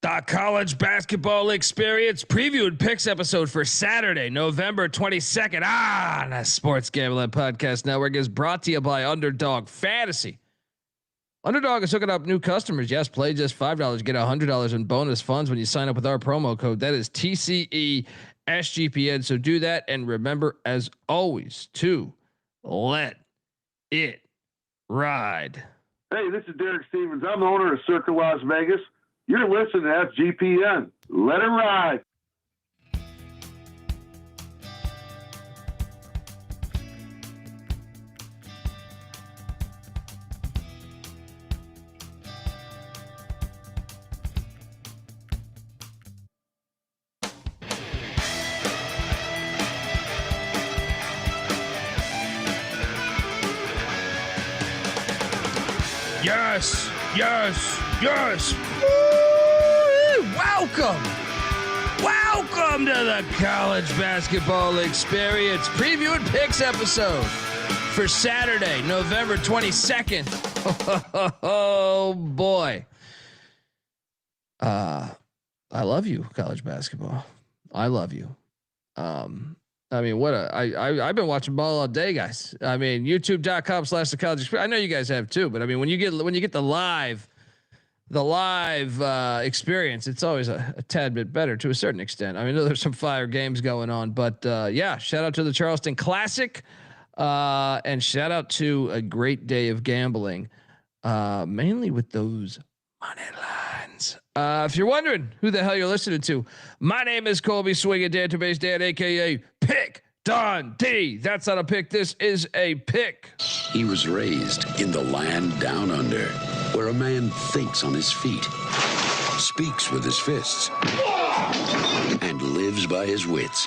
The college basketball experience preview and picks episode for Saturday, November 22nd. The Sports Gambling Podcast Network is brought to you by Underdog Fantasy. Underdog is hooking up new customers. Yes, play just $5. Get $100 in bonus funds when you sign up with our promo code. That is TCE SGPN. So do that. And remember, as always, to let it ride. Hey, this is Derek Stevens. I'm the owner of Circa Las Vegas. You're listening to SGPN. Let it ride. Yes, yes, yes. Welcome to the college basketball experience preview and picks episode for Saturday, November 22nd. Oh boy. I love you, college basketball. I love you. I've been watching ball all day, guys. I mean, youtube.com/the college experience. I know you guys have too, but I mean, when you get the live experience, it's always a tad bit better to a certain extent. I mean, there's some fire games going on, but yeah, shout out to the Charleston Classic, and shout out to a great day of gambling, mainly with those money lines. If you're wondering who the hell you're listening to, my name is Colby Dant, Dan, aka Pick Dundee. That's not a pick. This is a pick. He was raised in the land down under, where a man thinks on his feet, speaks with his fists, and lives by his wits.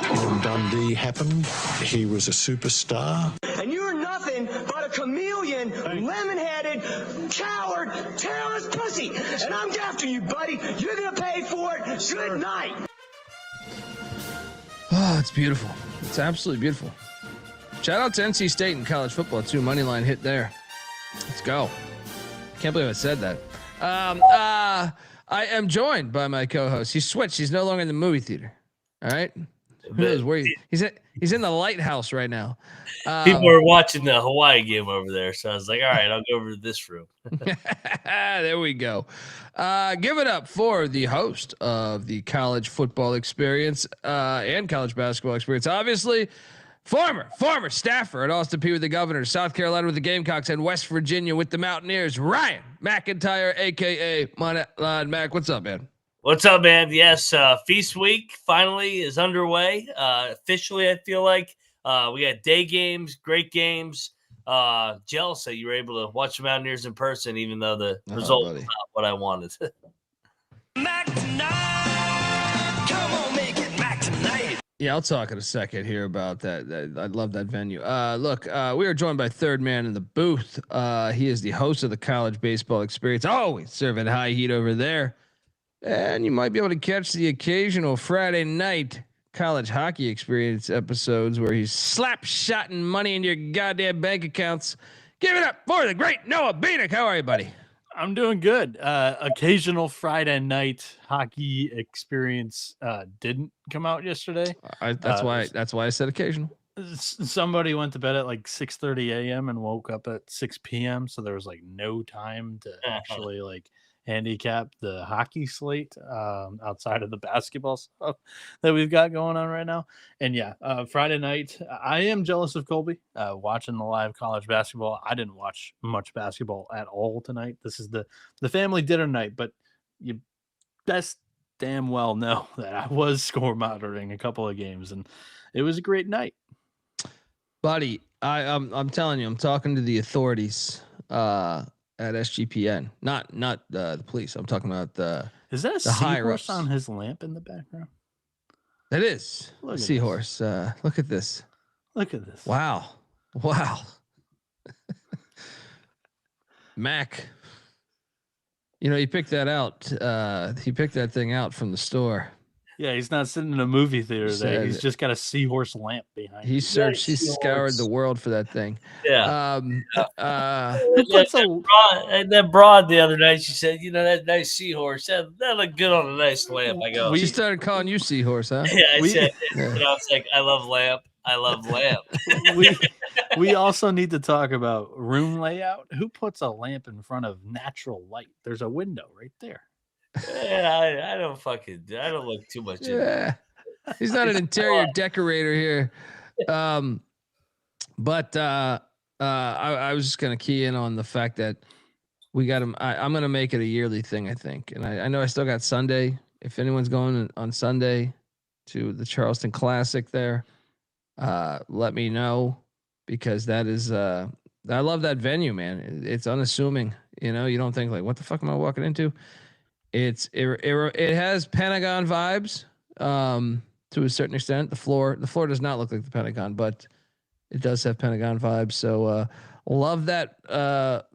When Dundee happened, he was a superstar. And you're nothing but a chameleon, lemon-headed, coward, tailless pussy. And I'm after you, buddy. You're going to pay for it. Good night. Oh, it's beautiful. It's absolutely beautiful. Shout out to NC State and college football too. Money line hit there. Let's go. Can't believe I said that. I am joined by my co-host. He switched. He's no longer in the movie theater. All right. Who knows where he's in the lighthouse right now. People are watching the Hawaii game over there, so I was like, all right, I'll go over to this room. There we go. Give it up for the host of the college football experience and college basketball experience. Obviously, former staffer at Austin Peay with the Governors, South Carolina with the Gamecocks, and West Virginia with the Mountaineers, Ryan McIntyre, aka Moneyline Mac. What's up, man? What's up, man? Yes, Feast Week finally is underway. Officially, I feel like we got day games, great games. Jealous that you were able to watch the Mountaineers in person, even though the result was not what I wanted. Mac tonight. Come on, make it Mac tonight. Yeah, I'll talk in a second here about that. I love that venue. Look, we are joined by third man in the booth. He is the host of the college baseball experience, always serving high heat over there. And you might be able to catch the occasional Friday night college hockey experience episodes where he's slap-shotting money into your goddamn bank accounts. Give it up for the great Noah Bieniek. How are you, buddy? I'm doing good. Occasional Friday night hockey experience didn't come out yesterday. That's why I said occasional. Somebody went to bed at like 6:30 a.m. and woke up at 6 p.m. So there was like no time to actually like handicap the hockey slate outside of the basketball stuff that we've got going on right now. And yeah, Friday night, I am jealous of Colby watching the live college basketball. I didn't watch much basketball at all tonight. This is the family dinner night, but you best damn well know that I was score monitoring a couple of games, and it was a great night. Buddy, I'm telling you, I'm talking to the authorities at SGPN, not the police. I'm talking about Is that a seahorse on his lamp in the background? That is a seahorse. Look at this. Look at this. Wow. Mac, you know, he picked that out. He picked that thing out from the store. Yeah, he's not sitting in a movie theater today. He's Said- just got a seahorse lamp behind him. He searched. He Nice scoured horse. the world for that thing. Yeah. Who puts That broad the other night, she said, that nice seahorse, that looked good on a nice lamp. I go, She started calling you Seahorse, huh? yeah, I said, Yeah. I was like, I love lamp. I love lamp. we also need to talk about room layout. Who puts a lamp in front of natural light? There's a window right there. Yeah, I don't look too much into it. Yeah. He's not an interior decorator here. But I was just gonna key in on the fact that we got him. I'm gonna make it a yearly thing, I think. And I know I still got Sunday. If anyone's going on Sunday to the Charleston Classic there, let me know, because that is I love that venue, man. It's unassuming. You don't think like, what the fuck am I walking into? It has Pentagon vibes to a certain extent. The floor does not look like the Pentagon, but it does have Pentagon vibes. So love that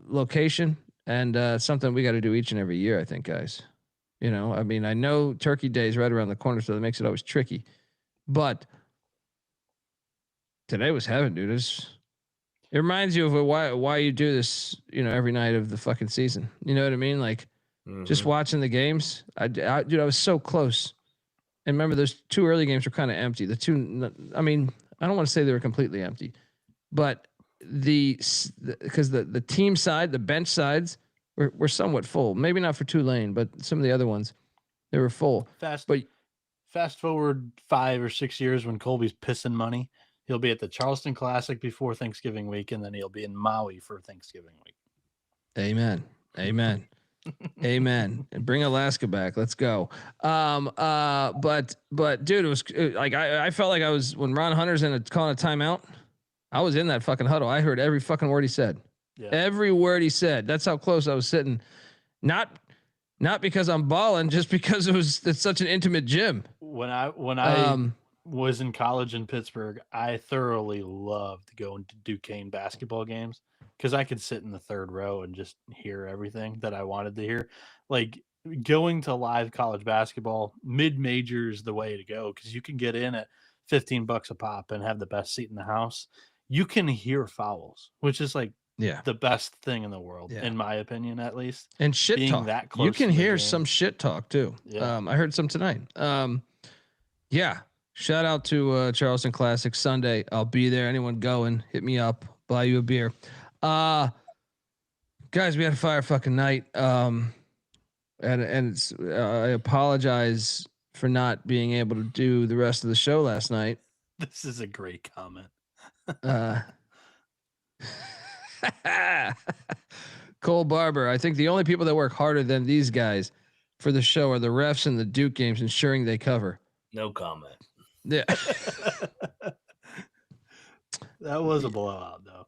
location, and something we got to do each and every year, I think, guys. I know Turkey Day is right around the corner, so that makes it always tricky. But today was heaven, dude. It reminds you of why you do this, every night of the fucking season. You know what I mean? Like, just watching the games. Dude, I was so close. And remember, those two early games were kind of empty. I don't want to say they were completely empty, but because the team side, the bench sides were somewhat full. Maybe not for Tulane, but some of the other ones, they were full. Fast forward 5 or 6 years when Colby's pissing money. He'll be at the Charleston Classic before Thanksgiving week, and then he'll be in Maui for Thanksgiving week. Amen. Amen. And bring Alaska back. Let's go. But dude, it was like I felt like I was, when Ron Hunter's calling a timeout, I was in that fucking huddle. I heard every fucking word he said. Yeah. Every word he said. That's how close I was sitting. Not because I'm balling, just because it's such an intimate gym. When I was in college in Pittsburgh, I thoroughly loved going to Duquesne basketball games, because I could sit in the third row and just hear everything that I wanted to hear. Like, going to live college basketball, mid-major is the way to go, because you can get in at $15 a pop and have the best seat in the house. You can hear fouls, which is like the best thing in the world, in my opinion, at least. And shit being talk. That close, you can hear some shit talk too. Yeah. I heard some tonight. Yeah. Shout out to Charleston Classic Sunday. I'll be there. Anyone going, hit me up, buy you a beer. Guys, we had a fire fucking night. And it's, I apologize for not being able to do the rest of the show last night. This is a great comment. Cole Barber. I think the only people that work harder than these guys for the show are the refs in the Duke games, ensuring they cover. No comment. Yeah. That was a blowout, though.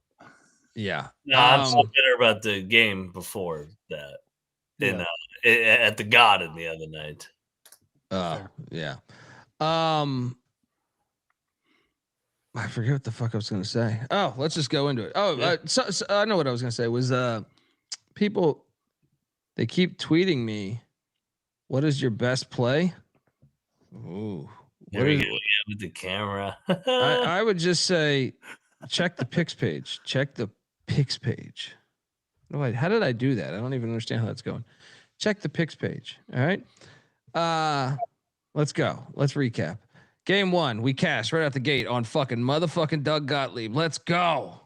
Yeah. No, I'm so bitter about the game before that. At the Garden the other night. Yeah. I forget what the fuck I was going to say. Oh, let's just go into it. Oh, so I know what I was going to say was people, they keep tweeting me, what is your best play? Ooh. There we go. Yeah, with the camera. I would just say, check the picks page. Check the picks page. How did I do that? I don't even understand how that's going. Check the picks page. All right. Let's go. Let's recap. Game 1, we cashed right out the gate on fucking motherfucking Doug Gottlieb. Let's go.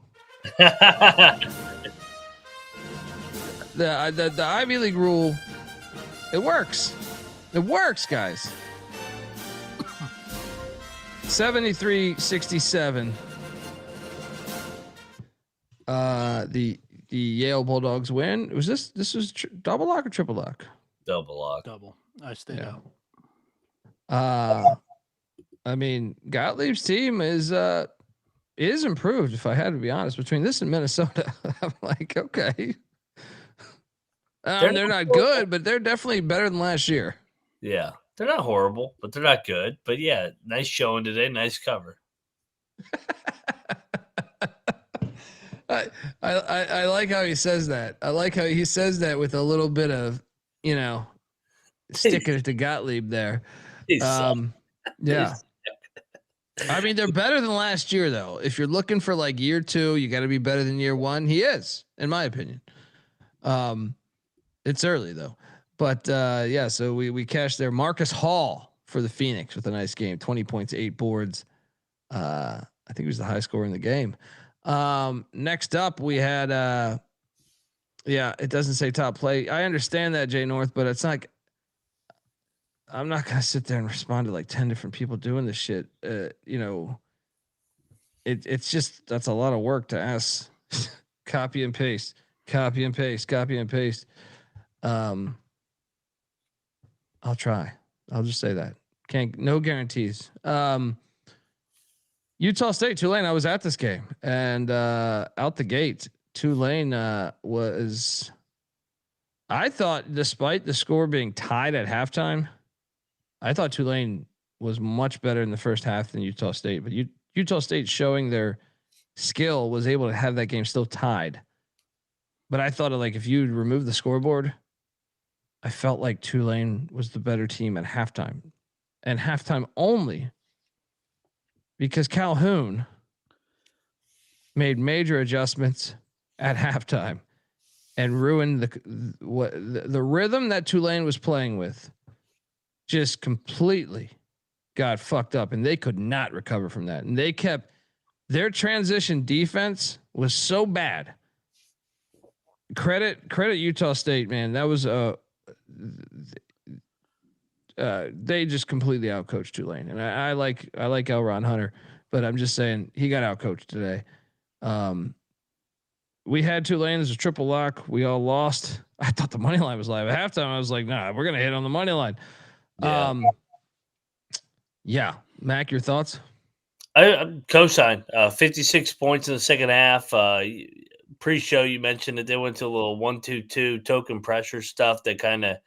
The Ivy League rule, it works. It works, guys. 73-67. The Yale Bulldogs win. Was this was double lock or triple lock? Double lock. Double. I stayed out. I mean, Gottlieb's team is improved, if I had to be honest. Between this and Minnesota, I'm like, okay. They're not good, but they're definitely better than last year. Yeah. They're not horrible, but they're not good. But yeah, nice showing today. Nice cover. I like how he says that. I like how he says that with a little bit of, sticking it to Gottlieb there. Yeah. I mean, they're better than last year, though. If you're looking for like year 2, you got to be better than year 1. He is, in my opinion. It's early though, but yeah. So we cashed there. Marcus Hall for the Phoenix with a nice game, 20 points, 8 boards. I think he was the high scorer in the game. Next up, we had yeah. It doesn't say top play. I understand that, Jay North, but it's like I'm not gonna sit there and respond to like 10 different people doing this shit. You know, it's just that's a lot of work to ask. Copy and paste. Copy and paste. Copy and paste. I'll try. I'll just say that. No guarantees. Utah State, Tulane. I was at this game and out the gate, Tulane was. I thought, despite the score being tied at halftime, I thought Tulane was much better in the first half than Utah State. But Utah State, showing their skill, was able to have that game still tied. But I thought, like, if you remove the scoreboard, I felt like Tulane was the better team at halftime, and halftime only because Calhoun made major adjustments at halftime and ruined the rhythm that Tulane was playing with. Just completely got fucked up, and they could not recover from that. And they kept their transition defense was so bad. Credit Utah State, man. That was they just completely outcoached Tulane, and I like L. Ron Hunter, but I'm just saying he got outcoached today. We had Tulane as a triple lock. We all lost. I thought the money line was live at halftime. I was like, nah, we're gonna hit on the money line. Yeah. Mac, your thoughts? I co-sign 56 points in the second half. Pre-show, you mentioned that they went to a little 1-2-2 token pressure stuff that kind of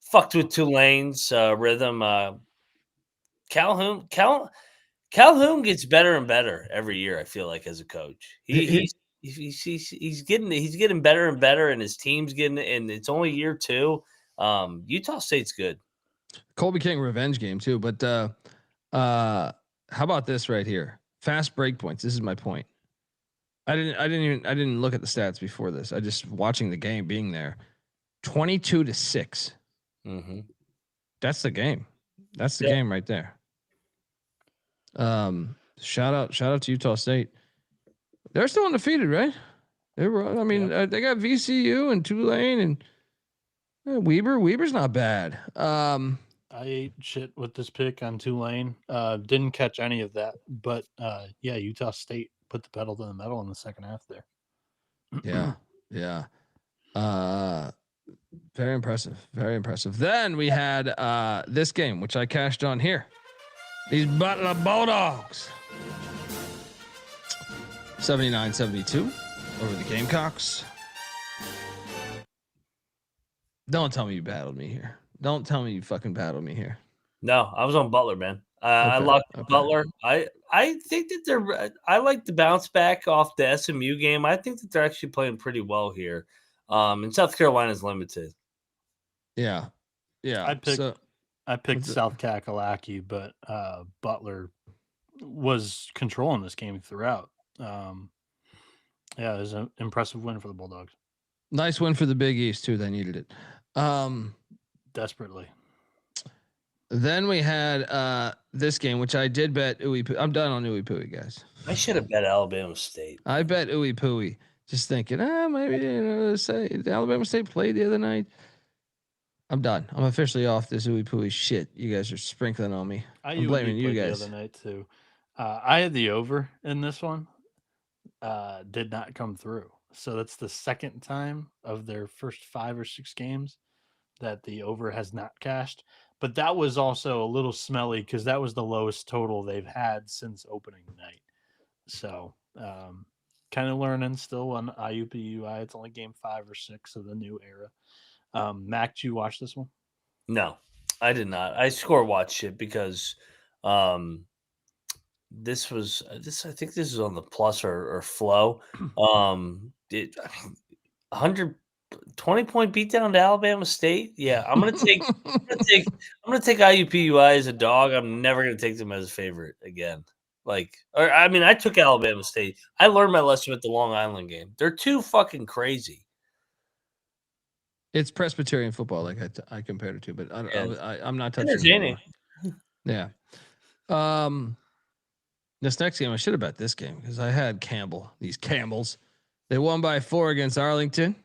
fucked with Tulane's rhythm. Calhoun gets better and better every year. I feel like as a coach, he's getting better and better, and his team's getting. And it's only year 2. Utah State's good. Colby King revenge game too, but how about this right here? Fast break points. This is my point. I didn't look at the stats before this. I just watching the game, being there. 22-6. Mm-hmm. That's the game. That's the game right there. Shout out to Utah State. They're still undefeated, right? They were. I mean, they got VCU and Tulane and Weber's not bad. I ate shit with this pick on Tulane. Didn't catch any of that, but yeah, Utah State put the pedal to the metal in the second half there. Yeah. Very impressive. Very impressive. Then we had this game, which I cashed on here. These Butler Bulldogs. 79-72 over the Gamecocks. Don't tell me you battled me here. Don't tell me you fucking battled me here. No, I was on Butler, man. I locked Butler. I think that I like the bounce back off the SMU game. I think that they're actually playing pretty well here. And South Carolina's limited. Yeah. I picked South Kakalaki, but Butler was controlling this game throughout. Yeah, it was an impressive win for the Bulldogs. Nice win for the Big East too. They needed it. Desperately. Then we had this game, which I did bet I'm done on Ooey Pooey, guys. I should have bet Alabama State. I bet Ooey Pooey, just thinking, maybe say Alabama State played the other night. I'm done. I'm officially off this Ooey Pooey shit. You guys are sprinkling on me. I'm blaming you guys. The other night too. I had the over in this one. Did not come through. So that's the second time of their first 5 or 6 games that the over has not cashed. But that was also a little smelly because that was the lowest total they've had since opening night. So kind of learning still on IUPUI. It's only game 5 or 6 of the new era. Mac, did you watch this one? No, I did not. I score watched it because this was I think this is on the plus or flow. 120 point beatdown to Alabama State. Yeah, I'm gonna take I'm gonna take IUPUI as a dog. I'm never gonna take them as a favorite again. I took Alabama State. I learned my lesson with the Long Island game. They're too fucking crazy. It's Presbyterian football, like I compared it to, but I'm not touching it Entertaining. anymore. Yeah. This next game, I should have bet this game because I had Campbell. These Campbells, they won by 4 against Arlington.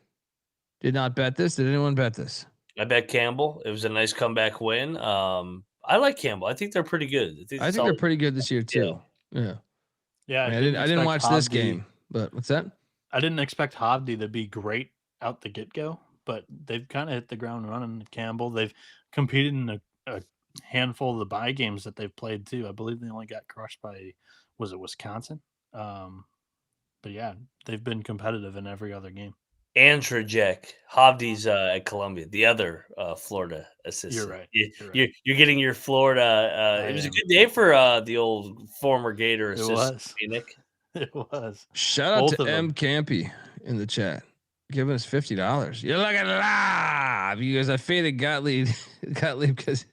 Did not bet this. Did anyone bet this? I bet Campbell. It was a nice comeback win. I like Campbell. I think they're pretty good. I think they're pretty good this year too. Yeah. Yeah, I didn't watch this game, but what's that? I didn't expect Hovde to be great out the get go, but they've kind of hit the ground running. Campbell, they've competed in a handful of the bye games that they've played too. I believe they only got crushed by, was it Wisconsin? But yeah, they've been competitive in every other game. And Trajek. Hovde's at Columbia, the other Florida assistant. You're right. You're getting your Florida. It was a good day for the old former Gator assistant, Bieniek. It was. Shout out to M. Campy in the chat, giving us $50. You're looking live, you guys. I faded Gottlieb because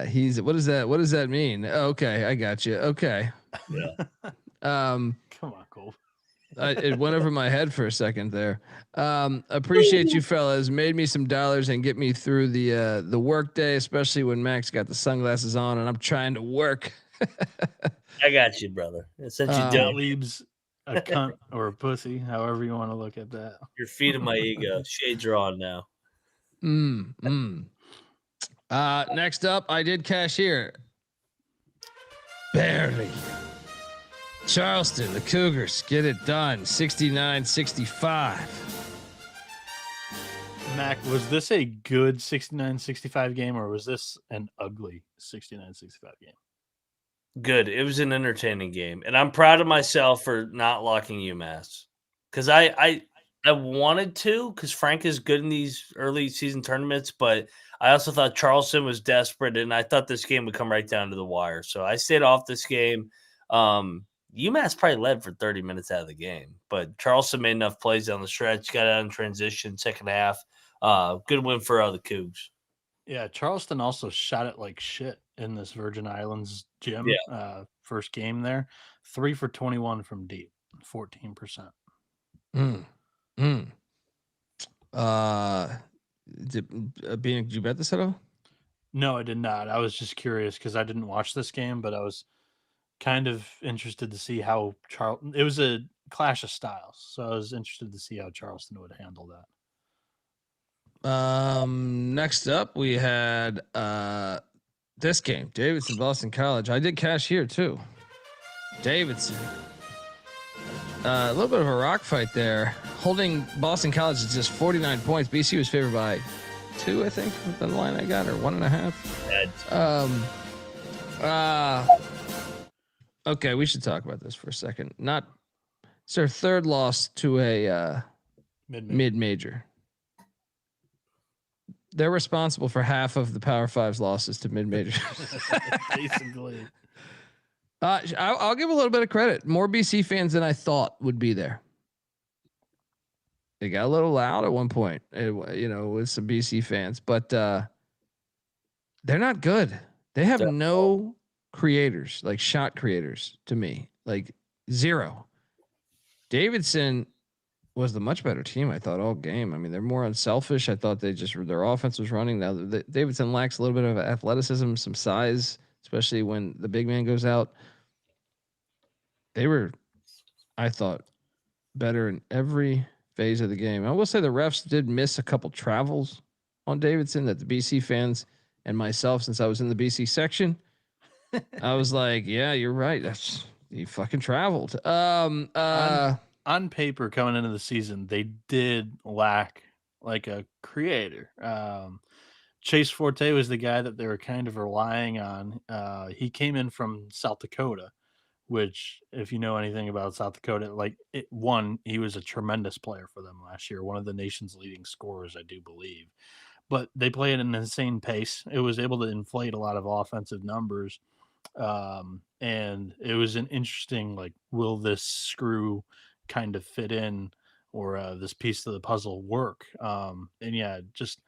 he's what is that? What does that mean? Okay, I got you. Okay. Yeah. Come on, Cole. It went over my head for a second there. Appreciate you fellas. Made me some dollars and get me through the work day, especially when Max got the sunglasses on and I'm trying to work. I got you, brother. Since you don't leaves a cunt or a pussy, however you want to look at that. You're feeding my ego. Shades are on now. Next up, I did cash here. Barely. Charleston, the Cougars get it done. 69-65. Mac, was this a good 69-65 game or was this an ugly 69-65 game? Good. It was an entertaining game. And I'm proud of myself for not locking UMass. Because I wanted to, because Frank is good in these early season tournaments, but I also thought Charleston was desperate, and I thought this game would come right down to the wire. So I stayed off this game. UMass probably led for 30 minutes out of the game, but Charleston made enough plays down the stretch, got out in transition, second half. Good win for the Cougs. Yeah, Charleston also shot it like shit in this Virgin Islands gym. Yeah. First game there, 3 for 21 from deep, 14%. Did you bet this at all? No, I did not. I was just curious because I didn't watch this game, but I was kind of interested to see how it was a clash of styles, so I was interested to see how Charleston would handle that. Next up we had this game, Davidson Boston College. I did cash here too. Davidson, a little bit of a rock fight there, holding Boston College is just 49 points. BC was favored by 2, I think, the line I got, or 1.5. Okay, we should talk about this for a second. It's their third loss to a mid-major. They're responsible for half of the Power Five's losses to mid-majors. Basically. I'll give a little bit of credit. More BC fans than I thought would be there. They got a little loud at one point, with some BC fans, but they're not good. They have no creators, like shot creators, to me, like zero. Davidson was the much better team, I thought, all game. I mean, they're more unselfish. I thought their offense was running. Now Davidson lacks a little bit of athleticism, some size, especially when the big man goes out. They were, I thought, better in every phase of the game. I will say the refs did miss a couple travels on Davidson that the BC fans and myself, since I was in the BC section, I was like, yeah, you're right. You fucking traveled. On paper, coming into the season, they did lack like a creator. Chase Forte was the guy that they were kind of relying on. He came in from South Dakota, which, if you know anything about South Dakota, he was a tremendous player for them last year, one of the nation's leading scorers, I do believe. But they play at an insane pace. It was able to inflate a lot of offensive numbers. And it was an interesting, will this screw kind of fit in, or this piece of the puzzle work? And yeah, just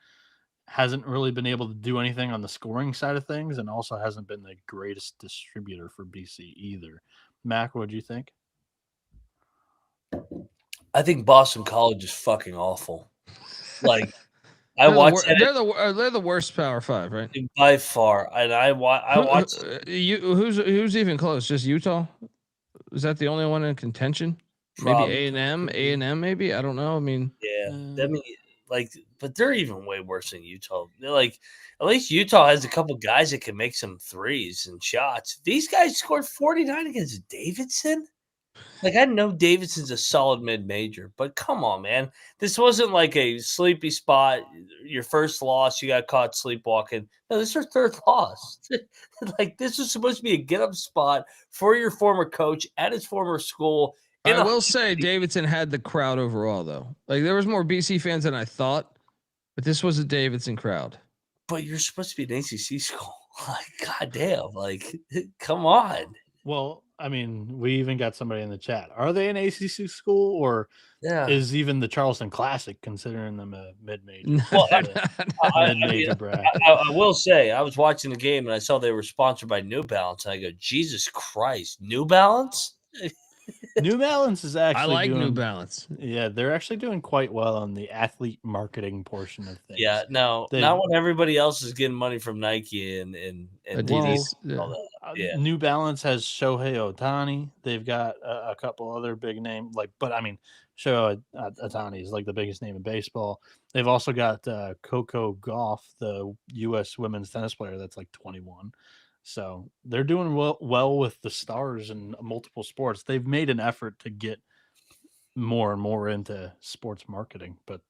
hasn't really been able to do anything on the scoring side of things, and also hasn't been the greatest distributor for BC either. Mac, what do you think? I think Boston College is fucking awful. Like I They're the watched wor- they're the worst Power 5, right? it by far, and I watched. Who's even close? Just Utah? Is that the only one in contention? Maybe Probably. A&M, maybe. I don't know. I mean, Yeah, I mean, like, but they're even way worse than Utah. They're like, at least Utah has a couple guys that can make some threes and shots. These guys scored 49 against Davidson. Like, I know Davidson's a solid mid-major, but come on, man. This wasn't like a sleepy spot. Your first loss, you got caught sleepwalking. No, this is your third loss. Like, this was supposed to be a get-up spot for your former coach at his former school. I will say Davidson had the crowd overall, though. Like, there was more BC fans than I thought, but this was a Davidson crowd. But you're supposed to be an ACC school. Like, goddamn. Like, come on. Well, I mean, we even got somebody in the chat. Are they an ACC school, or is even the Charleston Classic considering them a mid-major? Well, I I will say, I was watching the game and I saw they were sponsored by New Balance. And I go, Jesus Christ, New Balance? New Balance is actually I like doing, New Balance. Yeah, they're actually doing quite well on the athlete marketing portion of things. Yeah, no, not when everybody else is getting money from Nike and Adidas. New Balance has Shohei Ohtani. They've got a couple other big names, but I mean, Shohei Ohtani is like the biggest name in baseball. They've also got Coco Gauff, the U.S. women's tennis player that's like 21. So they're doing well with the stars in multiple sports. They've made an effort to get more and more into sports marketing, but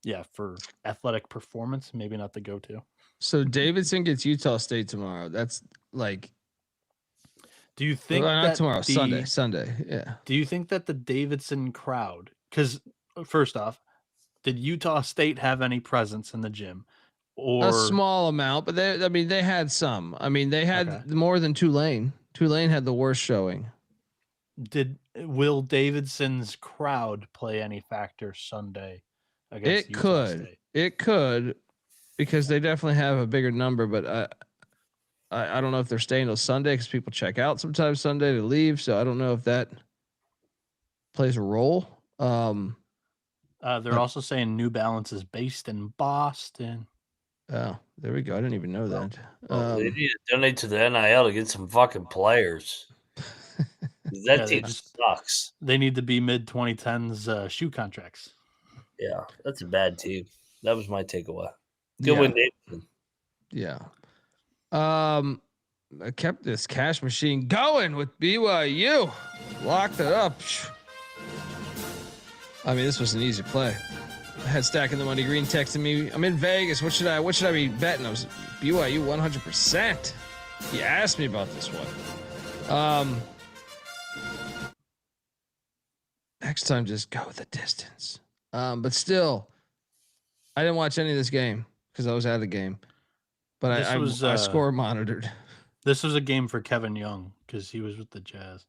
yeah, for athletic performance, maybe not the go-to. So Davidson gets Utah State tomorrow. That's like, do you think not tomorrow? Sunday. Yeah. Do you think that the Davidson crowd? Because first off, did Utah State have any presence in the gym? Or a small amount, but they had some. I mean, they had more than Tulane. Tulane had the worst showing. Will Davidson's crowd play any factor Sunday against Utah could. State? It could, because they definitely have a bigger number, but I don't know if they're staying till Sunday because people check out sometimes Sunday to leave. So I don't know if that plays a role. They're also saying New Balance is based in Boston. Oh, there we go. I didn't even know that. They need to donate to the NIL to get some fucking players. That team sucks. They need to be mid-2010s shoe contracts. Yeah, that's a bad team. That was my takeaway. Good win, Davidson. Yeah. I kept this cash machine going with BYU. Locked it up. I mean, this was an easy play. I had Stacking the Money Green texting me, I'm in Vegas. What should I be betting? I was BYU 100%. He asked me about this one. Next time, just go the distance. But still, I didn't watch any of this game because I was out of the game. But I score monitored. This was a game for Kevin Young because he was with the Jazz.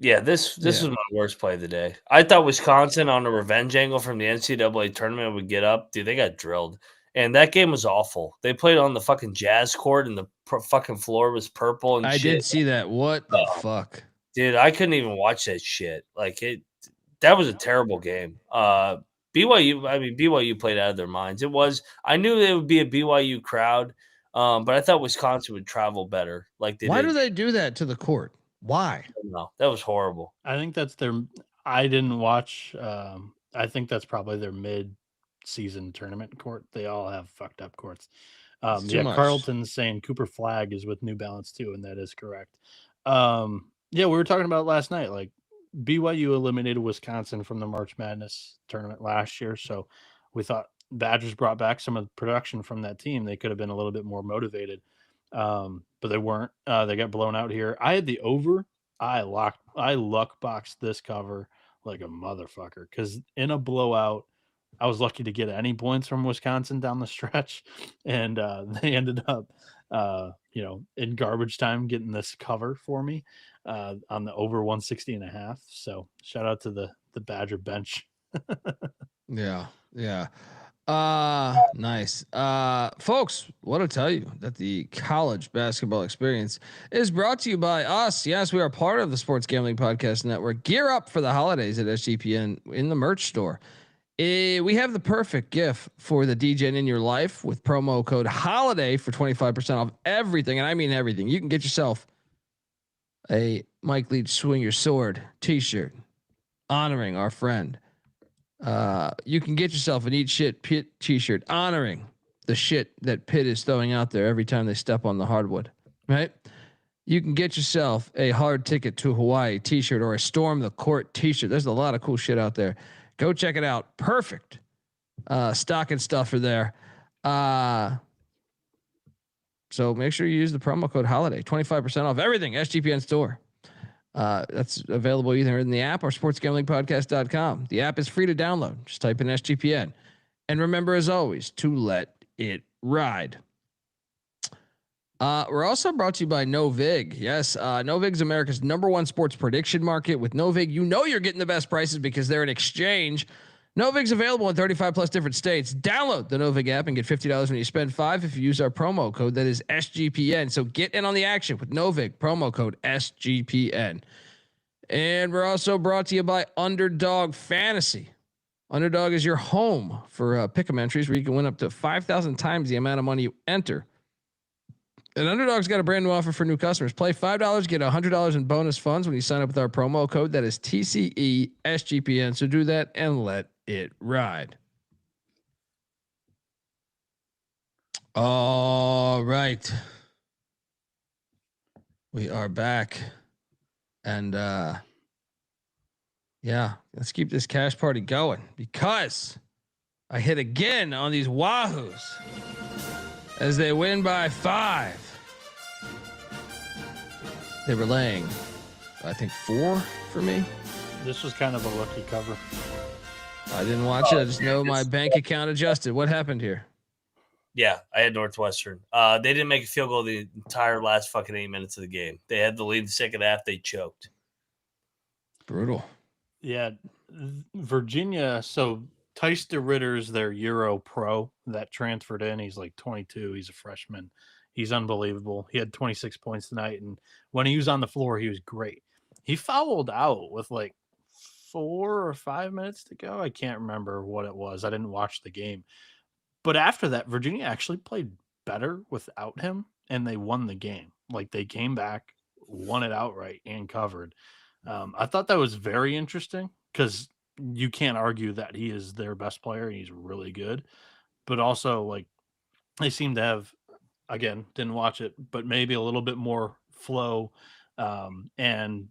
Yeah, this was my worst play of the day. I thought Wisconsin on a revenge angle from the NCAA tournament would get up. Dude, they got drilled. And that game was awful. They played on the fucking Jazz court and the fucking floor was purple and shit. I did see that. What the fuck? Dude, I couldn't even watch that shit. That was a terrible game. BYU played out of their minds. I knew there would be a BYU crowd, but I thought Wisconsin would travel better. Why do they do that to the court? Why? No, that was horrible. I think that's I didn't watch. I think that's probably their mid-season tournament court. They all have fucked up courts. Carlton's saying Cooper Flagg is with New Balance too, and that is correct. We were talking about last night. Like, BYU eliminated Wisconsin from the March Madness tournament last year, so we thought Badgers brought back some of the production from that team. They could have been a little bit more motivated, but they weren't. They got blown out here. I had the over. I luck boxed this cover like a motherfucker because in a blowout, I was lucky to get any points from Wisconsin down the stretch, and they ended up, in garbage time getting this cover for me on the over 160.5. So shout out to the Badger bench. Yeah. Nice. Folks, what to tell you that the college basketball experience is brought to you by us. Yes, we are part of the Sports Gambling Podcast Network. Gear up for the holidays at SGPN in the merch store. We have the perfect gift for the DJ in your life with promo code HOLIDAY for 25% off everything. And I mean everything. You can get yourself a Mike Leach Swing Your Sword t-shirt honoring our friend. You can get yourself an Eat Shit Pitt t-shirt honoring the shit that Pitt is throwing out there every time they step on the hardwood, right? You can get yourself a Hard Ticket to Hawaii t-shirt or a Storm the Court t-shirt. There's a lot of cool shit out there. Go check it out. Perfect stocking stuffer there. So make sure you use the promo code HOLIDAY, 25% off everything SGPN store. That's available either in the app or sportsgamblingpodcast.com. The app is free to download. Just type in SGPN. And remember, as always, to let it ride. We're also brought to you by Novig. Yes, Novig is America's #1 sports prediction market. With Novig, you know you're getting the best prices because they're an exchange. Novig's available in 35 plus different states. Download the Novig app and get $50 when you spend $5 if you use our promo code that is SGPN. So get in on the action with Novig, promo code SGPN. And we're also brought to you by Underdog Fantasy. Underdog is your home for pick'em entries where you can win up to 5,000 times the amount of money you enter. And Underdog's got a brand new offer for new customers. Play $5, get $100 in bonus funds when you sign up with our promo code. That is TCE SGPN. So do that and let it ride. All right. We are back. And yeah, let's keep this cash party going because I hit again on these Wahoos as they win by 5. They were laying, I think, 4 for me. This was kind of a lucky cover. I didn't watch it. I just know my bank account adjusted. What happened here? Yeah, I had Northwestern. They didn't make a field goal the entire last fucking 8 minutes of the game. They had the lead in the second half. They choked. Brutal. Yeah, Virginia. So Tice DeRitter's their Euro pro that transferred in. He's like 22. He's a freshman. He's unbelievable. He had 26 points tonight, and when he was on the floor, he was great. He fouled out with like 4 or 5 minutes to go. I can't remember what it was. I didn't watch the game. But after that, Virginia actually played better without him, and they won the game. Like, they came back, won it outright, and covered. I thought that was very interesting because you can't argue that he is their best player and he's really good. But also, like, they seem to have, again, didn't watch it, but maybe a little bit more flow, and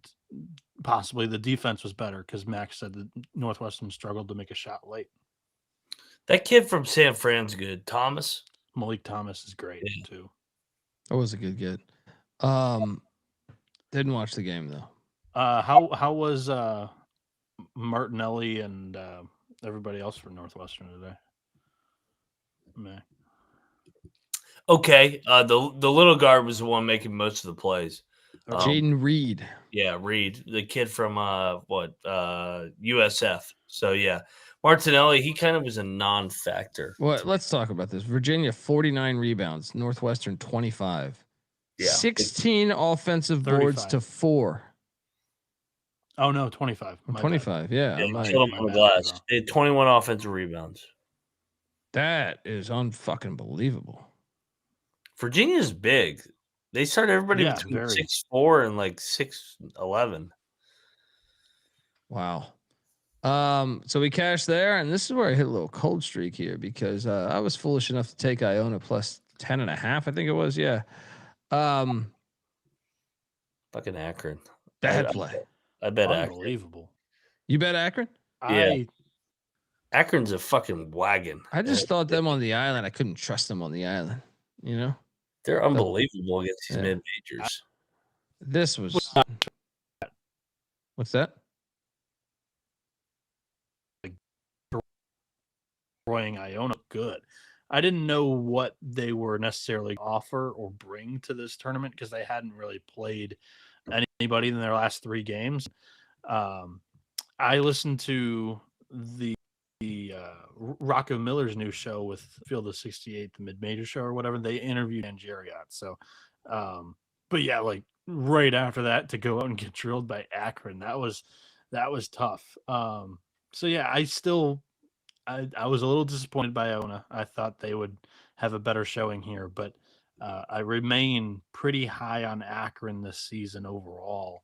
possibly the defense was better because Max said that Northwestern struggled to make a shot late. That kid from San Fran's good. Thomas. Malik Thomas is great too. That was a good get. Didn't watch the game though. How was Martinelli and everybody else for Northwestern today? Man. Okay. The little guard was the one making most of the plays. Jaden Reed. Yeah, Reed, the kid from USF. So yeah, Martinelli, he kind of was a non-factor. Well, let's talk about this. Virginia 49 rebounds, Northwestern 25. Yeah. 16 offensive 35. Boards to 4. Oh no, 25. 25. Yeah. Killed him on the glass. They had 21 offensive rebounds. That is unfucking believable. Virginia's big. They start everybody between 6'4" and like 6'11". Wow. So we cashed there, and this is where I hit a little cold streak here because I was foolish enough to take Iona plus 10.5. I think it was. Yeah. Fucking Akron. Bad play. I bet unbelievable. Akron. You bet Akron? Yeah. Akron's a fucking wagon. I just thought them on the island. I couldn't trust them on the island. You know, they're unbelievable against these mid majors. This was. What's that? Destroying Iona good. I didn't know what they were necessarily offer or bring to this tournament because they hadn't really played anybody in their last 3 games. I listened to the Rocco Miller's new show with Field of 68, the mid-major show or whatever, they interviewed Dan Geriot. So, but yeah, like right after that to go out and get drilled by Akron, that was tough. So yeah, I was a little disappointed by Iona. I thought they would have a better showing here, but I remain pretty high on Akron this season overall.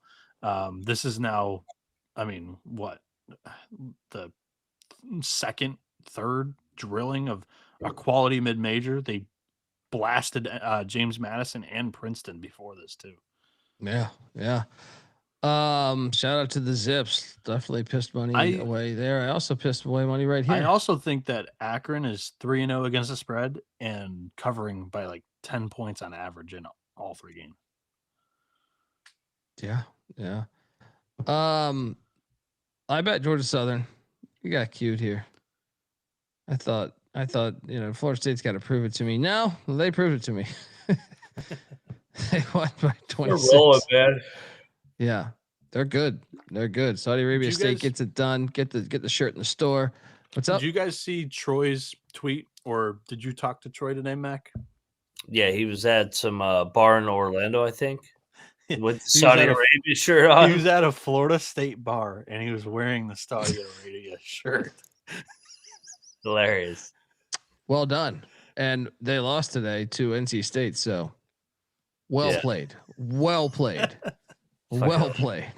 This is now, I mean, what, the second, third drilling of a quality mid-major. They blasted James Madison and Princeton before this too. Yeah. Shout out to the Zips. Definitely pissed money away there. I also pissed away money right here. I also think that Akron is 3-0 against the spread and covering by like 10 points on average in all 3 games. Yeah. I bet Georgia Southern. You got cute here. I thought, Florida State's got to prove it to me. No, they proved it to me. They won by 26. They're rolling, man. Yeah, they're good. Saudi Arabia State gets it done. Get the shirt in the store. What's up? Did you guys see Troy's tweet, or did you talk to Troy today, Mac? Yeah, he was at some bar in Orlando, I think, with the Saudi Arabia shirt on. He was at a Florida State bar, and he was wearing the Saudi Arabia shirt. Hilarious. Well done. And they lost today to NC State, so well played. Well played. Well played.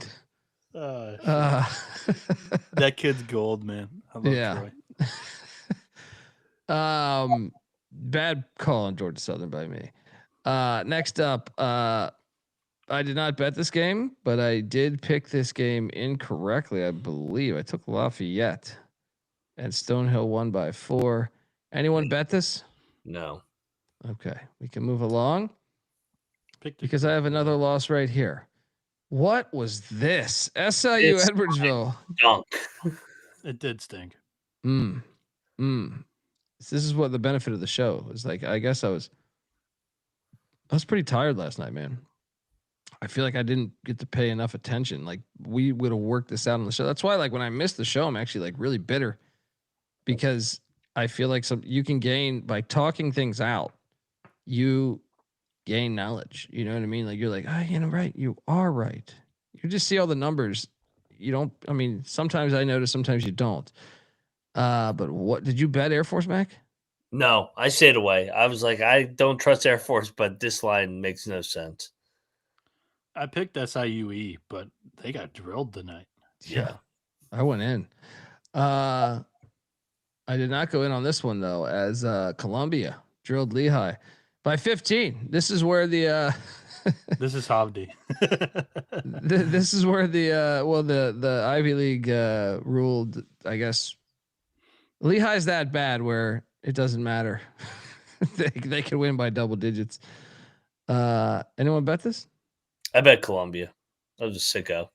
That kid's gold, man. I love Troy. Bad call on Georgia Southern by me. Next up, I did not bet this game, but I did pick this game incorrectly. I believe I took Lafayette, and Stonehill won by 4. Anyone bet this? No. Okay, we can move along because I have another loss right here. What was this? SIU Edwardsville. Dunk. It did stink. This is what the benefit of the show is. Like, I guess I was pretty tired last night, man. I feel like I didn't get to pay enough attention. Like, we would have worked this out on the show. That's why, like, when I missed the show, I'm actually like really bitter because I feel like you can gain by talking things out. You gain knowledge. You know what I mean? Like, you're like, right. You are right. You just see all the numbers. You don't, sometimes I notice, sometimes you don't. But what did you bet Air Force, Mac? No, I stayed away. I was like, I don't trust Air Force, but this line makes no sense. I picked SIUE, but they got drilled tonight. Yeah. I went in. I did not go in on this one though, as Columbia drilled Lehigh by 15. This is where the this is Havdi. This is where the Ivy League ruled, I guess. Lehigh's that bad where it doesn't matter. they could win by double digits. Anyone bet this? I bet Columbia. I was a sicko.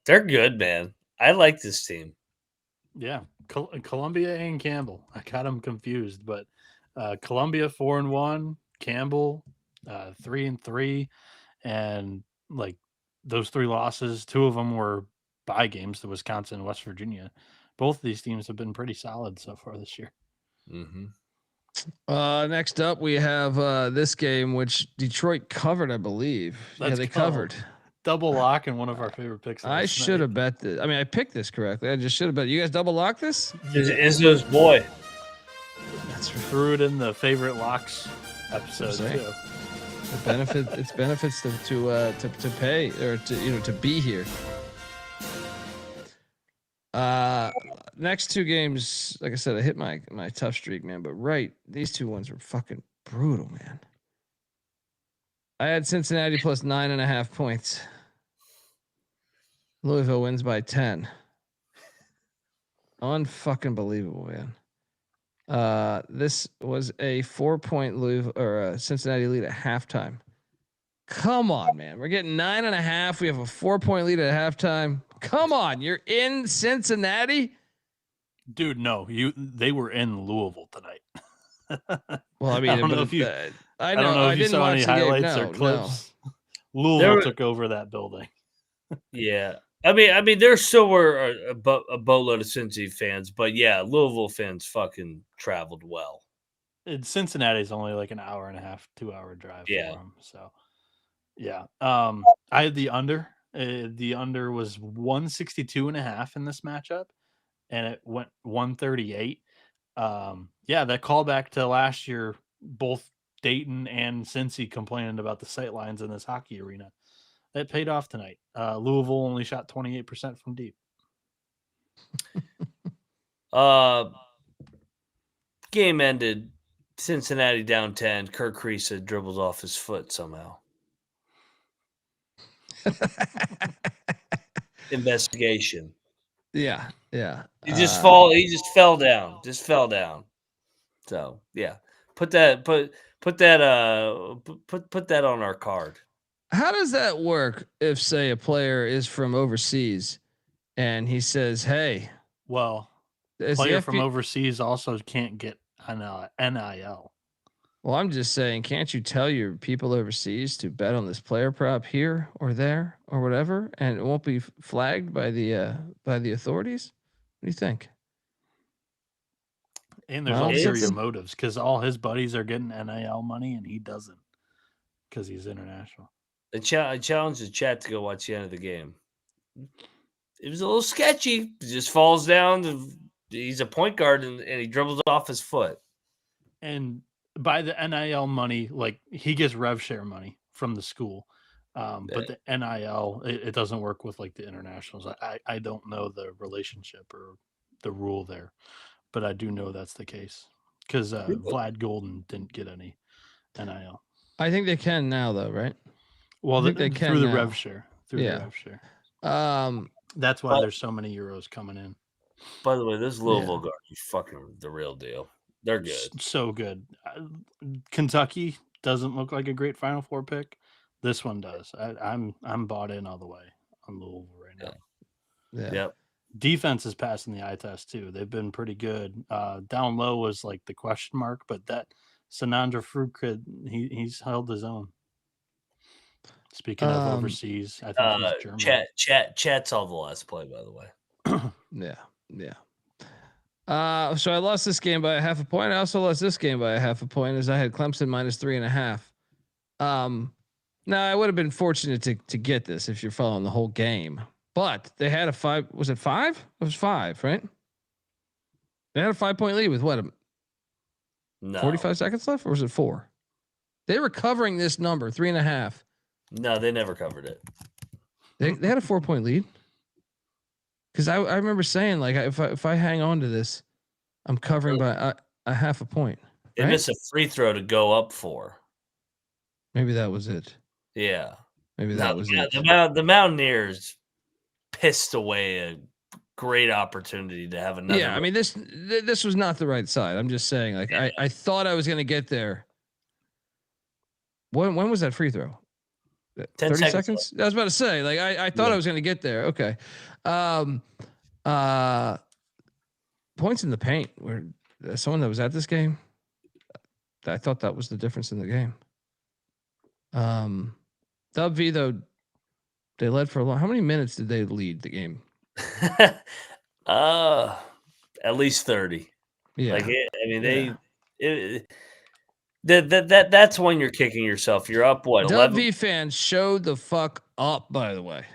They're good, man. I like this team. Yeah, Columbia and Campbell. I got them confused, but Columbia 4-1, Campbell 3-3, and like those 3 losses, 2 of them were bye games to Wisconsin and West Virginia. Both of these teams have been pretty solid so far this year. Mm-hmm. Next up, we have this game, which Detroit covered, I believe. They covered. Double lock in one of our favorite picks. I should have bet this. I picked this correctly. I just should have bet. You guys double lock this? Izzo's boy. That's threw it in the favorite locks episode too. It's benefits to pay or to be here. Next 2 games, like I said, I hit my tough streak, man. But these 2 ones were fucking brutal, man. I had Cincinnati plus 9.5 points. Louisville wins by 10. Unfucking believable, man. This was a 4-point Louisville or Cincinnati lead at halftime. Come on, man. We're getting 9.5. We have a 4-point lead at halftime. Come on, you're in Cincinnati, dude. No, they were in Louisville tonight. Well, I don't know if you. I don't know if you saw any highlights or clips. Louisville took over that building. Yeah, I mean, there still were a boatload of Cincy fans, but yeah, Louisville fans fucking traveled well. Cincinnati's only like an hour and a half, 2-hour drive Yeah. for them. So, yeah. I had the under. The under was 162.5 in this matchup, and it went 138. Yeah, that callback to last year, both Dayton and Cincy complaining about the sight lines in this hockey arena. That paid off tonight. Louisville only shot 28% from deep. Game ended. Cincinnati down 10. Kirk Kriisa dribbles off his foot somehow. Investigation. Yeah. He just fell down. Just fell down. So yeah, put that on our card. How does that work if, say, a player is from overseas and he says, "Hey, Well, is player the from FB overseas also can't get an NIL. Well, I'm just saying, can't you tell your people overseas to bet on this player prop here or there or whatever, and it won't be flagged by the authorities? What do you think? And there's Well, ulterior motives because all his buddies are getting NIL money and he doesn't because he's international. I challenge the chat to go watch the end of the game. It was a little sketchy. He just falls down. He's a point guard and he dribbles off his foot. And by the NIL money, like he gets rev share money from the school. But the NIL, it doesn't work with like the internationals. I don't know the relationship or the rule there, but I do know that's the case because Vlad Golden didn't get any NIL. I think they can now, though, right? Well, they can through the rev share. The rev share. That's why there's so many euros coming in. By the way, this Louisville guard is fucking the real deal. They're good. So good. Kentucky doesn't look like a great Final Four pick. This one does. I'm bought in all the way on Louisville right now. Yeah. Yep. Defense is passing the eye test too. They've been pretty good. Down low was like the question mark, but that Sanandra Fruit he's held his own. Speaking of overseas, I think he's German. Chat saw the last play, by the way. Yeah. So I lost this game by a half a point. I also lost this game by a half a point as I had Clemson minus 3.5. Now I would have been fortunate to get this if you're following the whole game, but they had a 5. Was it 5? It was 5, right? They had a 5-point lead with what? 45 seconds left, or was it 4? They were covering this number 3.5. No, they never covered it. They had a 4-point lead. Because I remember saying, like, if I hang on to this, I'm covering by a half a point. They missed a free throw to go up 4. Maybe that was it. Yeah. Maybe that was it. The Mountaineers pissed away a great opportunity to have another. Yeah, I mean this was not the right side. I'm just saying, like, I thought I was going to get there. When was that free throw? 10 30 seconds. I was about to say, like, I thought I was going to get there. Okay. Points in the paint where someone that was at this game, I thought that was the difference in the game. Dub V though, they led for a long. How many minutes did they lead the game? At least 30. Yeah. Like that's when you're kicking yourself. You're up what? Dub V fans showed the fuck up, by the way.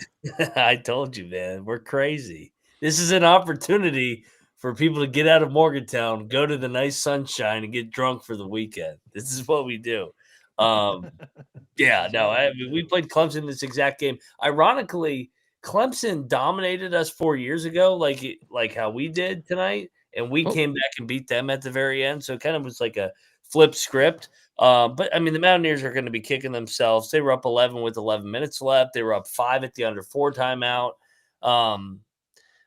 I told you, man. We're crazy. This is an opportunity for people to get out of Morgantown, go to the nice sunshine, and get drunk for the weekend. This is what we do. Yeah, no, we played Clemson this exact game. Ironically, Clemson dominated us 4 years ago, like how we did tonight, and we came back and beat them at the very end. So it kind of was like a flip script. But I mean, the Mountaineers are going to be kicking themselves. They were up 11 with 11 minutes left. They were up 5 at the under 4 timeout.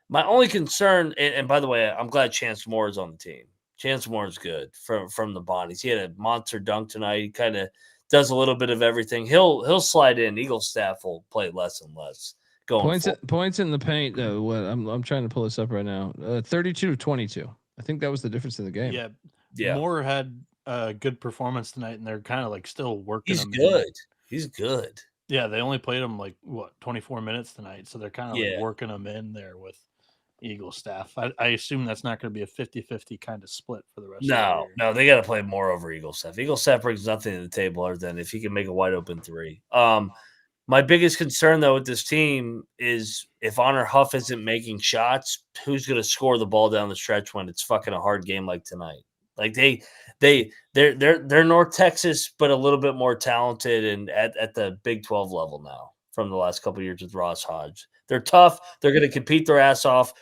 My only concern, and by the way, I'm glad Chance Moore is on the team. Chance Moore is good from the bodies. He had a monster dunk tonight. He kind of does a little bit of everything. He'll slide in. Eagle staff will play less and less. Points in the paint though. What I'm trying to pull this up right now. 32-22. I think that was the difference in the game. Yeah. Moore had a good performance tonight, and they're kind of like still working. He's good. He's good. Yeah, they only played them 24 minutes tonight, so they're kind of Yeah. working them in there with Eagle staff. I assume that's not going to be a 50-50 kind of split for the rest of the year. No, they got to play more over Eagle staff. Eagle staff brings nothing to the table other than if he can make a wide open three. My biggest concern though with this team is if Honor Huff isn't making shots, who's going to score the ball down the stretch when it's fucking a hard game like tonight? Like they're North Texas, but a little bit more talented and at the Big 12 level now from the last couple of years with Ross Hodge. They're tough. They're going to compete their ass off,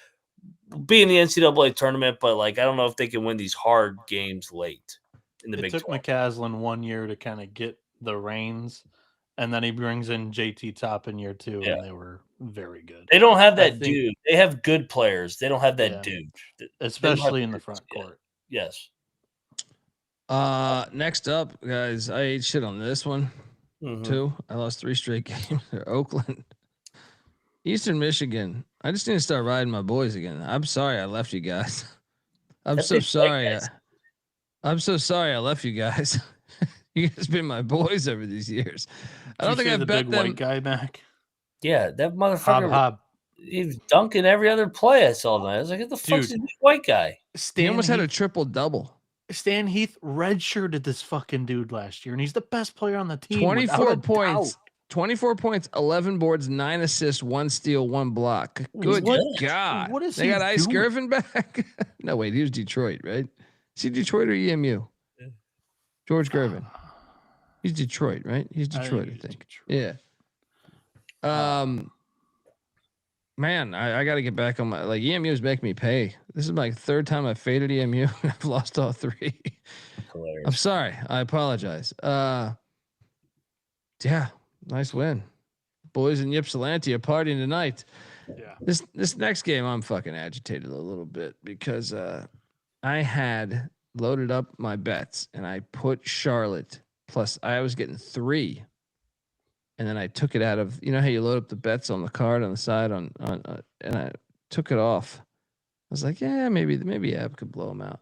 be in the NCAA tournament, but I don't know if they can win these hard games late in the It Big took 12. McCaslin 1 year to kind of get the reins, and then he brings in JT Top in year 2, Yeah. and they were very good. They don't have that dude. They have good players. They don't have that dude. Especially in the front court. Yes. Next up, guys, I ate shit on this one too. I lost 3 straight games. Oakland, Eastern Michigan. I just need to start riding my boys again. I'm sorry I left you guys. I'm so sorry. I'm so sorry I left you guys. You guys been my boys over these years. I don't think I've bet them. White guy back. Yeah, that motherfucker. Hob. He was dunking every other play I saw tonight. I was like, "What the fuck's this white guy?" He almost had a triple double. Stan Heath redshirted this fucking dude last year, and he's the best player on the team. 24 points. 24 points, 11 boards, 9 assists, 1 steal, 1 block. Good God. What is they got Ice doing? Gervin back? No, wait, he was Detroit, right? Is he Detroit or EMU? George Gervin. He's Detroit, right? He's Detroit, I think. Yeah. Man, I got to get back on my EMU is making me pay. This is my 3rd time I've faded EMU and I've lost all 3. Hilarious. I'm sorry. I apologize. Yeah, nice win. Boys in Ypsilanti are partying tonight. Yeah. This next game, I'm fucking agitated a little bit because I had loaded up my bets and I put Charlotte plus I was getting 3. And then I took it out of, you know how you load up the bets on the card on the side and I took it off. I was like, yeah, maybe App could blow him out.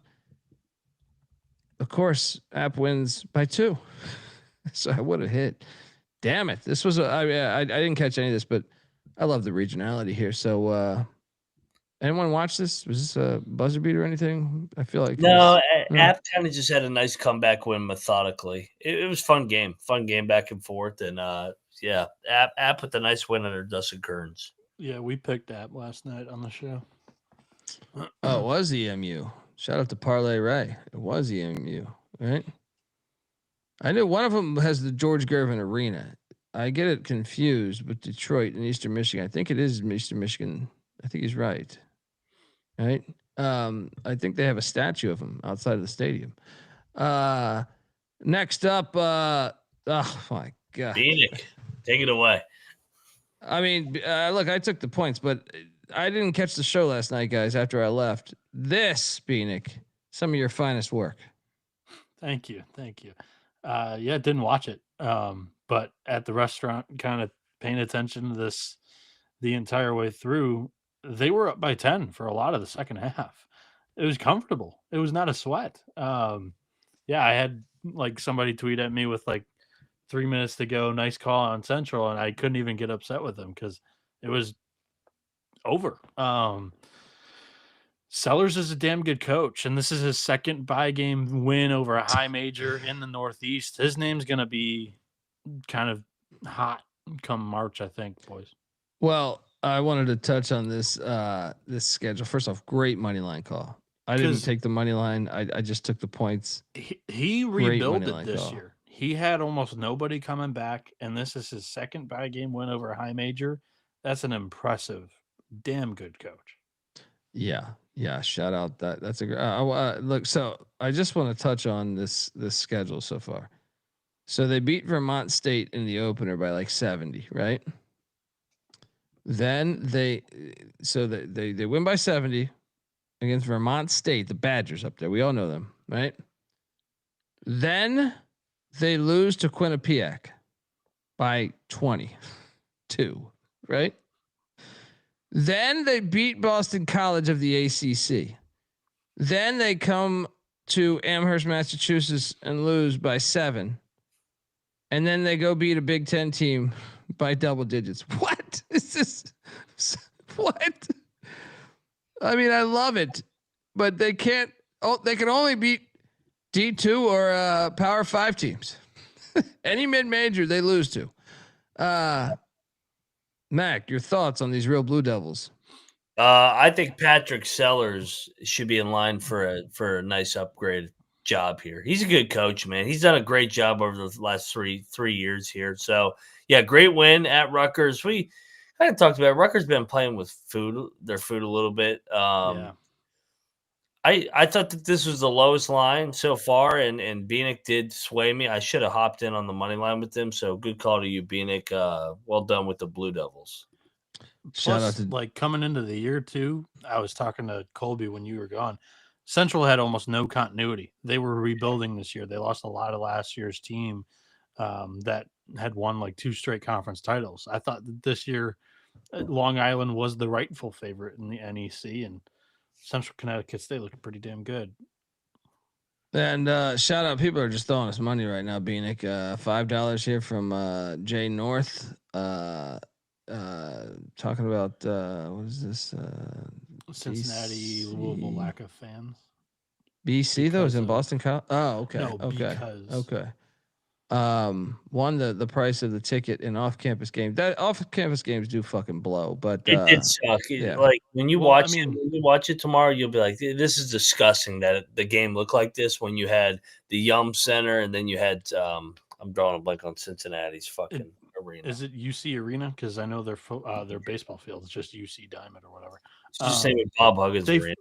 Of course, App wins by 2. So I would have hit. Damn it. This was I didn't catch any of this, but I love the regionality here. So anyone watch this? Was this a buzzer beat or anything? I feel like no. App kind of just had a nice comeback win methodically. It was fun game back and forth, and yeah, App with a nice win under Dustin Kearns. Yeah, we picked App last night on the show. Oh, it was EMU. Shout out to Parlay Ray. It was EMU, right? I knew one of them has the George Gervin Arena. I get it confused with Detroit and Eastern Michigan. I think it is Eastern Michigan. I think he's right. Right. I think they have a statue of him outside of the stadium. Next up, oh my God. Bieniek, take it away. I mean, look, I took the points, but I didn't catch the show last night, guys, after I left. This, Bieniek, some of your finest work. Thank you. Yeah, didn't watch it. But at the restaurant, kind of paying attention to this the entire way through, they were up by 10 for a lot of the second half. It was comfortable. It was not a sweat. Yeah, I had somebody tweet at me with 3 minutes to go, nice call on Central, and I couldn't even get upset with them because it was over. Sellers is a damn good coach, and this is his 2nd bye game win over a high major in the Northeast. His name's going to be kind of hot come March, I think, boys. Well, I wanted to touch on this this schedule. First off, great money line call. I didn't take the money line. I just took the points. He rebuilt it this year. He had almost nobody coming back, and this is his 2nd bye game win over a high major. That's an impressive, damn good coach. Yeah. Shout out that's a great look. So I just want to touch on this schedule so far. So they beat Vermont State in the opener by 70, right? Then they win by 70 against Vermont State, the Badgers up there. We all know them, right? Then they lose to Quinnipiac by 22, right? Then they beat Boston College of the ACC. Then they come to Amherst, Massachusetts and lose by 7. And then they go beat a Big Ten team by double digits. What is this? What? I mean, I love it, but they can't. Oh, they can only beat D2 or Power 5 teams. Any mid-major they lose to. Mac, your thoughts on these real Blue Devils? I think Patrick Sellers should be in line for a nice upgrade job here. He's a good coach, man. He's done a great job over the last three years here. So yeah, great win at Rutgers. We kind of talked about Rutgers been playing with their food a little bit. I thought that this was the lowest line so far, and Bieniek did sway me. I should have hopped in on the money line with him. So good call to you, Bieniek. Well done with the Blue Devils. Shout out to like coming into the year too. I was talking to Colby when you were gone. Central had almost no continuity. They were rebuilding this year. They lost a lot of last year's team that had won like 2 straight conference titles. I thought that this year Long Island was the rightful favorite in the NEC, and Central Connecticut State looked pretty damn good. And shout out, people are just throwing us money right now. Bieniek, $5 here from Jay North. Talking about what is this? Cincinnati, BC? Louisville lack of fans. BC though is in Boston College. Oh, okay. No, okay. because Okay. The price of the ticket in off-campus games. That off-campus games do fucking blow, but it did suck. Yeah. Like when you watch it tomorrow, you'll be like, "This is disgusting that the game looked like this." When you had the Yum Center, and then you had I'm drawing a blank on Cincinnati's fucking arena. Is it UC Arena? Because I know their baseball field is just UC Diamond or whatever. It's just the same with Bob Huggins arena.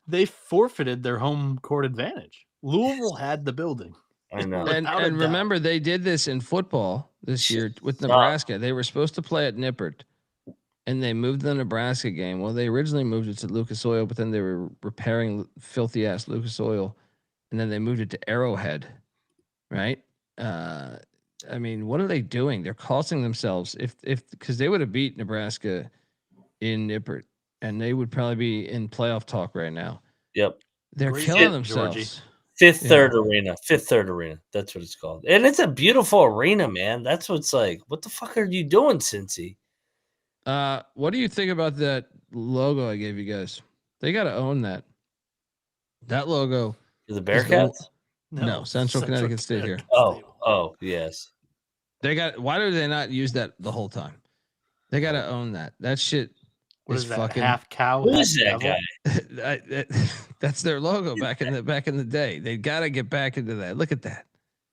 They forfeited their home court advantage. Louisville had the building. I know. And remember, they did this in football this year with Nebraska. They were supposed to play at Nippert, and they moved the Nebraska game. Well, they originally moved it to Lucas Oil, but then they were repairing filthy ass Lucas Oil, and then they moved it to Arrowhead. Right? I mean, what are they doing? They're costing themselves because they would have beat Nebraska in Nippert, and they would probably be in playoff talk right now. Yep. They're killing themselves. Fifth Third Arena. That's what it's called. And it's a beautiful arena, man. That's what's like. What the fuck are you doing, Cincy? What do you think about that logo I gave you guys? They got to own that. That logo. The Bearcats? No, Central Connecticut State here. Oh, yes. Why do they not use that the whole time? They got to own that. That shit. What is that, fucking half cow? Who is that guy? That's their logo back in the day. They got to get back into that. Look at that.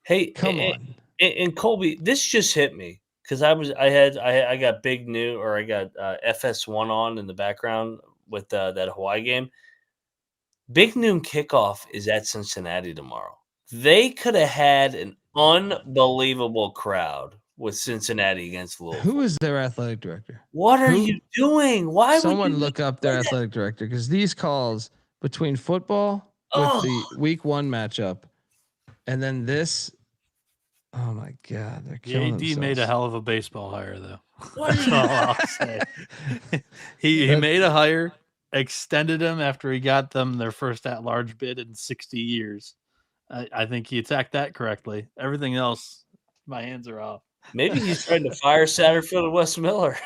Hey, come on. And Colby, this just hit me because I got Big New, or I got FS1 on in the background with that Hawaii game. Big Noon kickoff is at Cincinnati tomorrow. They could have had an unbelievable crowd with Cincinnati against Louisville. Who is their athletic director? What are you doing? Why someone would you look up their athletic director? Because these calls between football with the week 1 matchup and then this, oh my god, they're killing AD themselves. made a hell of a baseball hire, though. That's all I'll say. He made a hire, extended him after he got them their first at-large bid in 60 years. I think he attacked that correctly. Everything else, my hands are off. Maybe he's trying to fire Satterfield and Wes Miller.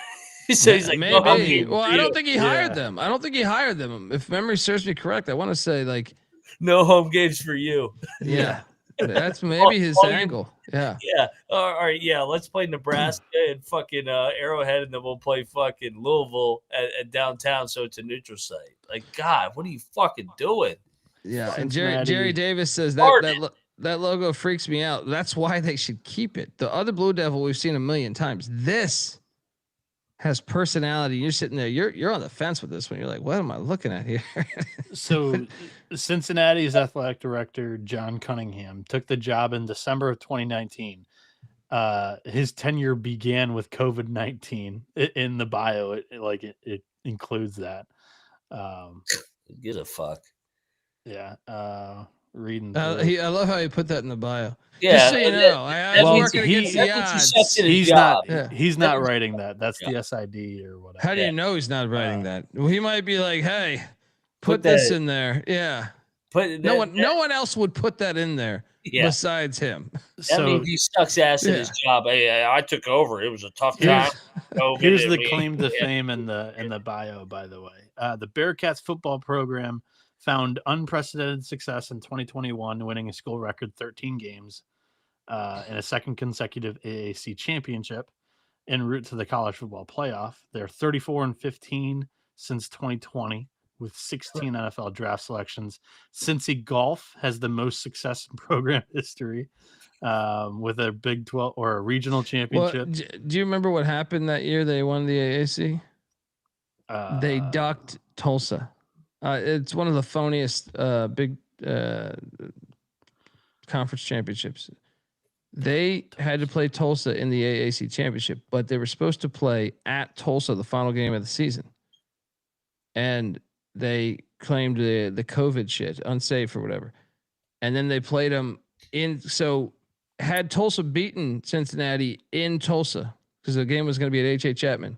He's like, maybe. Well, I don't think he hired them. I don't think he hired them. If memory serves me correct, I want to say like no home games for you. Yeah, that's maybe his angle. Yeah. Yeah. All right. Yeah. Let's play Nebraska and fucking Arrowhead, and then we'll play fucking Louisville at downtown. So it's a neutral site. Like, God, what are you fucking doing? Yeah. And Jerry Davis says that logo freaks me out. That's why they should keep it. The other Blue Devil we've seen a million times. This has personality. You're sitting there. You're on the fence with this one. You're like, what am I looking at here? So Cincinnati's athletic director, John Cunningham, took the job in December of 2019. His tenure began with COVID-19 in the bio. It includes that. Give a fuck. Yeah. Reading. I love how he put that in the bio. Yeah, just so you know, I was working against the odds. He's not writing that. That's the SID or whatever. How do you know he's not writing that? Well, he might be like, "Hey, put this in there." Yeah. But no one else would put that in there. besides him. That means he sucks ass at his job. Hey, I took over. It was a tough time. Here's the claim to fame in the bio, by the way. The Bearcats football program found unprecedented success in 2021, winning a school record 13 games in a second consecutive AAC championship en route to the college football playoff. They're 34-15 since 2020 with 16 NFL draft selections. Cincy Golf has the most success in program history with a Big 12 or a regional championship. Do you remember what happened that year they won the AAC? They ducked Tulsa. It's one of the phoniest big conference championships. They had to play Tulsa in the AAC championship, but they were supposed to play at Tulsa the final game of the season. And they claimed the COVID shit, unsafe or whatever. And then they played them in. So had Tulsa beaten Cincinnati in Tulsa, because the game was going to be at H.H. Chapman,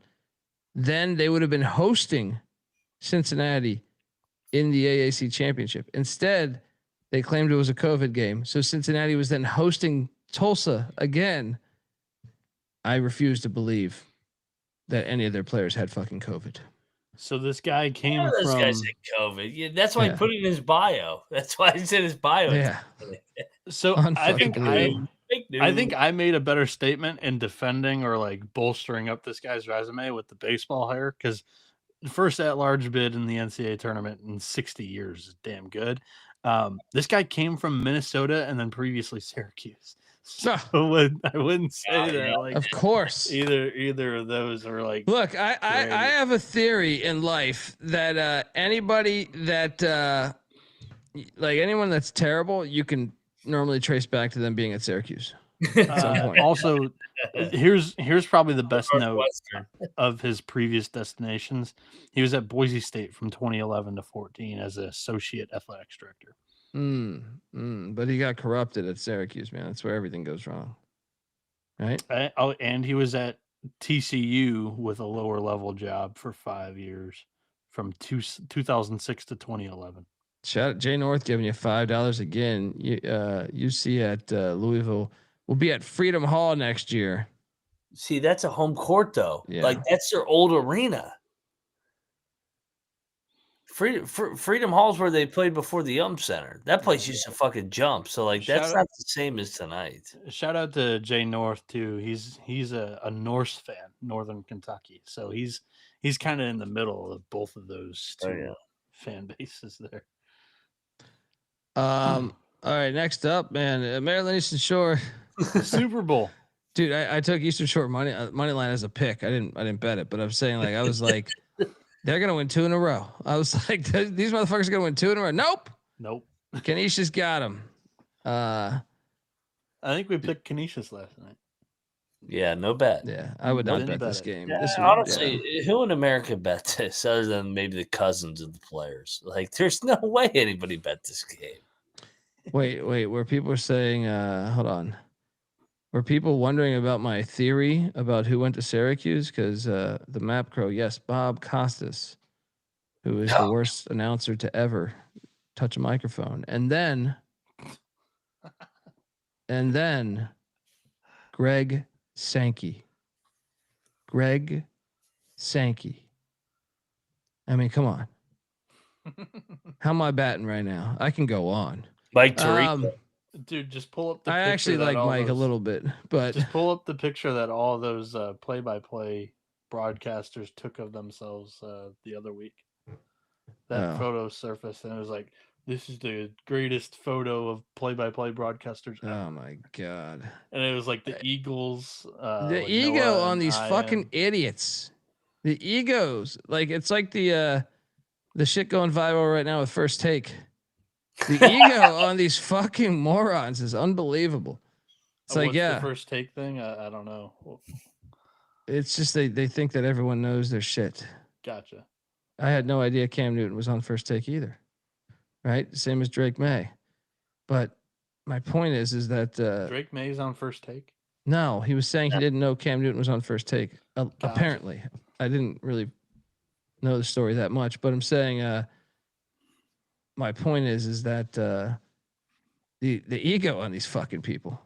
then they would have been hosting Cincinnati in the AAC championship. Instead, they claimed it was a COVID game. So Cincinnati was then hosting Tulsa again. I refuse to believe that any of their players had fucking COVID. So this guy came This from guy's had COVID. Yeah, that's why he put it in his bio. That's why he said his bio. Yeah. So I think I made a better statement in defending or like bolstering up this guy's resume with the baseball hire, because the first at-large bid in the NCAA tournament in 60 years is damn good. This guy came from Minnesota and then previously Syracuse. So I wouldn't say that. Like, of course, either of those are like. Look, I have a theory in life that anybody that like anyone that's terrible, you can normally trace back to them being at Syracuse. At some point. Also, here's probably the best note of his previous destinations. He was at Boise State from 2011 to 14 as an associate athletics director. But he got corrupted at Syracuse, man. That's where everything goes wrong. Right? And he was at TCU with a lower level job for 5 years from 2006 to 2011. Shout out Jay North giving you $5 again. UC at Louisville will be at Freedom Hall next year. See, that's a home court though. Yeah. Like that's their old arena. Freedom Hall's where they played before the Center. That place used to fucking jump. So like that's not the same as tonight. Shout out to Jay North too. He's a Norse fan, Northern Kentucky. So he's kind of in the middle of both of those two fan bases there. All right, next up, man, Maryland Eastern Shore Super Bowl. Dude, I took Eastern Shore money line as a pick. I didn't bet it, but I'm saying like I was like they're gonna win 2 in a row. I was like, these motherfuckers are gonna win 2 in a row. Nope. Canisius got him. I think we picked Canisius last night. Yeah, no bet. Yeah, I would not bet this game. Yeah, honestly, who in America bet this other than maybe the cousins of the players? Like, there's no way anybody bet this game. Wait. Where people are saying, hold on. Were people wondering about my theory about who went to Syracuse? Because the Map Crow, yes, Bob Costas, who is the worst announcer to ever touch a microphone. And then Greg Sankey. I mean, come on. How am I batting right now? I can go on. Mike Tirico. Dude, just pull up the I picture. Actually like Mike a little bit, but just pull up the picture that all those play-by-play broadcasters took of themselves the other week. That photo surfaced, and it was like, this is the greatest photo of play-by-play broadcasters ever. Oh my god! And it was like the Eagles. The like ego Noah on these fucking idiots. The egos, like it's like the shit going viral right now with First Take. The ego on these fucking morons is unbelievable. It's like, the First Take thing. I don't know. It's just they think that everyone knows their shit. Gotcha. I had no idea Cam Newton was on First Take either. Right, same as Drake May. But my point is that Drake May's on First Take. No, he was saying he didn't know Cam Newton was on First Take. Gotcha. Apparently, I didn't really know the story that much, but I'm saying my point is that the ego on these fucking people.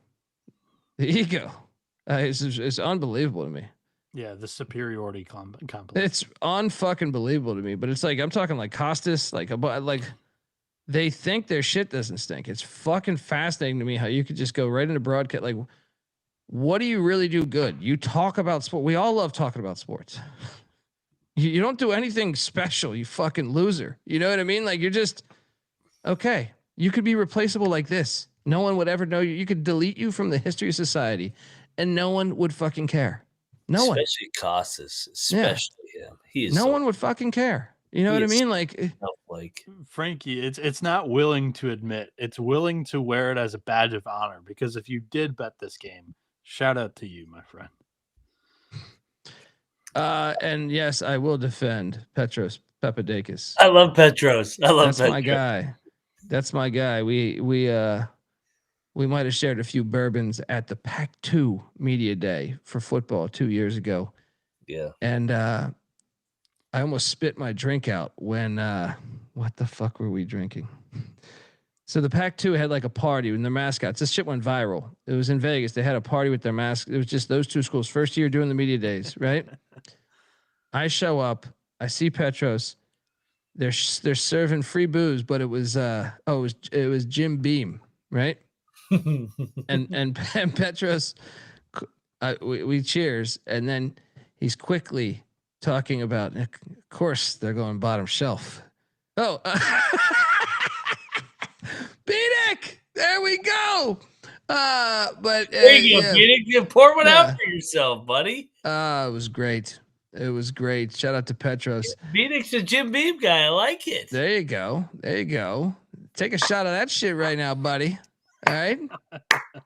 The ego is unbelievable to me. Yeah, the superiority complex. It's unfucking believable to me. But it's like I'm talking like Costas, like they think their shit doesn't stink. It's fucking fascinating to me how you could just go right into broadcast. Like, what do you really do good? You talk about sport. We all love talking about sports. You don't do anything special, you fucking loser. You know what I mean? Like, you're just okay. You could be replaceable like this. No one would ever know you. You could delete you from the history of society, and no one would fucking care. No one. Especially Costas. Especially him. He is no one would fucking care. You know what I mean? Like Frankie, it's not willing to admit. It's willing to wear it as a badge of honor, because if you did bet this game, shout out to you, my friend. And yes, I will defend Petros Papadakis. I love Petros. That's my guy. That's my guy. We might have shared a few bourbons at the Pac-2 Media Day for football 2 years ago. Yeah. And I almost spit my drink out when what the fuck were we drinking? So the Pac-2 had like a party with their mascots. This shit went viral. It was in Vegas. They had a party with their mascots. It was just those two schools. First year doing the media days, right? I show up. I see Petros. They're serving free booze, but it was it was Jim Beam, right? and Petros, we cheers, and then he's quickly talking about. Of course, they're going bottom shelf. Oh. Bieniek, there we go. But there you go, Bieniek. You pour one out for yourself, buddy. It was great. It was great. Shout out to Petros. Bieniek's a Jim Beam guy. I like it. There you go. There you go. Take a shot of that shit right now, buddy. All right,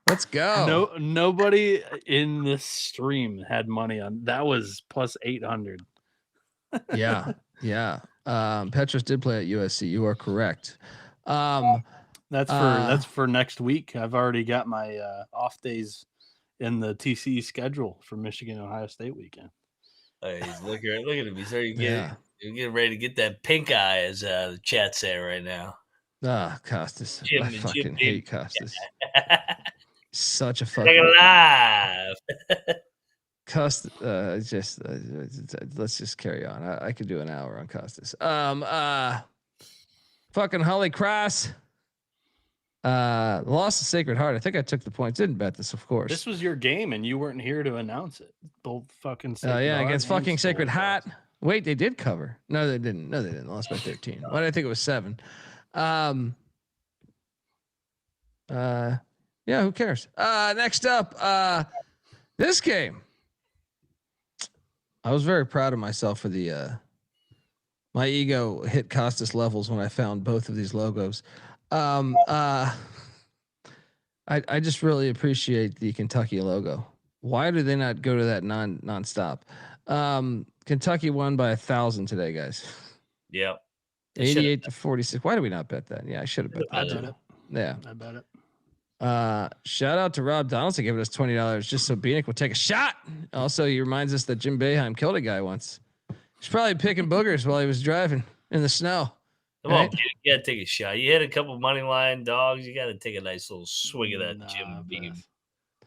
let's go. Nobody in this stream had money on that. Was plus 800. Yeah. Petros did play at USC. You are correct. That's for next week. I've already got my off days in the TC schedule for Michigan Ohio State weekend. He's look at him. He's already getting ready to get that pink eye, as the chat say right now. Costas. Jim, I fucking hate Costas. Such a like fucking alive. Costas. Let's just carry on. I could do an hour on Costas. Fucking Holy Cross. Lost to Sacred Heart. I think I took the points. Didn't bet this, of course. This was your game, and you weren't here to announce it. Both fucking. Against fucking Sacred Heart. Wait, they did cover. No, they didn't. Lost by 13. Why did I think it was 7? Yeah, who cares? Next up, this game. I was very proud of myself for the my ego hit Costas levels when I found both of these logos. I just really appreciate the Kentucky logo. Why do they not go to that nonstop? Kentucky won by 1,000 today, guys. Yep. 88 to 46. Why do we not bet that? Yeah, I should have bet that. I bet it. Yeah, I bet it. Shout out to Rob Donaldson giving us $20 just so Bieniek will take a shot. Also, he reminds us that Jim Boeheim killed a guy once. He's probably picking boogers while he was driving in the snow. Come on, you gotta take a shot. You hit a couple money line dogs. You gotta take a nice little swig of that Jim Beam.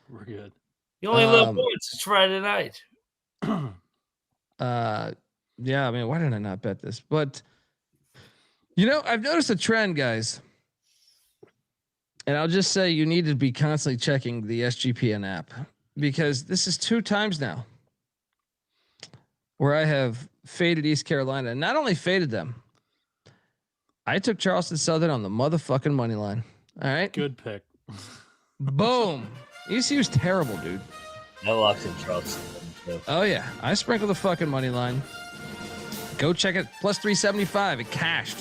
We're good. You only live once. It's Friday night. Yeah, I mean, why did I not bet this? But I've noticed a trend, guys. And I'll just say you need to be constantly checking the SGPN app, because this is 2 times now where I have faded East Carolina, and not only faded them, I took Charleston Southern on the motherfucking money line. All right. Good pick. Boom. ECU's terrible, dude. I locked in Charleston. Oh yeah. I sprinkled the fucking money line. Go check it. Plus 375. It cashed.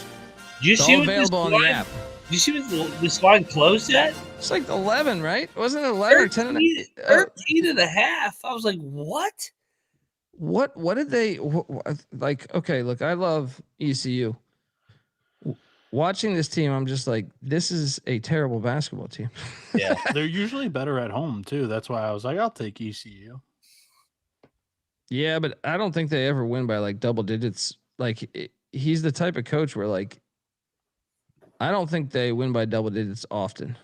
It's all available on the app. Did you see what this line closed at? It's like 11, right? Wasn't it 11 or 10 and 13 and a half? I was like, what? What did they like? Okay, look, I love ECU. Watching this team, I'm just like, this is a terrible basketball team. Yeah, they're usually better at home too. That's why I was like, I'll take ECU. Yeah, but I don't think they ever win by like double digits. Like he's the type of coach where like, I don't think they win by double digits often.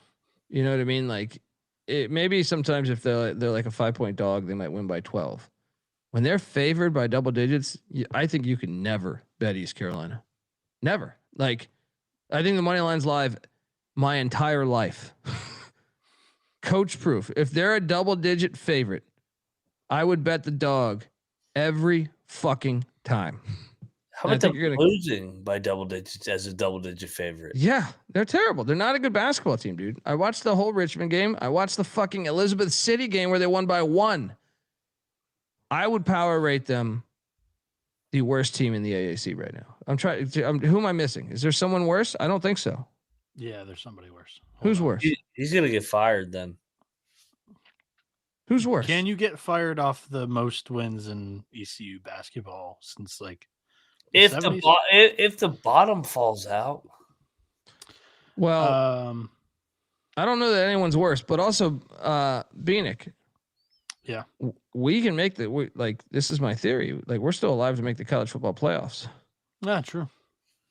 You know what I mean? Like it maybe sometimes if they're like a 5-point dog, they might win by 12. When they're favored by double digits, I think you can never bet East Carolina. Never. Like I think the money line's live my entire life. Coach proof. If they're a double digit favorite, I would bet the dog every fucking time. How about them losing by double digits as a double digit favorite? Yeah, they're terrible. They're not a good basketball team, dude. I watched the whole Richmond game. I watched the fucking Elizabeth City game where they won by 1. I would power rate them the worst team in the AAC right now. Who am I missing? Is there someone worse? I don't think so. Yeah, there's somebody worse. Who's worse? He's gonna get fired then. Who's worse? Can you get fired off the most wins in ECU basketball since like if the bottom falls out? Well, I don't know that anyone's worse, but also Bieniek. Yeah, we can make this is my theory. Like we're still alive to make the college football playoffs. Yeah, true.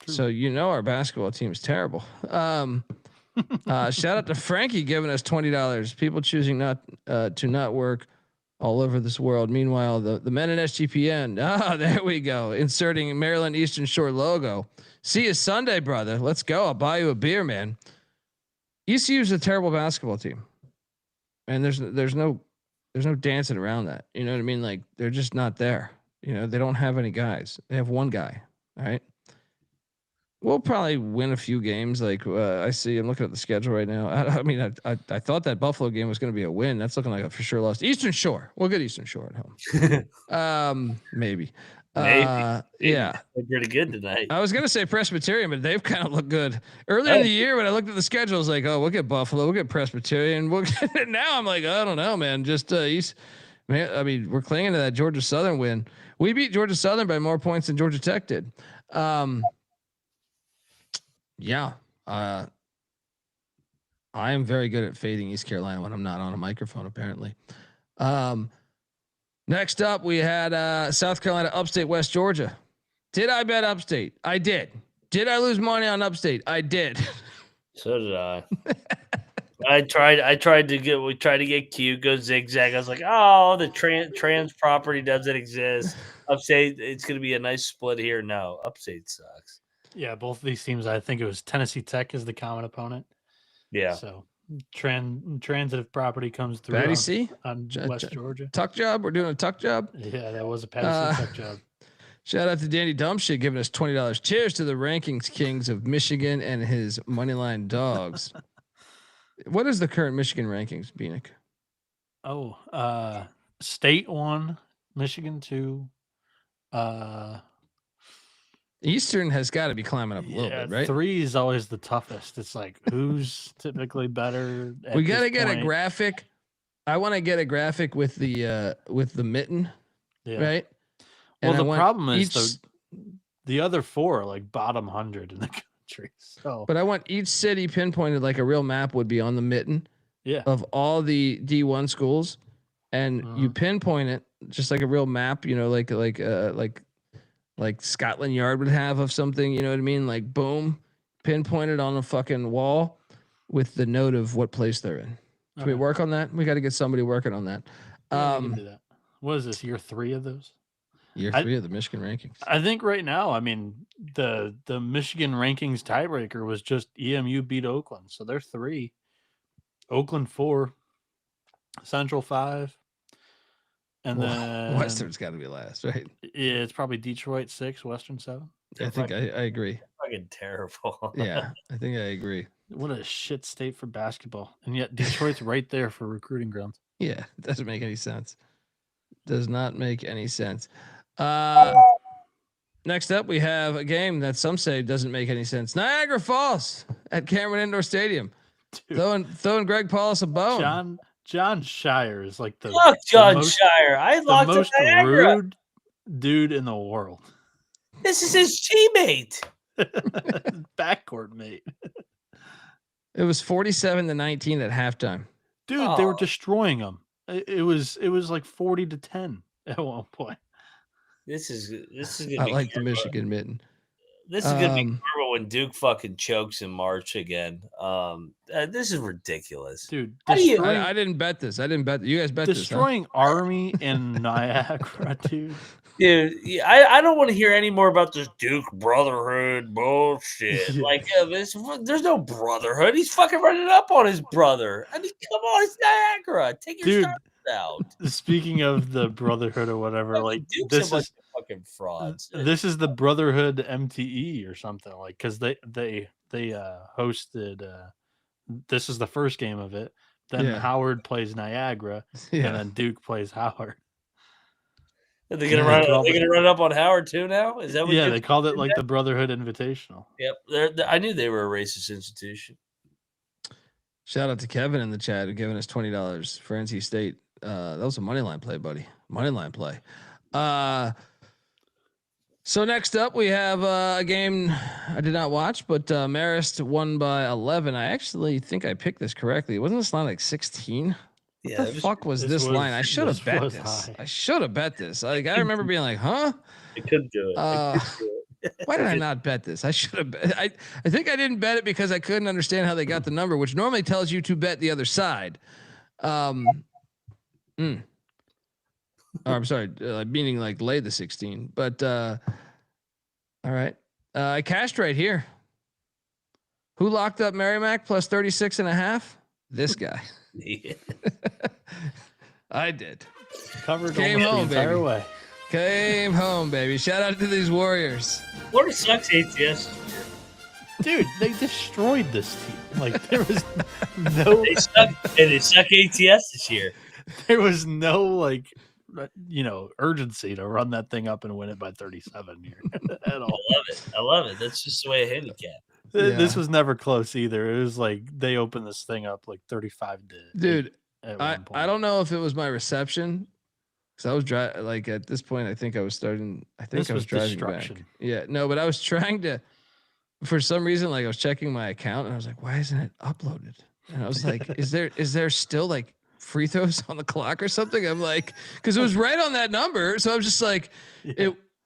So our basketball team is terrible. Shout out to Frankie giving us $20. People choosing not to not work all over this world. Meanwhile, the men in SGPN. There we go. Inserting Maryland Eastern Shore logo. See you Sunday, brother. Let's go. I'll buy you a beer, man. ECU is a terrible basketball team, and there's no dancing around that. You know what I mean? Like they're just not there. They don't have any guys. They have one guy. All right. We'll probably win a few games. Like I'm looking at the schedule right now. I thought that Buffalo game was going to be a win. That's looking like a for sure loss. Eastern Shore. We'll get Eastern Shore at home. Maybe. Yeah. They're pretty good tonight. I was going to say Presbyterian, but they've kind of looked good earlier in the year. When I looked at the schedule, I was like, oh, we'll get Buffalo. We'll get Presbyterian. Now I'm like, I don't know, man. Just East. Man, I mean, we're clinging to that Georgia Southern win. We beat Georgia Southern by more points than Georgia Tech did. Yeah. I am very good at fading East Carolina when I'm not on a microphone, apparently. Next up, we had South Carolina, Upstate, West Georgia. Did I bet Upstate? I did. Did I lose money on Upstate? I did. So did I. We tried to get Q, go zigzag. I was like, oh, the trans property doesn't exist. Upstate, it's going to be a nice split here. No, Upstate sucks. Yeah, both of these teams, I think it was Tennessee Tech is the common opponent. Yeah. So transitive property comes through on West Georgia. Tuck job? We're doing a tuck job? Yeah, that was a Patty C tuck job. Shout out to Danny Dumpshit giving us $20. Cheers to the rankings kings of Michigan and his moneyline dogs. What is the current Michigan rankings, Bieniek? State 1, Michigan 2. Eastern has got to be climbing up a little bit, right? 3 is always the toughest. It's like who's typically better. We got to get a graphic. I want to get a graphic with the mitten, right? Well, and the problem is the other 4 are like bottom 100 in the country. So, but I want each city pinpointed like a real map would be on the mitten. Yeah. Of all the D1 schools, and you pinpoint it just like a real map. Like Scotland Yard would have of something, you know what I mean? Like boom, pinpointed on a fucking wall with the note of what place they're in. Should we work on that? We got to get somebody working on that. Yeah, we can do that. What is this, year 3 of those? Year 3 of the Michigan rankings. I think right now, I mean, the Michigan rankings tiebreaker was just EMU beat Oakland. So they're 3. Oakland 4. Central 5. And then Western's got to be last, right? Yeah, it's probably Detroit 6, Western 7. I think I agree. Fucking terrible. Yeah, I think I agree. What a shit state for basketball. And yet Detroit's right there for recruiting grounds. Yeah, it doesn't make any sense. Does not make any sense. Next up, we have a game that some say doesn't make any sense. Niagara Falls at Cameron Indoor Stadium. Throwing Greg Paulus a bone. John Shire is like the Shire. I locked the most rude dude in the world. This is his teammate. Backcourt mate. It was 47-19 at halftime. Dude, they were destroying them. It was like 40-10 at one point. This is I like the Michigan mitten. This is gonna be horrible when Duke fucking chokes in March again. This is ridiculous. Dude, I didn't bet this. I didn't bet. You guys bet destroying this, huh? Army in Niagara, dude. Dude, yeah, I don't want to hear any more about this Duke brotherhood bullshit. Yeah. Like, there's no brotherhood. He's fucking running up on his brother. I mean, come on, it's Niagara. Take your shots out. Speaking of the brotherhood or whatever, like Duke's this a bunch is of fucking frauds. this is the Brotherhood MTE or something, like, because they hosted. This is the first game of it. Then Yeah. Howard plays Niagara, Yeah. and then Duke plays Howard. Are they gonna run up on Howard too now? Is that what? Yeah, they called it like the Brotherhood Invitational. Yep, I knew they were a racist institution. Shout out to Kevin in the chat who giving us $20 for NC State. That was a money line play, buddy. Money line play. So next up we have a game I did not watch, but Marist won by 11. I actually think I picked this correctly. Wasn't this line like 16? What the fuck was this line? I should have bet this. I should have bet this. Like, I remember being like, huh? I couldn't do it. Why did I not bet this? I should have bet. I think I didn't bet it because I couldn't understand how they got the number, which normally tells you to bet the other side. Oh, I'm sorry, meaning like lay the 16. But all right, I cashed right here. Who locked up Merrimack plus 36.5? This guy. Yeah. I did. Covered Came almost home, the entire baby. way. Came home, baby. Shout out to these Warriors. Florida sucks ATS. Dude, they destroyed this team. Like, there was no They suck ATS this year. there was no, like, urgency to run that thing up and win it by 37 here at all. I love it. That's just the way I handicap. This was never close either. It was like they opened this thing up like 35 to Dude, 8 at one point. I don't know if it was my reception. Because I was driving, like at this point, I think I was starting. I think This I was was driving destruction. back. Yeah, no, but I was trying to. For some reason, like I was checking my account, and I was like, "Why isn't it uploaded?" And I was like, "Is there still like free throws on the clock or something?" I'm like, because it was right on that number, so I was just like,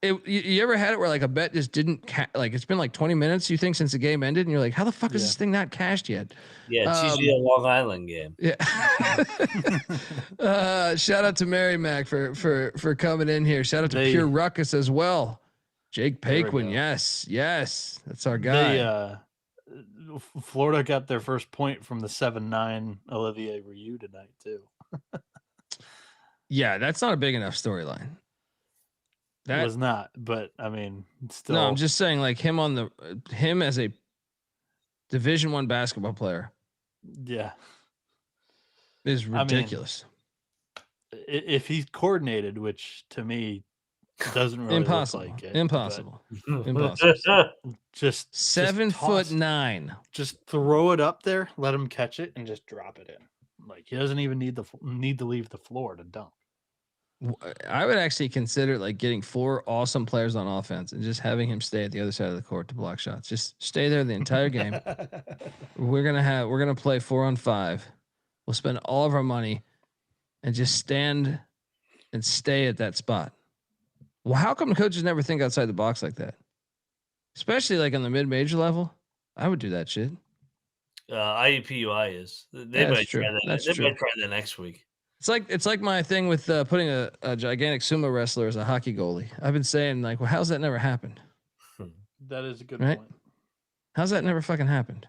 You ever had it where like a bet just didn't like it's been like 20 minutes you think since the game ended, and you're like, "How the fuck is this thing not cashed yet?" Yeah, it's usually a Long Island game. Yeah. Shout out to Mary Mac for coming in here. Shout out to Pure Ruckus as well. Jake Paquin, yes, that's our guy. Florida got their first point from the 7-9 Olivier Ryu tonight too. Yeah, that's not a big enough storyline. That was not, but I mean, still. No, I'm just saying, like him as a Division I basketball player. Yeah, is ridiculous. I mean, if he's coordinated, which to me doesn't really look like it. Impossible. Just 7'9". Just throw it up there, let him catch it, and just drop it in. Like, he doesn't even need to leave the floor to dunk. I would actually consider like getting 4 awesome players on offense and just having him stay at the other side of the court to block shots. Just stay there the entire game. We're gonna play 4-on-5. We'll spend all of our money and just stand and stay at that spot. Well, how come coaches never think outside the box like that? Especially like on the mid-major level. I would do that shit. IUPUI is. They might try that. Might try that next week. It's like my thing with putting a gigantic sumo wrestler as a hockey goalie. I've been saying like, well, how's that never happened? That is a good point. How's that never fucking happened?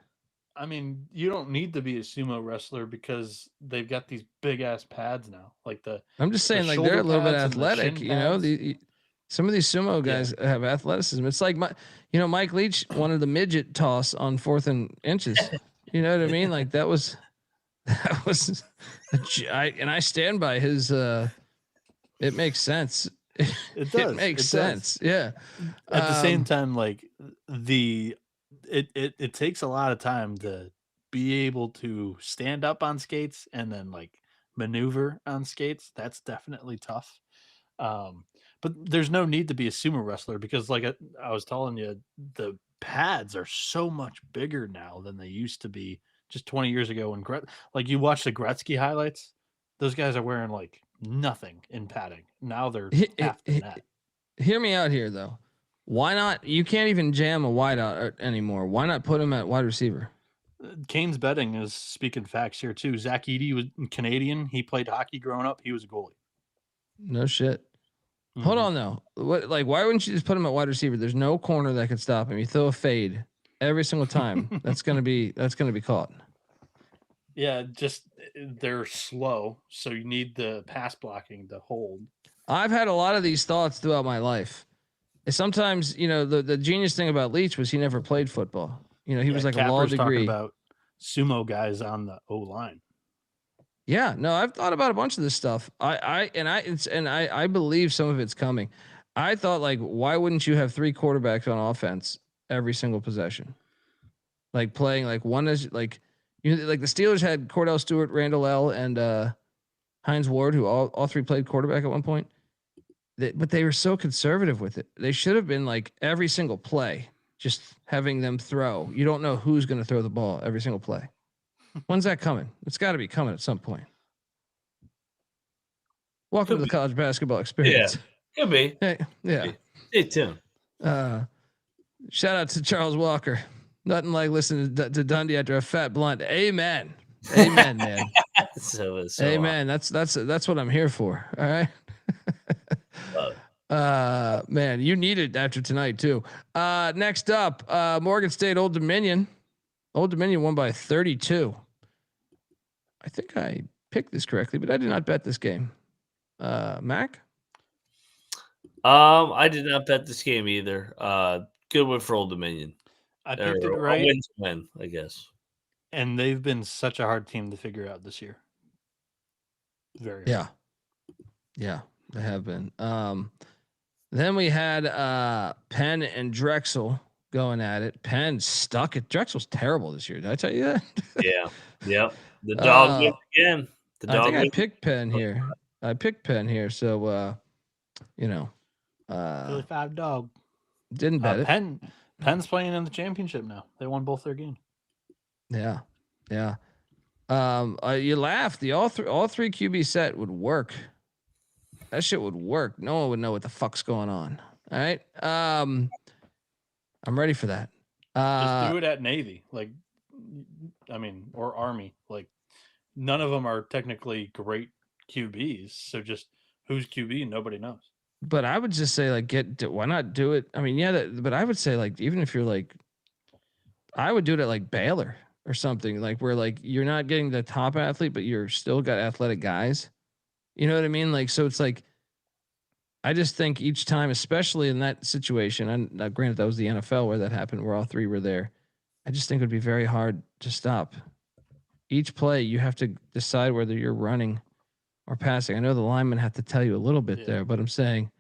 I mean, you don't need to be a sumo wrestler because they've got these big ass pads now. Like I'm just saying, like they're a little bit athletic. You know, some of these sumo guys have athleticism. It's like Mike Leach wanted the midget toss on 4th and inches. You know what I mean? Like that was. I stand by his. It makes sense. It does. It makes sense. Yeah. At the same time, like it takes a lot of time to be able to stand up on skates and then like maneuver on skates. That's definitely tough. But there's no need to be a sumo wrestler because, like I was telling you, the pads are so much bigger now than they used to be just 20 years ago. When like you watch the Gretzky highlights, those guys are wearing like nothing in padding. Now they're half the net. Hear me out here though. Why not? You can't even jam a wideout anymore. Why not put him at wide receiver? Kane's betting is speaking facts here too. Zach Edey was Canadian. He played hockey growing up. He was a goalie. No shit. Hold on though. What? Like, why wouldn't you just put him at wide receiver? There's no corner that could stop him. You throw a fade every single time. That's gonna be caught. Yeah, just they're slow, so you need the pass blocking to hold. I've had a lot of these thoughts throughout my life. Sometimes, the genius thing about Leach was he never played football. He was like a law Capper's degree. Talking about sumo guys on the O line. Yeah, no, I've thought about a bunch of this stuff. I believe some of it's coming. I thought, like, why wouldn't you have 3 quarterbacks on offense every single possession? Like playing like one is like, like the Steelers had Cordell Stewart, Randall L, and Hines Ward, who all 3 played quarterback at one point. But they were so conservative with it. They should have been like every single play, just having them throw. You don't know who's going to throw the ball every single play. When's that coming? It's got to be coming at some point. Welcome to the college basketball experience. Yeah, could be. Hey, yeah. Stay tuned. Shout out to Charles Walker. Nothing like listening to Dundee after a fat blunt. Amen. Amen, man. so Amen. That's what I'm here for. All right. Man, you need it after tonight too. Next up, Morgan State Old Dominion. Old Dominion won by 32. I think I picked this correctly, but I did not bet this game. Mac? I did not bet this game either. Good win for Old Dominion. I picked it right. Win, I guess. And they've been such a hard team to figure out this year. Very hard. Yeah, they have been. Then we had Penn and Drexel going at it. Penn stuck it. Drexel's terrible this year. Did I tell you that? Yeah. Yep. The dog wins again. I think I picked Penn here. So Philly 5 dog. Didn't bet it. Penn's playing in the championship now. They won both their games. Yeah. You laugh. The all three QB set would work. That shit would work. No one would know what the fuck's going on. All right. I'm ready for that. Just do it at Navy, or Army. Like, none of them are technically great QBs. So just who's QB, nobody knows. But I would just say, like, why not do it? I mean, yeah, but I would say, like, even if you're like, I would do it at like Baylor or something, like where like you're not getting the top athlete, but you're still got athletic guys. You know what I mean? Like, so it's like, I just think each time, especially in that situation, and granted that was the NFL where that happened, where all 3 were there. I just think it would be very hard to stop. Each play, you have to decide whether you're running or passing. I know the linemen have to tell you a little bit there, but I'm saying,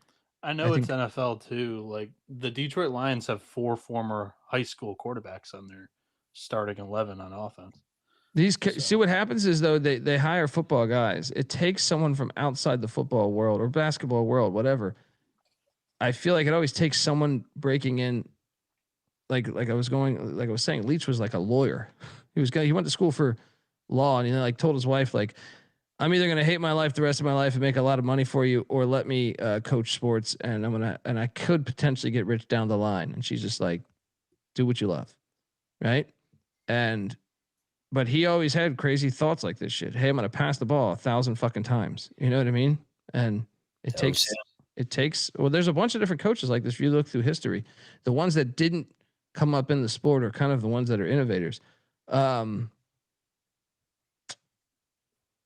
I think it's NFL too. Like the Detroit Lions have 4 former high school quarterbacks on their starting 11 on offense. See what happens is though they hire football guys. It takes someone from outside the football world or basketball world, whatever. I feel like it always takes someone breaking in. Like I was saying, Leach was like a lawyer. He went to school for law, and he like told his wife, like, I'm either gonna hate my life the rest of my life and make a lot of money for you, or let me coach sports, and I could potentially get rich down the line. And she's just like, do what you love, right? But he always had crazy thoughts like this shit. Hey, I'm gonna pass the ball 1,000 fucking times. You know what I mean? And it takes. Well, there's a bunch of different coaches like this. If you look through history, the ones that didn't come up in the sport are kind of the ones that are innovators. I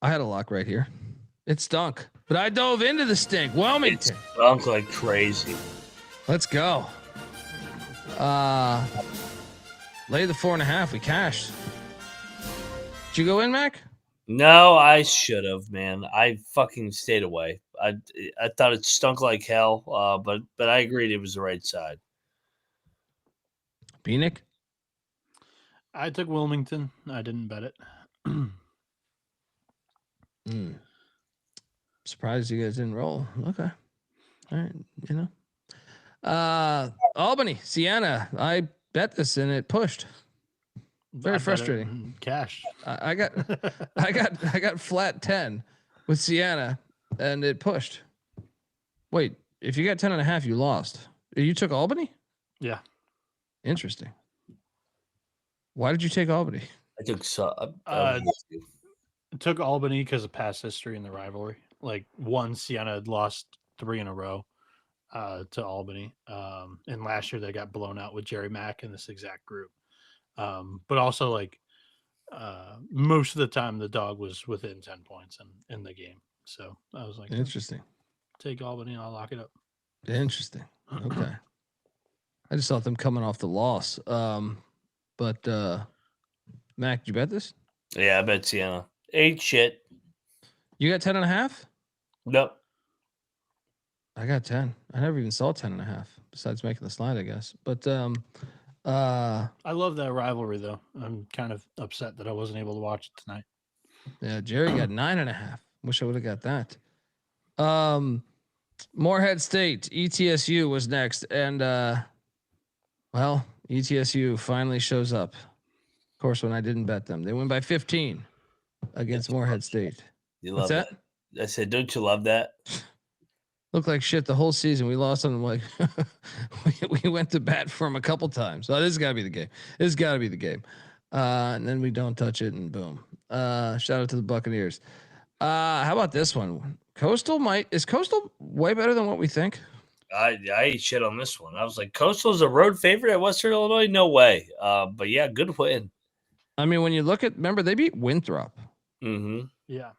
had a lock right here. It stunk, but I dove into the stink. Wilmington. It stunk like crazy. Let's go. Lay the 4.5. We cashed. Did you go in, Mac? No, I should have, man. I fucking stayed away. I thought it stunk like hell, but I agreed it was the right side. Bieniek? I took Wilmington. I didn't bet it. Surprised you guys didn't roll. Okay. All right. Albany, Siena. I bet this and it pushed. Very frustrating. Cash. I got flat 10 with Siena and it pushed. Wait, if you got 10.5, you lost. You took Albany? Yeah. Interesting. Why did you take Albany? I took Took Albany because of past history in the rivalry. Like one, Siena had lost 3 in a row to Albany. And last year they got blown out with Jerry Mack in this exact group. But also like most of the time the dog was within 10 points in the game. So I was like, Interesting. Take Albany and I'll lock it up. Interesting. Okay. I just thought them coming off the loss. But Mac, did you bet this? Yeah, I bet Siena. 8 shit. You got 10.5? Nope. I got 10. I never even saw 10.5 besides making the slide, I guess. But I love that rivalry though. I'm kind of upset that I wasn't able to watch it tonight. yeah, Jerry got 9.5. Wish I would have got that. Morehead State, ETSU was next, and well, ETSU finally shows up. Of course, when I didn't bet them, they win by 15 against Morehead State. You love that? I said, don't you love that? Looked like shit the whole season. We lost on them like we went to bat for them a couple times. So this has got to be the game. This has got to be the game. And then we don't touch it, and boom. Shout out to the Buccaneers. How about this one? Is Coastal way better than what we think? I ate shit on this one. I was like, Coastal's a road favorite at Western Illinois? No way. But yeah, good win. I mean, when you look at, remember they beat Winthrop. Mm-hmm. Yeah.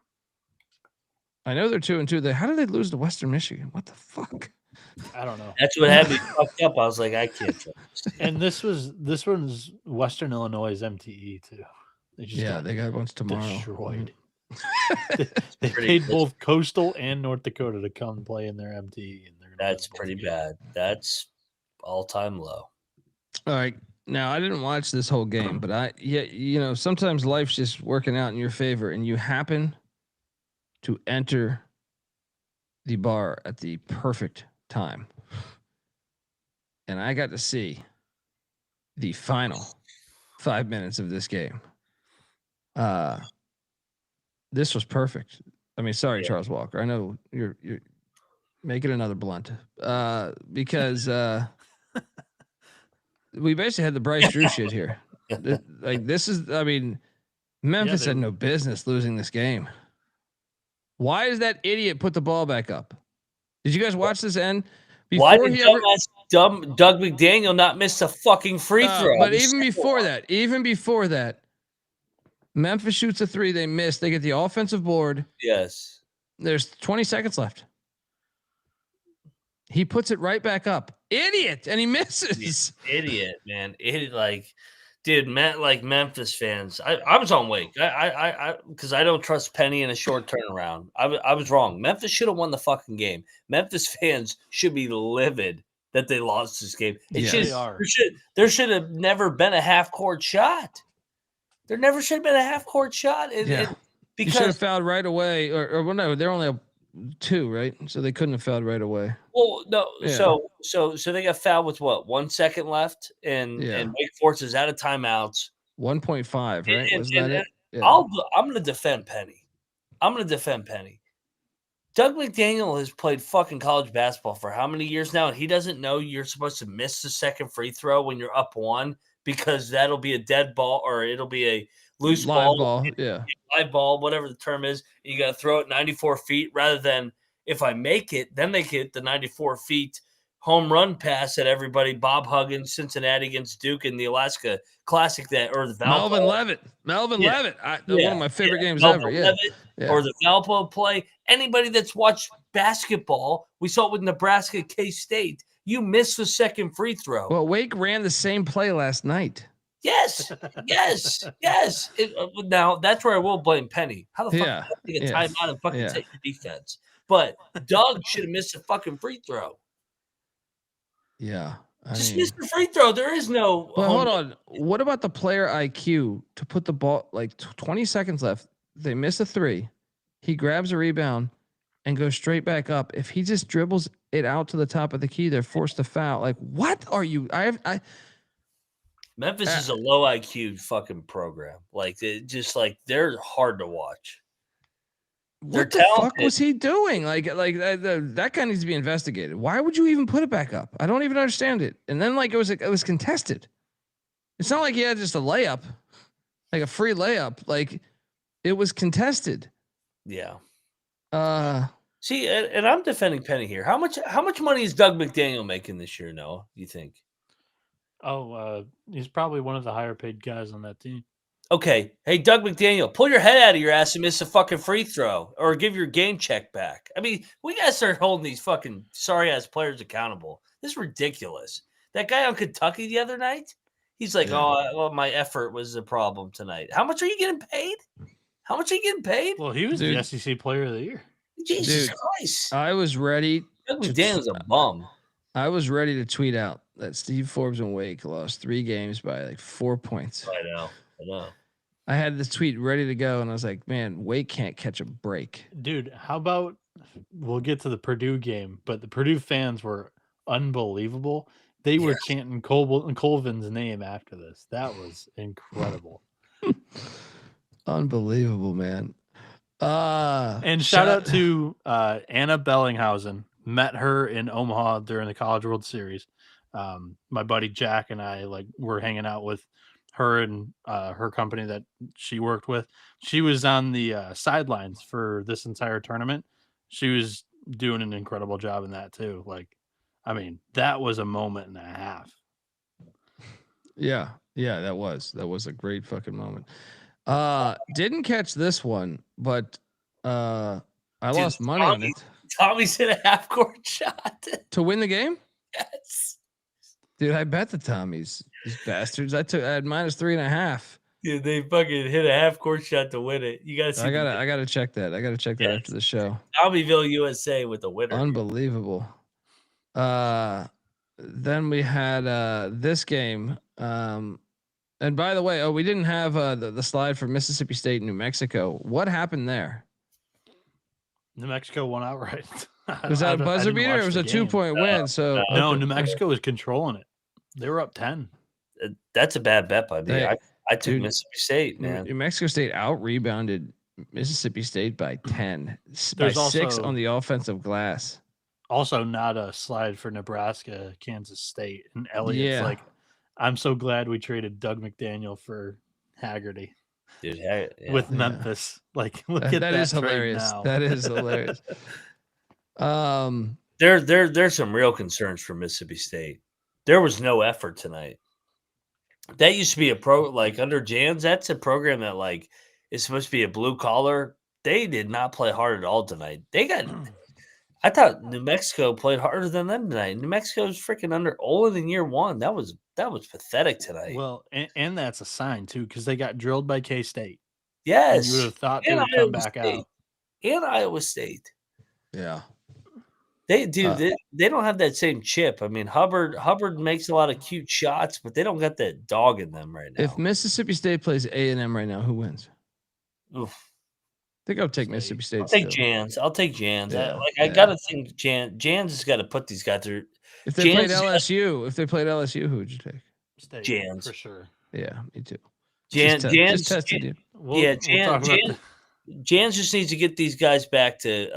I know they're 2-2. How did they lose to Western Michigan? What the fuck? I don't know. That's what had me fucked up. I was like, I can't trust this. And this one's Western Illinois' MTE too. They got a bunch tomorrow. Destroyed. They paid both Coastal and North Dakota to come play in their MTE, and that's pretty bad. That's all-time low. All right. Now I didn't watch this whole game, but sometimes life's just working out in your favor, and you happen to enter the bar at the perfect time. And I got to see the final 5 minutes of this game. This was perfect. I mean, sorry, yeah. Charles Walker. I know you're making another blunt. Because we basically had the Bryce Drew shit here. Memphis had no business losing this game. Why does that idiot put the ball back up? Did you guys watch this end? Why did dumb Doug McDaniel not miss a fucking free throw? But even before that, Memphis shoots a 3. They miss. They get the offensive board. Yes. There's 20 seconds left. He puts it right back up. Idiot. And he misses. Idiot, man. Idiot. Dude, Memphis fans. I was on Wake. Because I don't trust Penny in a short turnaround. I was wrong. Memphis should have won the fucking game. Memphis fans should be livid that they lost this game. There should have never been a half-court shot. There never should have been a half-court shot. Because you should have fouled right away. Or no, they're only up 2, right? So they couldn't have fouled right away. Well, no. Yeah. So they got fouled with what? 1 second left, and Wake Forest is out of timeouts. 1.5, right? Was that it? Yeah. I'm going to defend Penny. Doug McDaniel has played fucking college basketball for how many years now, and he doesn't know you're supposed to miss the second free throw when you're up 1 because that'll be a dead ball or it'll be a loose ball. Live ball, whatever the term is. You got to throw it 94 feet rather than if I make it, then they get the 94 feet home run pass at everybody. Bob Huggins, Cincinnati against Duke in the Alaska Classic or the Valpo. Melvin Levitt. One of my favorite games ever. Or the Valpo play. Anybody that's watched basketball, we saw it with Nebraska, K-State. You miss the second free throw. Well, Wake ran the same play last night. Yes. Now that's where I will blame Penny. How the fuck take a timeout and fucking take the defense? But Doug should have missed a fucking free throw. Yeah. Miss the free throw. There is no. But hold on. What about the player IQ to put the ball 20 seconds left? They miss a 3. He grabs a rebound and goes straight back up. If he just dribbles it out to the top of the key, they're forced to foul. What are you? Memphis is a low IQ fucking program. They're hard to watch. what the fuck was he doing? Like that guy needs to be investigated. Why would you even put it back up? I don't even understand it. And then like it was contested. It's not like he had just a layup, like a free layup. Like it was contested. Yeah. See, and I'm defending Penny here. How much money is Doug McDaniel making this year, Noah? You think? Oh, he's probably one of the higher paid guys on that team. Okay. Hey, Doug McDaniel, pull your head out of your ass and miss a fucking free throw or give your game check back. I mean, we got to start holding these fucking sorry-ass players accountable. This is ridiculous. That guy on Kentucky the other night, he's like, well, my effort was the problem tonight. How much are you getting paid? How much are you getting paid? Well, he was the SEC Player of the Year. Jesus Christ. I was ready. Doug McDaniel's a bum. I was ready to tweet out that Steve Forbes and Wake lost 3 games by like 4 points. I know. I had this tweet ready to go, and I was like, man, Wake can't catch a break. Dude, how about we'll get to the Purdue game, but the Purdue fans were unbelievable. They were chanting Colvin's name after this. That was incredible. Unbelievable, man. And shout out to Anna Bellinghausen. Met her in Omaha during the College World Series. My buddy Jack and I were hanging out with her and her company that she worked with. She was on the sidelines for this entire tournament. She was doing an incredible job in that too. That was a moment and a half. Yeah, that was a great fucking moment. Didn't catch this one, but I lost money on it. Tommy's hit a half court shot to win the game. Yes, dude, I bet the Tommies, these bastards. I had -3.5. Dude, they fucking hit a half court shot to win it. You gotta see. I gotta check that. After the show. Tommyville, USA, with the winner. Unbelievable. Then we had this game. And by the way, we didn't have the slide for Mississippi State and New Mexico. What happened there? New Mexico won outright. Was that a buzzer beater? It was a 2-point win. So no, New Mexico was controlling it. They were up 10. That's a bad bet by me. I took Mississippi State, man. New Mexico State out rebounded Mississippi State by 10. By 6 on the offensive glass. Also, not a slide for Nebraska, Kansas State, and Elliott's like, I'm so glad we traded Doug McDaniel for Haggerty. Dude, with Memphis. Like, look at that. That is hilarious. Now. That is hilarious. There's some real concerns for Mississippi State. There was no effort tonight. That used to be a under Jans, that's a program that is supposed to be a blue collar. They did not play hard at all tonight. I thought New Mexico played harder than them tonight. New Mexico's freaking under Olin in year 1. That was pathetic tonight. Well, and that's a sign too, because they got drilled by K-State. Yes, and you would have thought they would come back out. And Iowa State. Yeah, they don't have that same chip. I mean, Hubbard makes a lot of cute shots, but they don't got that dog in them right now. If Mississippi State plays A&M right now, who wins? Oof. I think I'll take Mississippi State. I'll take Jans. Yeah, I gotta think Jans has got to put these guys through. If they played LSU, who would you take? State, Jans for sure. Yeah, me too. Jans tested you. Jans just needs to get these guys back to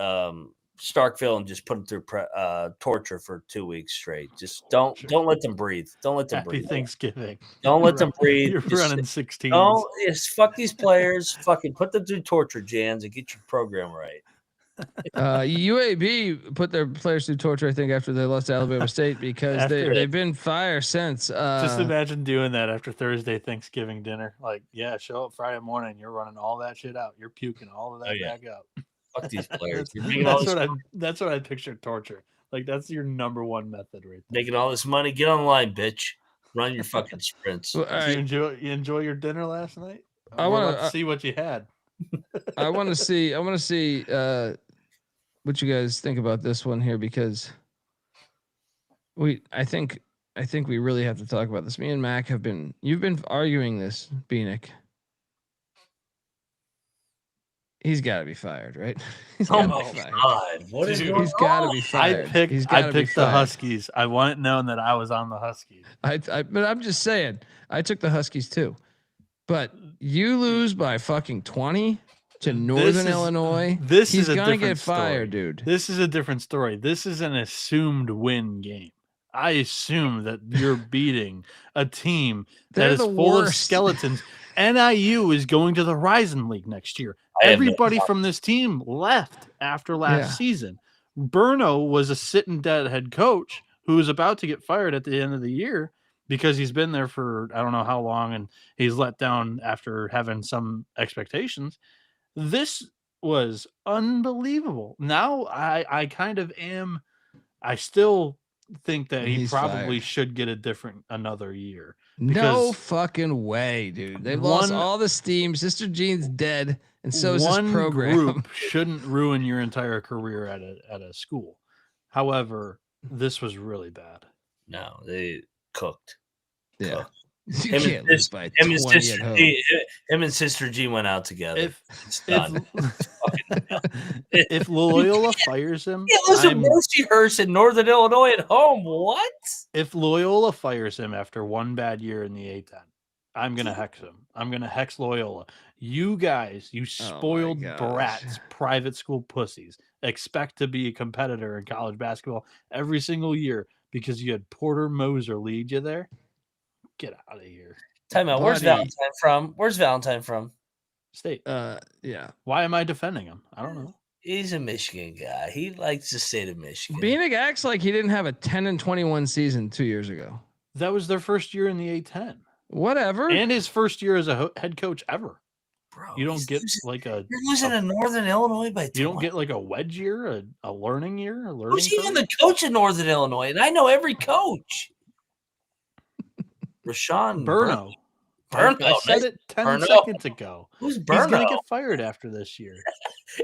Starkville and just put them through torture for 2 weeks straight. Just don't let them breathe. Don't let them breathe. Happy Thanksgiving. Don't let them breathe. You're running 16. Don't fuck these players. Fucking put them through torture, Jans, and get your program right. UAB put their players through torture, I think, after they lost to Alabama State because they've been fire since. Just imagine doing that after Thursday Thanksgiving dinner. Show up Friday morning. You're running all that shit out. You're puking all of that back up. Fuck these players. That's what I pictured torture. That's your number one method right there. Making all this money. Get online, bitch. Run your fucking sprints. Well, Did you enjoy your dinner last night? I want to see what you had. I want to see what you guys think about this one here, because I think we really have to talk about this. Me and Mac you've been arguing this, Bieniek. He's got to be fired, right? Oh my God! What is going on? He's got to be fired. I picked the Huskies. I want it known that I was on the Huskies. But I'm just saying, I took the Huskies too. But you lose by fucking 20 to Northern Illinois. He's gonna get fired, dude. This is a different story. This is an assumed win game. I assume that you're beating a team that is full of skeletons. NIU is going to the Horizon League next year. Everybody from this team left after last season. Burno was a sitting dead head coach who was about to get fired at the end of the year because he's been there for I don't know how long, and he's let down after having some expectations. This was unbelievable. Now I kind of am. I still think that he probably should get another year. No fucking way, dude. They've lost all the steam. Sister Jean's dead, and so is this program. Group shouldn't ruin your entire career at a school. However, this was really bad. No, they cooked. Yeah. Cooked. You can't lose by 20 at home. Him and Sister G went out together. If Loyola fires him, listen, Mercyhurst in Northern Illinois at home. What? If Loyola fires him after one bad year in the A10, I'm gonna hex him. I'm gonna hex Loyola. You guys, you spoiled brats, private school pussies, expect to be a competitor in college basketball every single year because you had Porter Moser lead you there. Get out of here. Time out. Where's Valentine from? Where's Valentine from? State. Yeah. Why am I defending him? I don't know. He's a Michigan guy. He likes the state of Michigan. Bieniek acts like he didn't have a 10-21 season 2 years ago. That was their first year in the A10. Whatever. And his first year as a head coach ever. Bro, you don't get like you're losing to Northern Illinois by 20. You don't get like a wedge year, a learning year, a learning. Who's even the coach in Northern Illinois? And I know every coach. Rashawn Burno. I said it 10 seconds ago. Who's Burno? He's going to get fired after this year.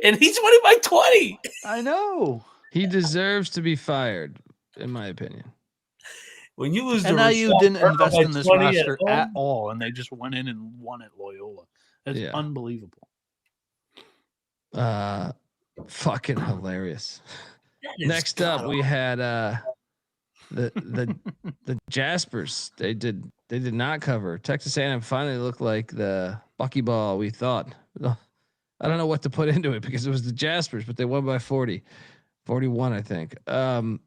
And he's winning by 20. I know. He deserves to be fired, in my opinion. When you lose NIU didn't invest in this roster at all, and they just went in and won at Loyola. That's unbelievable. Fucking hilarious. Next up, we had the Jaspers. They did not cover. Texas A&M finally looked like the buckyball we thought. I don't know what to put into it because it was the Jaspers, but they won by 41, I think. All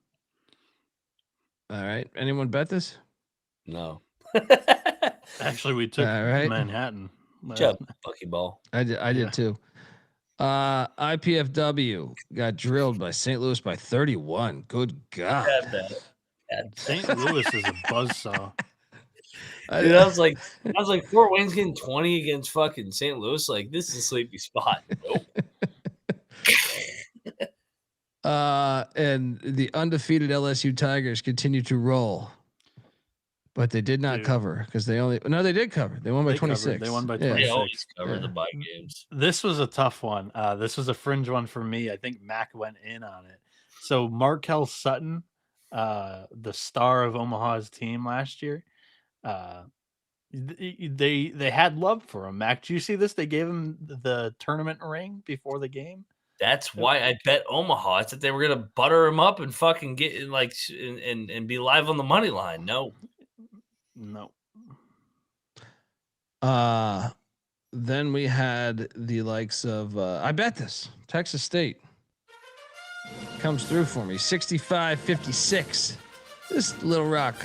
right. Anyone bet this? No. Actually, we took Manhattan. Buckyball. I did too. IPFW got drilled by St. Louis by 31. Good God. St. Louis is a buzzsaw. Dude, I was like, Fort Wayne's getting 20 against fucking St. Louis. Like, this is a sleepy spot. Nope. And the undefeated LSU Tigers continue to roll, but they did not cover because they did cover. They won by 26. They won by 26. They always cover the bye games. This was a tough one. This was a fringe one for me. I think Mac went in on it. So Markel Sutton, the star of Omaha's team last year, they had love for him. Mac, do you see this? They gave him the tournament ring before the game. That's why I bet Omaha. I thought they were gonna butter him up and fucking get like and be live on the money line. No. Then we had the likes of I bet this Texas State comes through for me 65-56. This Little Rock,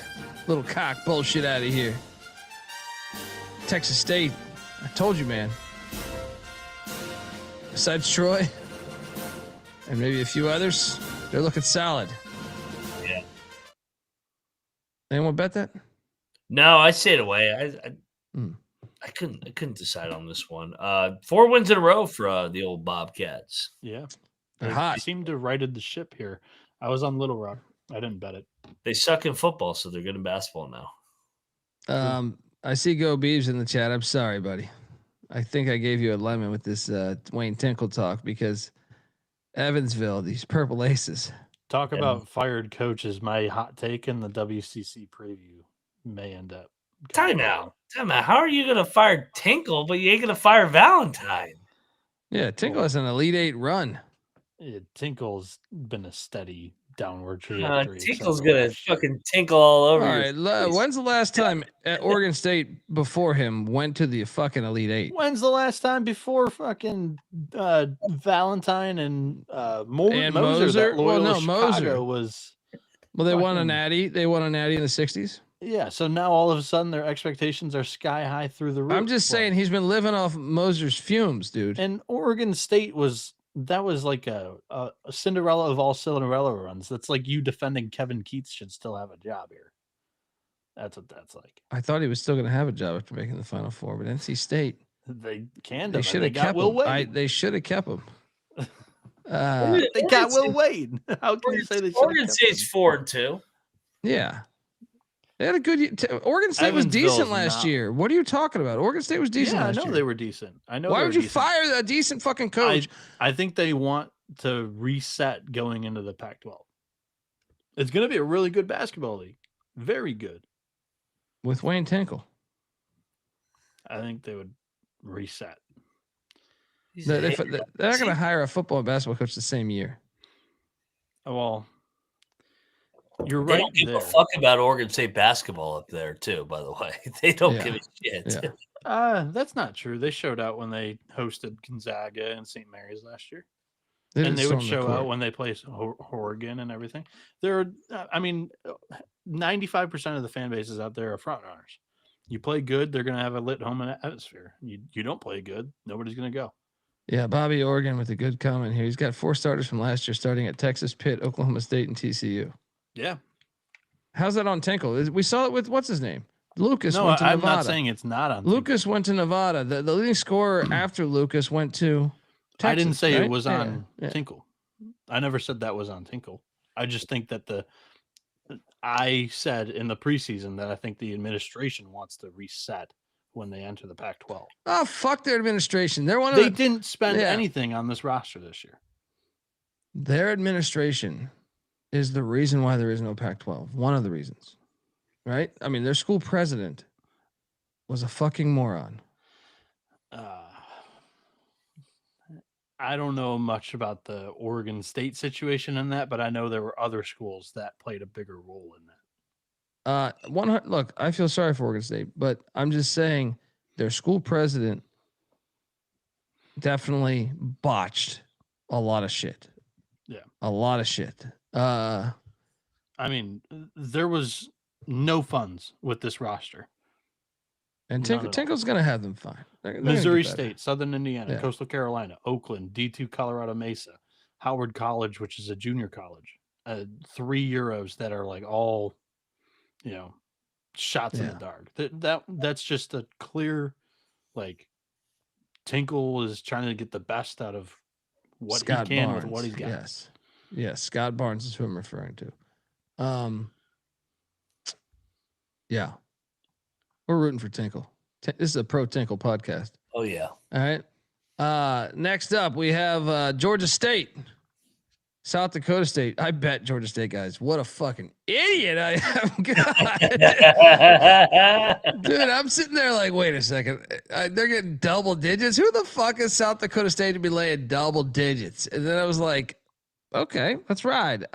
little cock bullshit out of here. Texas State, I told you, man. Besides Troy and maybe a few others, they're looking solid. Yeah. Anyone bet that? No, I stayed away. I couldn't decide on this one. 4 wins in a row for the old Bobcats. Yeah. They're hot. They seemed to righted the ship here. I was on Little Rock. I didn't bet it. They suck in football, so they're good in basketball now. I see Go Beeves in the chat. I'm sorry, buddy. I think I gave you a lemon with this Wayne Tinkle talk because Evansville, these purple aces. Talk about fired coaches. My hot take in the WCC preview may end up. Time out. How are you going to fire Tinkle, but you ain't going to fire Valentine? Yeah, Tinkle has an Elite 8 run. Tinkle's been a steady downward trajectory. Tinkle's except for gonna last year. fucking tinkle all over All your right. face. When's the last time Oregon State before him went to the fucking Elite Eight? When's the last time before fucking Valentine and Moser that Loyola Chicago was? Well, they won a fucking- natty. They won a natty in the 60s. Yeah, so now all of a sudden their expectations are sky high through the roof. I'm just saying he's been living off Moser's fumes, dude. And Oregon State was like a Cinderella of all Cinderella runs. That's like you defending Kevin Keats should still have a job here. That's what that's like. I thought he was still going to have a job after making the Final Four, but NC State, They canned they him. should They have got kept Will him. Wade. They should have kept him. They got Will Wade. How can you say they should? Oregon State's 4-2. Yeah. They had a good year. Oregon State was Evansville's decent last not. year. What are you talking about? Oregon State was decent Yeah, I last know year. they were decent. I know. Why they would were you decent. fire a decent fucking coach? I think they want to reset going into the Pac-12. It's going to be a really good basketball league. Very good. With Wayne Tinkle. I think they would reset. They're not going to hire a football and basketball coach the same year. Well, you're They right don't give there. a fuck about Oregon State basketball up there, too, by the way. They don't give a shit. Yeah. That's not true. They showed out when they hosted Gonzaga and St. Mary's last year. They And didn't they would storm the show court. out when they play Oregon and everything. There are, 95% of the fan bases out there are front runners. You play good, they're going to have a lit home atmosphere. You don't play good, nobody's going to go. Yeah, Bobby Oregon with a good comment here. He's got 4 starters from last year, starting at Texas, Pitt, Oklahoma State, and TCU. Yeah. How's that on Tinkle? We saw it with what's his name? Lucas No, went to I'm Nevada. not saying it's not on. Lucas went to Nevada. The leading scorer after Lucas went to Texas. I didn't say right? it was on Yeah. Tinkle. I never said that was on Tinkle. I just think that I said in the preseason that I think the administration wants to reset when they enter the Pac-12. Oh, fuck their administration. They're one of They didn't spend Yeah. anything on this roster this year. Their administration is the reason why there is no Pac-12. One of the reasons, right? I mean, their school president was a fucking moron. I don't know much about the Oregon State situation in that, but I know there were other schools that played a bigger role in that. Look, I feel sorry for Oregon State, but I'm just saying their school president definitely botched a lot of shit. Yeah. A lot of shit. I mean, there was no funds with this roster. And None at all. Tinkle's going to have them fine. They're gonna Missouri get better. State, Southern Indiana, Yeah. Coastal Carolina, Oakland, D2 Colorado Mesa, Howard College, which is a junior college, 3 Euros that are like all, shots in the dark. That's just a clear, like, Tinkle is trying to get the best out of what Scott he can Barnes. with what he's got. Yes. Scott Barnes is who I'm referring to. Yeah. We're rooting for Tinkle. This is a pro Tinkle podcast. Oh, yeah. All right. Next up, we have Georgia State, South Dakota State. I bet Georgia State, guys. What a fucking idiot I am. Dude, I'm sitting there like, wait a second. They're getting double digits. Who the fuck is South Dakota State to be laying double digits? And then I was like, okay, let's ride.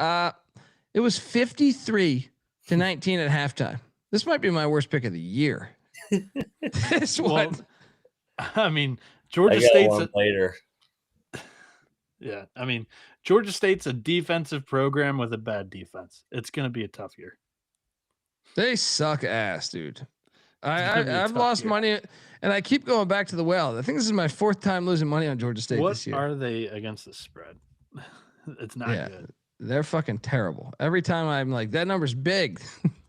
It was 53-19 at halftime. This might be my worst pick of the year. This one. I mean, I Georgia got State's one later. Yeah, I mean, Georgia State's a defensive program with a bad defense. It's going to be a tough year. They suck ass, dude. I've tough lost year. money, and I keep going back to the well. I think this is my 4th time losing money on Georgia State What this year. are they against the spread? It's not good. They're fucking terrible. Every time I'm like, that number's big.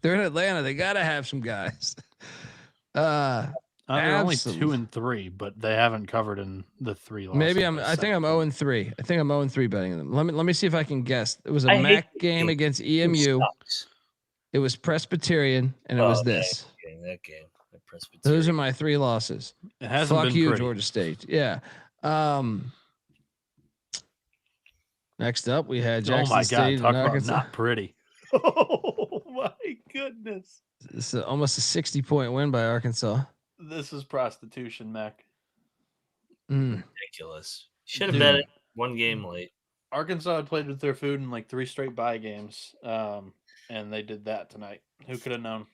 They're in Atlanta. They got to have some guys. They're only absolutely. 2-3, but they haven't covered in the 3 losses. Maybe I think I'm 0-3. I think I'm 0-3 betting them. Let me see if I can guess. It was a I hate MAC that game game. against It EMU. sucks. It was Presbyterian, and it was this. That game. The Presbyterian. Those are my 3 losses. It hasn't Fuck been you, pretty. Georgia State. Yeah. Next up, we had Jackson Oh my State God, and talk about Arkansas. not pretty. Oh my goodness. It's almost a 60-point win by Arkansas. This is prostitution, Mac. Mm. Ridiculous. Should have Dude. bet it one game late. Arkansas had played with their food in like 3 straight bye games, and they did that tonight. Who could have known?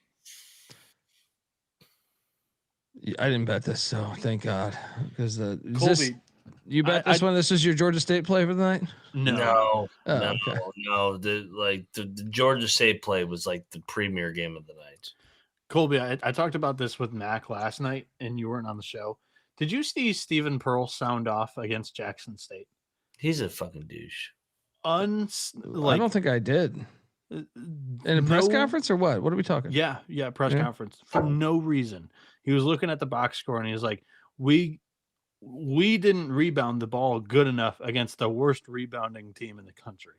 I didn't bet this, so thank God. Because Colby, you bet this one? This is your Georgia State play for the night? No. Okay. No. The Georgia State play was like the premier game of the night. Colby, I talked about this with Mac last night, and you weren't on the show. Did you see Stephen Pearl sound off against Jackson State? He's a fucking douche. I don't think I did. In a press conference or what? What are we talking? Yeah, press conference. For no reason. He was looking at the box score and he was like, we didn't rebound the ball good enough against the worst rebounding team in the country.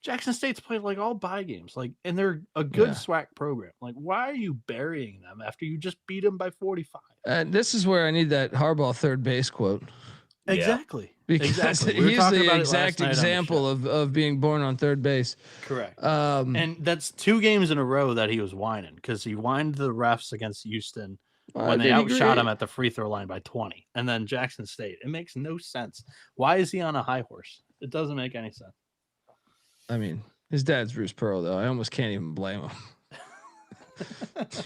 Jackson State's played like all bye games, like, and they're a good SWAC program. Like, why are you burying them after you just beat them by 45? And this is where I need that Harbaugh third base quote. Exactly. Because he's the exact example of being born on third base. Correct. And that's 2 games in a row that he was whining, because he whined the refs against Houston when they outshot him at the free throw line by 20. And then Jackson State. It makes no sense. Why is he on a high horse? It doesn't make any sense. I mean, his dad's Bruce Pearl, though. I almost can't even blame him.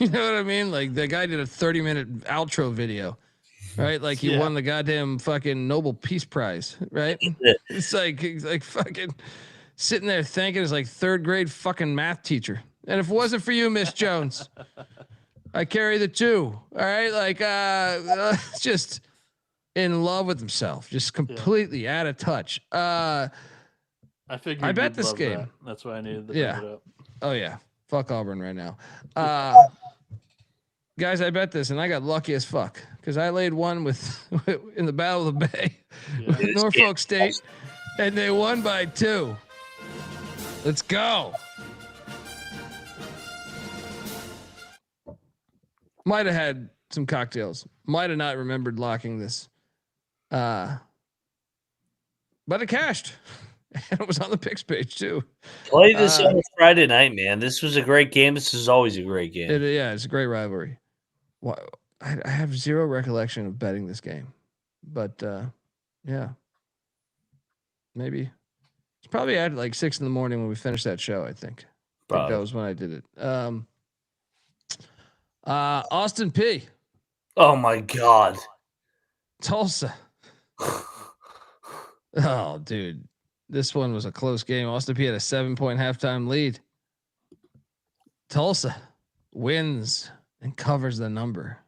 You know what I mean? Like, the guy did a 30-minute outro video. Right, like he won the goddamn fucking Nobel Peace Prize, right? It's like fucking sitting there thanking his like 3rd grade fucking math teacher. And if it wasn't for you, Miss Jones, I carry the 2. All right, like just in love with himself, just completely out of touch. I figured I bet this game. That's why I needed to bring it up. Oh yeah, fuck Auburn right now. Guys, I bet this, and I got lucky as fuck because I laid one with in the Battle of the Bay with Norfolk State, and they won by 2. Let's go. Might have had some cocktails. Might have not remembered locking this. But it cashed. And it was on the picks page too. Play this on Friday night, man. This was a great game. This is always a great game. It's a great rivalry. I have zero recollection of betting this game, but maybe it's probably at like 6 a.m. when we finished that show. I think that was when I did it. Austin P. Oh my God. Tulsa. Oh, dude. This one was a close game. Austin P had a 7-point halftime lead. Tulsa wins and covers the number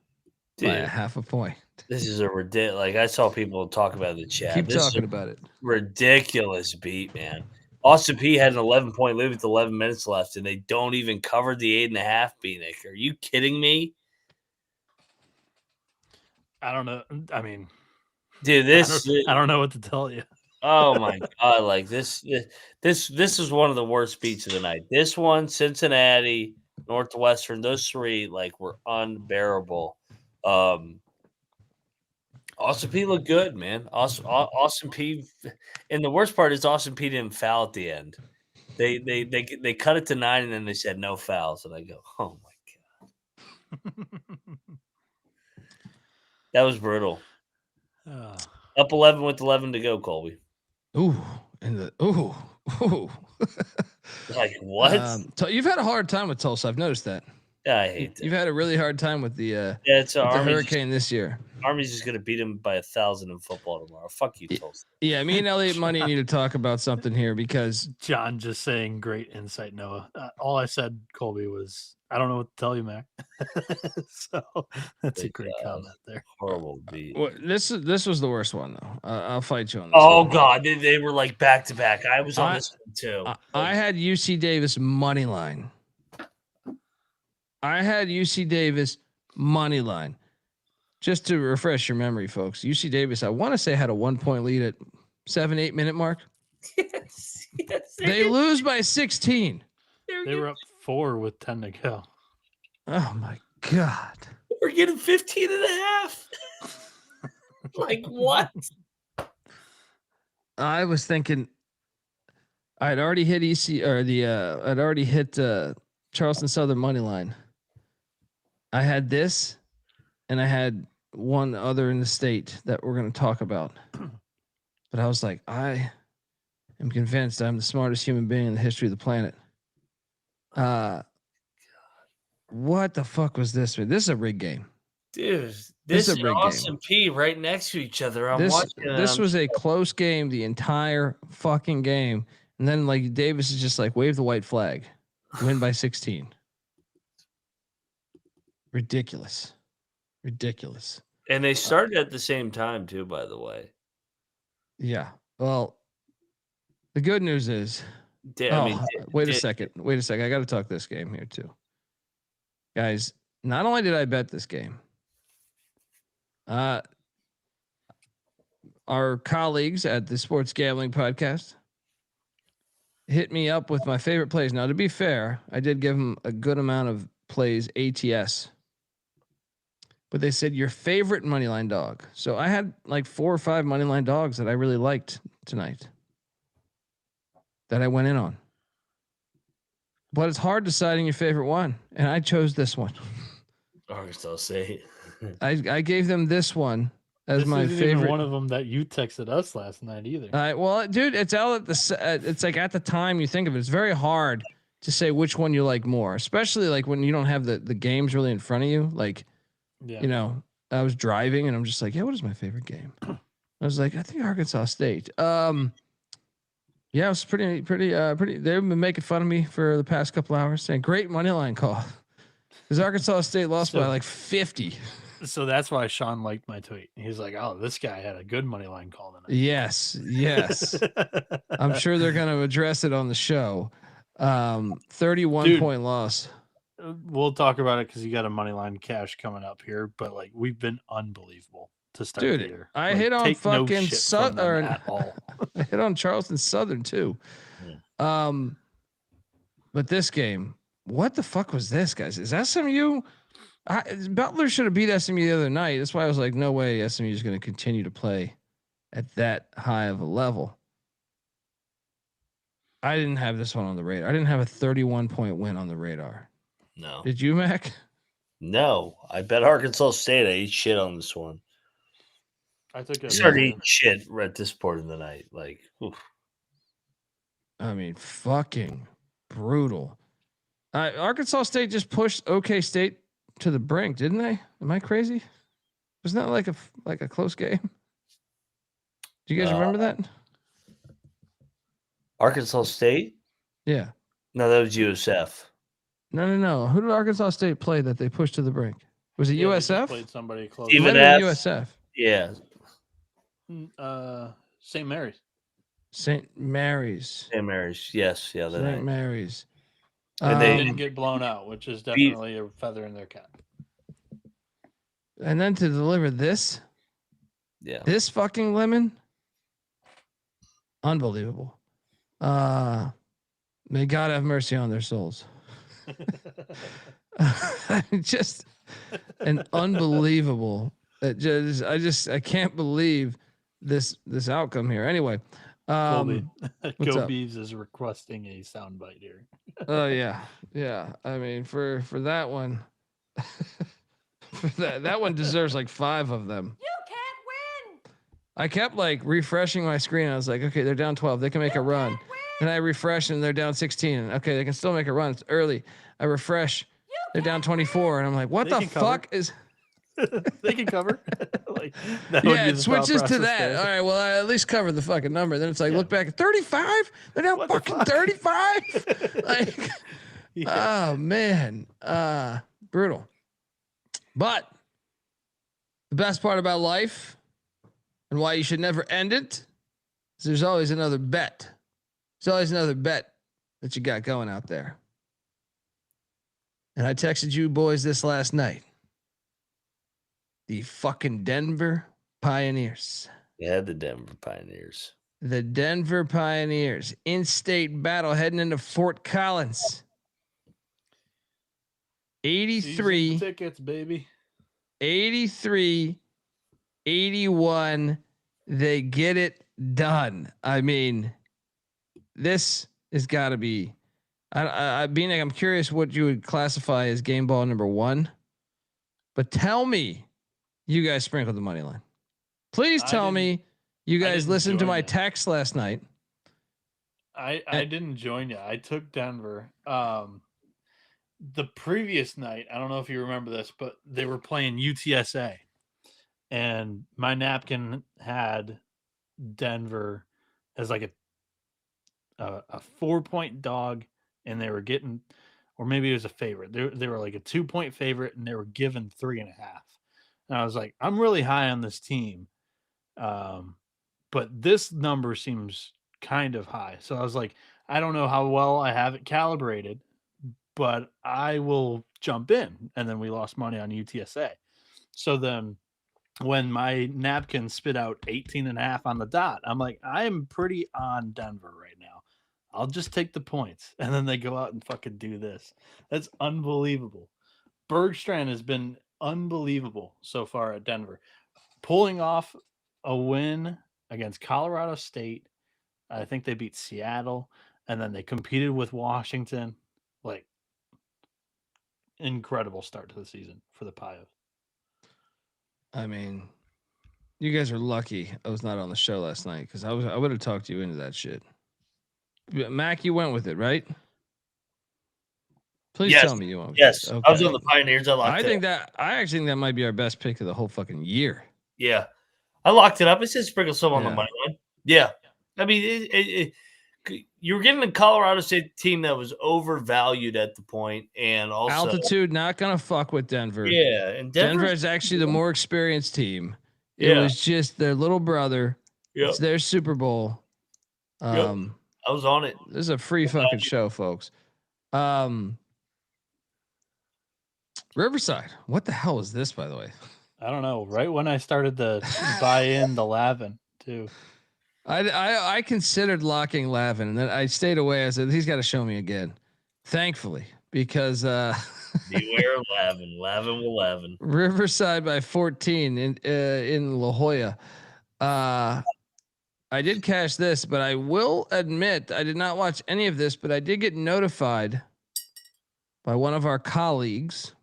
by a half a point. This is a ridiculous. Like, I saw people talk about it in the chat. Keep talking about it. Ridiculous beat, man. Austin P had an 11-point lead with 11 minutes left, and they don't even cover the 8.5. Bieniek. Are you kidding me? I don't know. I mean, dude, I don't know what to tell you. Oh my God! Like this is one of the worst beats of the night. This one, Cincinnati, Northwestern, those 3 like were unbearable. Austin P looked good, man. Austin P, and the worst part is Austin P didn't foul at the end. They cut it to 9, and then they said no fouls, and I go, oh my God, that was brutal. Up 11 with 11 to go, Colby. Ooh. Like what? You've had a hard time with Tulsa. I've noticed that. Yeah, I hate that. You've had a really hard time with the the Hurricane this year. Army's just gonna beat him by 1,000 in football tomorrow. Fuck you, Tulsa. Yeah, me and Elliot Money need to talk about something here because John just saying great insight, Noah. All I said, Colby, was I don't know what to tell you, Mac. So that's a great comment there. Horrible beat. Well, this was the worst one though. I'll fight you on this. Oh God, they were like back to back. I was on this one too. I had UC Davis money line. Just to refresh your memory, folks, UC Davis, I want to say had a 1-point lead at 7-8 minute mark. Yes, they lose by 16. They were up 4 with 10 to go. Oh my God. We're getting 15 and a half. Like what? I was thinking I'd already hit I'd already hit Charleston Southern money line. I had this and I had one other in the state that we're going to talk about. But I was like, I am convinced I'm the smartest human being in the history of the planet. What the fuck was this? This is a rigged game. Dude, This this is a is rigged Austin game. P right next to each other. I'm watching it. This was a close game the entire fucking game. And then like Davis is just like wave the white flag. Win by 16. Ridiculous. And they started at the same time too, by the way. Yeah. Well, the good news is wait a second. I got to talk this game here too. Guys, not only did I bet this game, our colleagues at the Sports Gambling Podcast hit me up with my favorite plays. Now, to be fair, I did give them a good amount of plays ATS, but they said your favorite moneyline dog. So I had like 4 or 5 moneyline dogs that I really liked tonight that I went in on. But it's hard deciding your favorite one, and I chose this one. Arkansas State. I gave them this one as this my isn't favorite. Even one of them that you texted us last night either. Well, dude, it's out at the. It's like at the time you think of it, it's very hard to say which one you like more, especially like when you don't have the games really in front of you. Like, you know, I was driving and I'm just like, yeah, what is my favorite game? I was like, I think Arkansas State. Yeah, it was pretty. They've been making fun of me for the past couple hours, saying great money line call. Because Arkansas State lost by like 50. So that's why Sean liked my tweet. He's like, "Oh, this guy had a good money line call tonight." Yes. I'm sure they're going to address it on the show. 31-point loss. We'll talk about it because you got a money line cash coming up here. But like, we've been unbelievable to start the year. I like, hit on fucking Southern at all. I hit on Charleston Southern too. Yeah. But this game, what the fuck was this, guys? Is SMU? Butler should have beat SMU the other night. That's why I was like, no way SMU is going to continue to play at that high of a level. I didn't have this one on the radar. I didn't have a 31-point win on the radar. No. Did you, Mac? No. I bet Arkansas State. I ate shit on this one. I started eating shit at this part of the night. Like, oof. I mean, fucking brutal. Arkansas State just pushed OK State to the brink, didn't they? Am I crazy? Wasn't that like a close game? Do you guys remember that? Arkansas State? Yeah. No, that was USF. No. Who did Arkansas State play that they pushed to the brink? Was it USF? Played somebody close. Even USF. Yeah. St. Mary's. St. Mary's. St. Mary's. Yes. Yeah. St. Mary's. And they didn't get blown out, which is definitely a feather in their cap. And then to deliver this. Yeah. This fucking lemon. Unbelievable. May God have mercy on their souls. Just an unbelievable. I can't believe this outcome here. Anyway, Colby is requesting a soundbite here. Oh yeah. I mean, for that one, that one deserves like 5 of them. You can't win. I kept like refreshing my screen. I was like, okay, they're down 12. They can make a run. And I refresh and they're down 16. Okay, they can still make a run. It's early. I refresh. They're down 24. And I'm like, what the fuck is... They can cover. It switches to that. There. All right, well, I at least covered the fucking number. Then it's like, look back at 35. They're down fucking 35. Like, oh man, brutal. But the best part about life and why you should never end it is there's always another bet. There's always another bet that you got going out there. And I texted you boys this last night. The fucking Denver Pioneers. Yeah, the Denver Pioneers. The Denver Pioneers. In-state battle heading into Fort Collins. 83 season tickets, baby. 83 81. They get it done. I mean, this has got to be. Bieniek, I'm curious what you would classify as game ball number 1. But tell me, you guys sprinkled the money line. Please tell me you guys listened to my text last night I didn't join you. I took Denver. The previous night, I don't know if you remember this, but they were playing UTSA, and my napkin had Denver as like a 4-point dog, and they were getting, or maybe it was a favorite. They were like a 2-point favorite, and they were given 3.5. And I was like, I'm really high on this team, but this number seems kind of high. So I was like, I don't know how well I have it calibrated, but I will jump in. And then we lost money on UTSA. So then when my napkin spit out 18.5 on the dot, I'm like, I am pretty on Denver right now. I'll just take the points. And then they go out and fucking do this. That's unbelievable. Bergstrand has been unbelievable so far at Denver. Pulling off a win against Colorado State. I think they beat Seattle. And then they competed with Washington. Like, incredible start to the season for the Pios. I mean, you guys are lucky I was not on the show last night because I would have talked you into that shit. Mac, you went with it, right? Please tell me you went with Yes. it. Okay. I was on the Pioneers. I actually think that might be our best pick of the whole fucking year. Yeah. I locked it up. It said sprinkle some on the Yeah. money line. Yeah. I mean, you were getting a Colorado State team that was overvalued at the point, and also altitude not gonna fuck with Denver. Yeah, and Denver is actually the more experienced team. It Yeah. was just their little brother. Yep. It's their Super Bowl. I was on it. This is a free fucking show, folks. Riverside. What the hell is this, by the way? I don't know. Right when I started to buy in the Lavin too. I considered locking Lavin, and then I stayed away. I said he's got to show me again. Thankfully, because beware of Lavin. Lavin will Lavin. Riverside by 14 in La Jolla. I did cash this, but I will admit I did not watch any of this, but I did get notified by one of our colleagues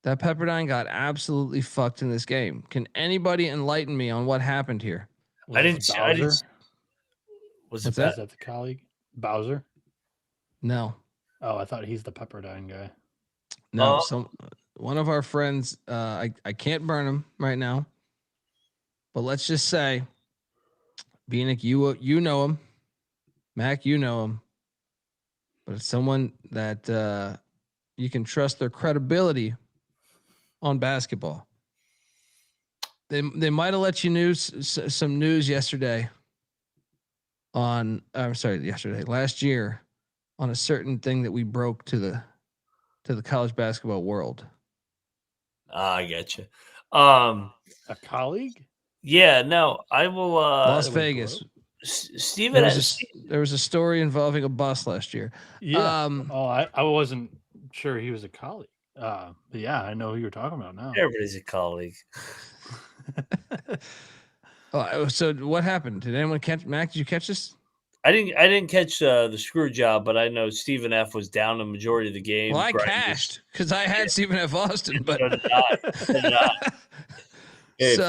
that Pepperdine got absolutely fucked in this game. Can anybody enlighten me on what happened here? I didn't. Was What's that that? the colleague Bowser? No. Oh, I thought he's the Pepperdine guy. No, one of our friends. I can't burn him right now, but let's just say, Bieniek, you know him, Mac, you know him, but it's someone that you can trust their credibility on basketball. They might have let you some news yesterday. Last year, on a certain thing that we broke to the college basketball world. I get you. A colleague? Yeah, no, I will. Las Vegas. Steven, there was a story involving a bus last year. Yeah. I wasn't sure he was a colleague. But yeah, I know who you're talking about now. Everybody's a colleague. So what happened? Did anyone catch Mac? Did you catch this? I didn't catch the screw job, but I know Stephen F was down the majority of the game. Well, I cashed because I had Stephen F. Austin, but Hey, so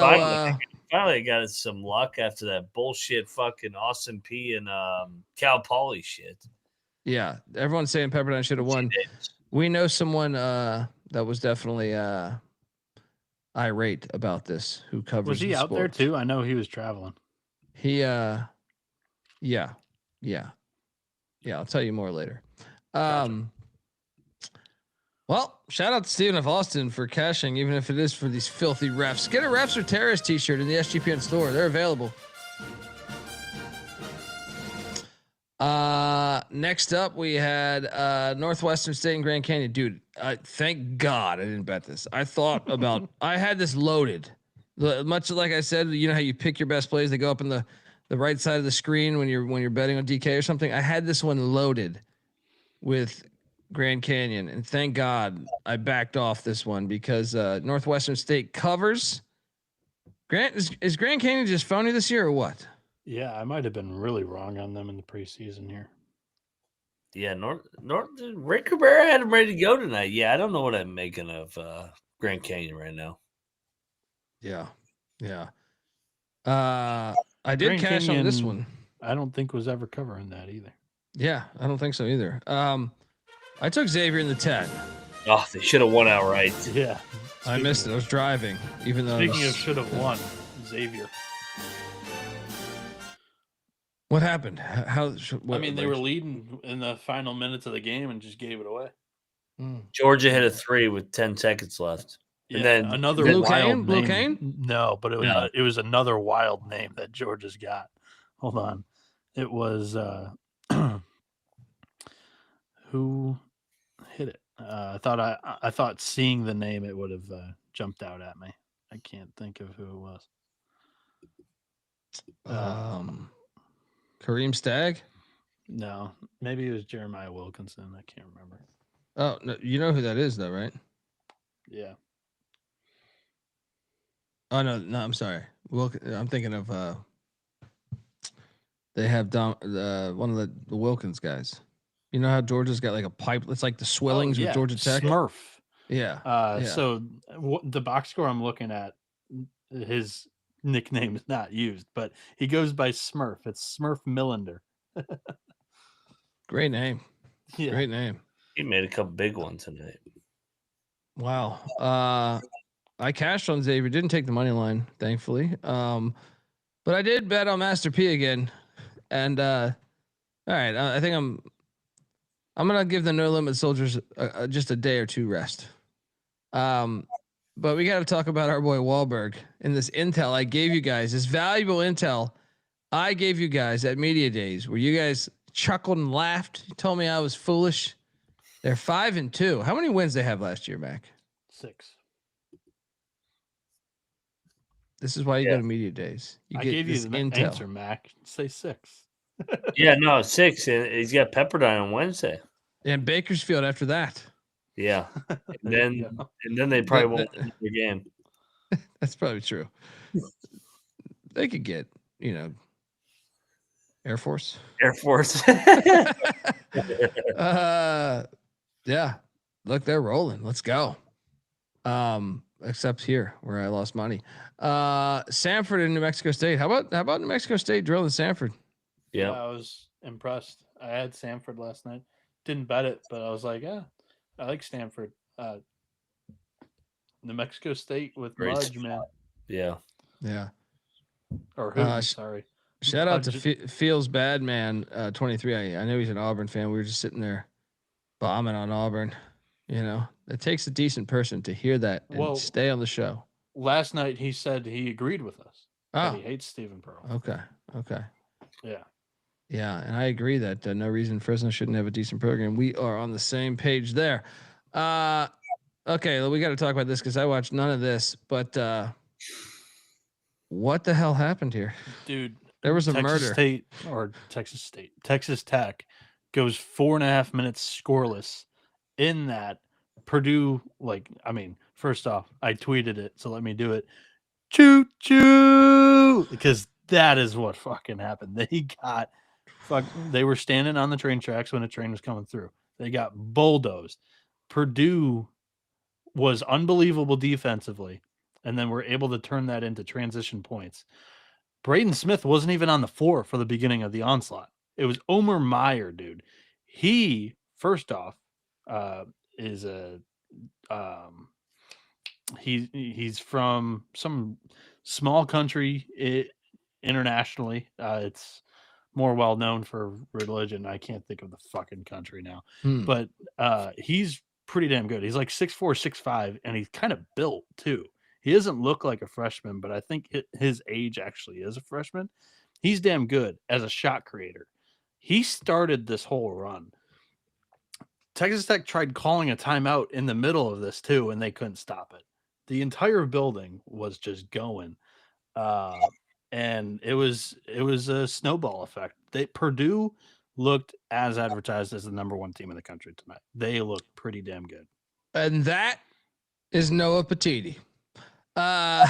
finally I got some luck after that bullshit fucking Austin P and Cal Poly shit. Yeah, everyone's saying Pepperdine should have won. We know someone that was definitely irate about this. Who covers? Was he out there too? I know he was traveling. He yeah. I'll tell you more later. Gotcha. Well, shout out to Stephen F. Austin for cashing, even if it is for these filthy refs. Get a Refs or Terrorists t-shirt in the SGPN store. They're available. Next up, we had Northwestern State and Grand Canyon. Dude, thank God I didn't bet this. I thought about I had this loaded. Much like I said, you know how you pick your best plays, they go up in the right side of the screen when you're betting on DK or something. I had this one loaded with Grand Canyon, and thank God I backed off this one because Northwestern State covers. Is Grand Canyon just phony this year or what? Yeah, I might have been really wrong on them in the preseason here. Yeah, Rick Cabrera had him ready to go tonight. Yeah, I don't know what I'm making of Grand Canyon right now. Yeah. I did Grand cash Canyon, on this one. I don't think was ever covering that either. Yeah, I don't think so either. I took Xavier in the 10. Oh, they should have won outright. Yeah. I missed it. I was driving, even though. Speaking of should have won, Xavier. What happened? They were leading in the final minutes of the game and just gave it away. Georgia hit a 3 with 10 seconds left. Yeah, and then another Blue wild Cane? name. Blue Cane? No, but it was another wild name that Georgia's got. Hold on. It was who hit it? I thought seeing the name it would have jumped out at me. I can't think of who it was. Kareem Stagg? No, maybe it was Jeremiah Wilkinson. I can't remember. Oh, no, you know who that is, though, right? Yeah. Oh no, I'm sorry. I'm thinking of they have one of the Wilkins guys. You know how Georgia's got like a pipe? It's like the Swillings with Georgia Tech. Smurf. Yeah. So the box score I'm looking at, his nickname is not used, but he goes by Smurf. It's Smurf Millender. Great name. Yeah. Great name. he made a couple big ones tonight. Wow. I cashed on Xavier. Didn't take the money line, thankfully. But I did bet on Master P again. And all right, I think I'm gonna give the No Limit Soldiers just a day or two rest. But we got to talk about our boy Wahlberg and this intel I gave you guys, this valuable intel I gave you guys at Media Days, where you guys chuckled and laughed. You told me I was foolish. They're 5-2. How many wins they have last year, Mac? 6. This is why you go to Media Days. I gave you the intel. answer, Mac. Say 6. Yeah, no, 6. And he's got Pepperdine on Wednesday. And Bakersfield after that. Yeah. And then they probably won't win the game. That's probably true. They could get, Air Force. Yeah. Look, they're rolling. Let's go. Except here where I lost money. Sanford and New Mexico State. How about New Mexico State drilling Sanford? Yeah. I was impressed. I had Sanford last night. Didn't bet it, but I was like, I like Stanford. New Mexico State with Mudge, man. Yeah. Yeah. Or who? Sorry. Shout out to Feels Bad Man 23. I know he's an Auburn fan. We were just sitting there bombing on Auburn. It takes a decent person to hear that and stay on the show. Last night he said he agreed with us. Oh, he hates Stephen Pearl. Okay. Yeah, and I agree that no reason Fresno shouldn't have a decent program. We are on the same page there. Okay, well, we got to talk about this because I watched none of this. But what the hell happened here, dude? There was a murder. Texas Tech goes 4.5 minutes scoreless. In that, Purdue, first off, I tweeted it, so let me do it. Choo choo, because that is what fucking happened. They were standing on the train tracks when a train was coming through. They got bulldozed. Purdue was unbelievable defensively, and then were able to turn that into transition points. Braden Smith wasn't even on the floor for the beginning of the onslaught. It was Omer Meyer, dude. He, first off, is he's from some small country internationally. It's more well known for religion. I can't think of the fucking country now, but he's pretty damn good. He's like 6'4", 6'5", and he's kind of built too. He doesn't look like a freshman, but I think his age actually is a freshman. He's damn good as a shot creator. He started this whole run. Texas Tech tried calling a timeout in the middle of this too, and they couldn't stop it. The entire building was just going, and it was a snowball effect. Purdue looked as advertised as the number 1 team in the country tonight. They looked pretty damn good. And that is Noah Petiti. Noah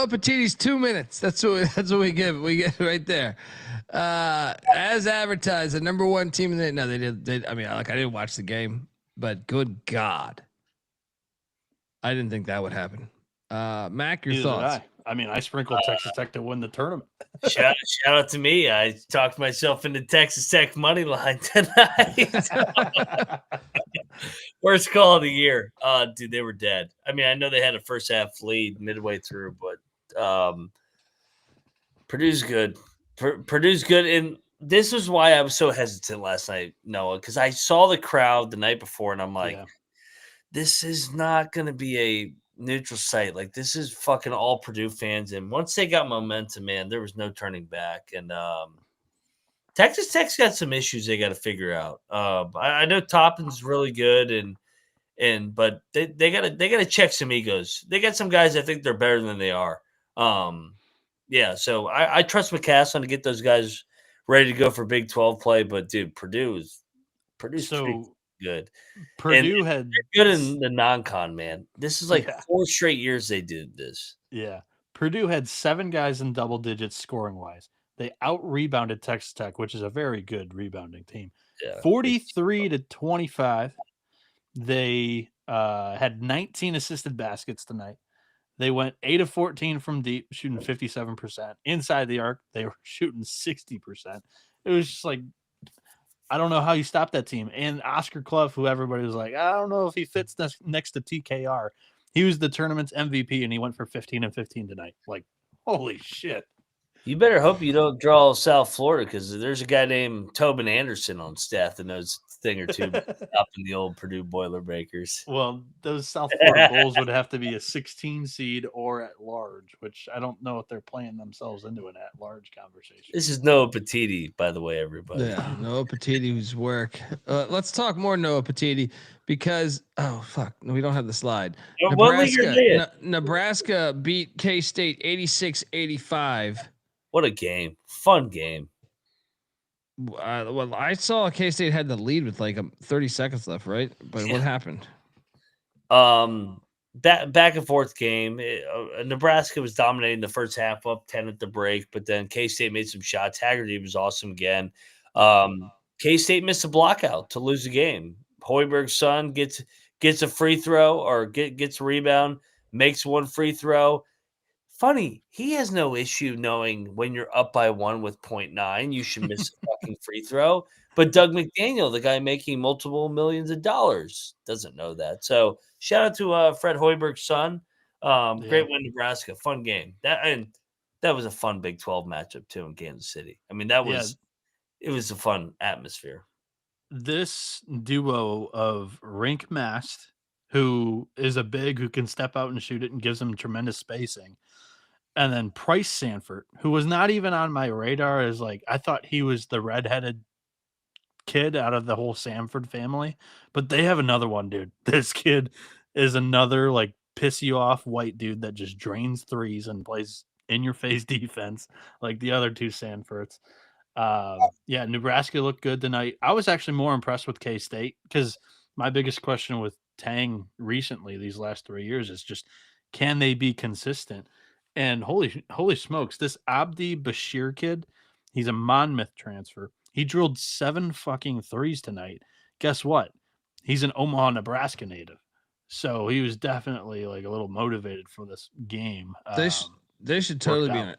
Petiti's 2 minutes. That's what we give. We get right there. As advertised, the number 1 team in the they did. I didn't watch the game, but good God, I didn't think that would happen. Mac, your thoughts? I mean, I sprinkled Texas Tech to win the tournament. Shout out to me. I talked myself into Texas Tech money line tonight. Worst call of the year. Dude, they were dead. I mean, I know they had a first half lead midway through, but Purdue's good. Purdue's good. And this is why I was so hesitant last night, Noah, because I saw the crowd the night before, and I'm like, this is not going to be a neutral site. Like, this is fucking all Purdue fans. And once they got momentum, man, there was no turning back. And Texas Tech's got some issues they got to figure out. I know Toppin's really good, but they gotta check some egos. They got some guys I think they're better than they are. Yeah, so I trust McCasland to get those guys ready to go for Big 12 play. But dude, Purdue's So good. Purdue And had they're good in the non-con, man. This is like 4 straight years they did this. Yeah. Purdue had 7 guys in double digits scoring wise. They out-rebounded Texas Tech, which is a very good rebounding team. Yeah. 43-25. They had 19 assisted baskets tonight. They went 8 of 14 from deep, shooting 57%. Inside the arc, they were shooting 60%. It was just like, I don't know how you stop that team. And Oscar Clough, who everybody was like, I don't know if he fits next to TKR. He was the tournament's MVP, and he went for 15 and 15 tonight. Like, holy shit. You better hope you don't draw South Florida, because there's a guy named Tobin Anderson on staff that knows a thing or two up in the old Purdue Boilermakers. Well, those South Florida Bulls would have to be a 16 seed or at large, which I don't know if they're playing themselves into an at large conversation. This is Noah Petiti, by the way, everybody. Yeah, Noah Petiti's work. Let's talk more Noah Petiti because we don't have the slide. Nebraska beat K-State 86-85. What a game. Fun game. Well, I saw K-State had the lead with like 30 seconds left, right? But what happened? Back and forth game. Nebraska was dominating the first half, up 10 at the break, but then K-State made some shots. Haggerty was awesome again. K-State missed a blockout to lose the game. Hoiberg's son gets a free throw or gets a rebound, makes one free throw. Funny, he has no issue knowing when you're up by 1 with 0.9, you should miss a fucking free throw. But Doug McDaniel, the guy making multiple millions of dollars, doesn't know that. So shout out to Fred Hoiberg's son. Great win, Nebraska. Fun game. That was a fun Big 12 matchup too in Kansas City. I mean, it was a fun atmosphere. This duo of Rink Mast, who is a big who can step out and shoot it and gives them tremendous spacing. And then Price Sanford, who was not even on my radar, is like, I thought he was the redheaded kid out of the whole Sanford family, but they have another one, dude. This kid is another like piss you off white dude that just drains threes and plays in your face defense like the other two Sanfords. Nebraska looked good tonight. I was actually more impressed with K-State because my biggest question with Tang recently, these last 3 years, is just, can they be consistent? And holy smokes, this Abdi Bashir kid, he's a Monmouth transfer. He drilled 7 fucking threes tonight. Guess what? He's an Omaha, Nebraska native. So he was definitely like a little motivated for this game. They should totally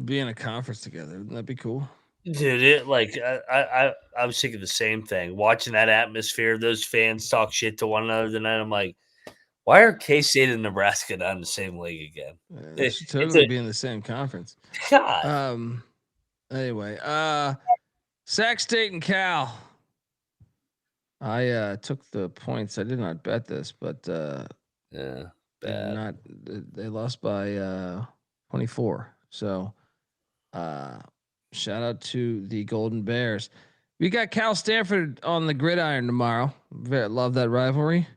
be in a conference together. Wouldn't that be cool? Dude, I was thinking the same thing. Watching that atmosphere, those fans talk shit to one another tonight. I'm like, why are K-State and Nebraska not in the same league again? They should totally be in the same conference. God. Anyway, Sac State and Cal. I took the points. I did not bet this, but bad. They lost by 24. So shout out to the Golden Bears. We got Cal Stanford on the gridiron tomorrow. Love that rivalry.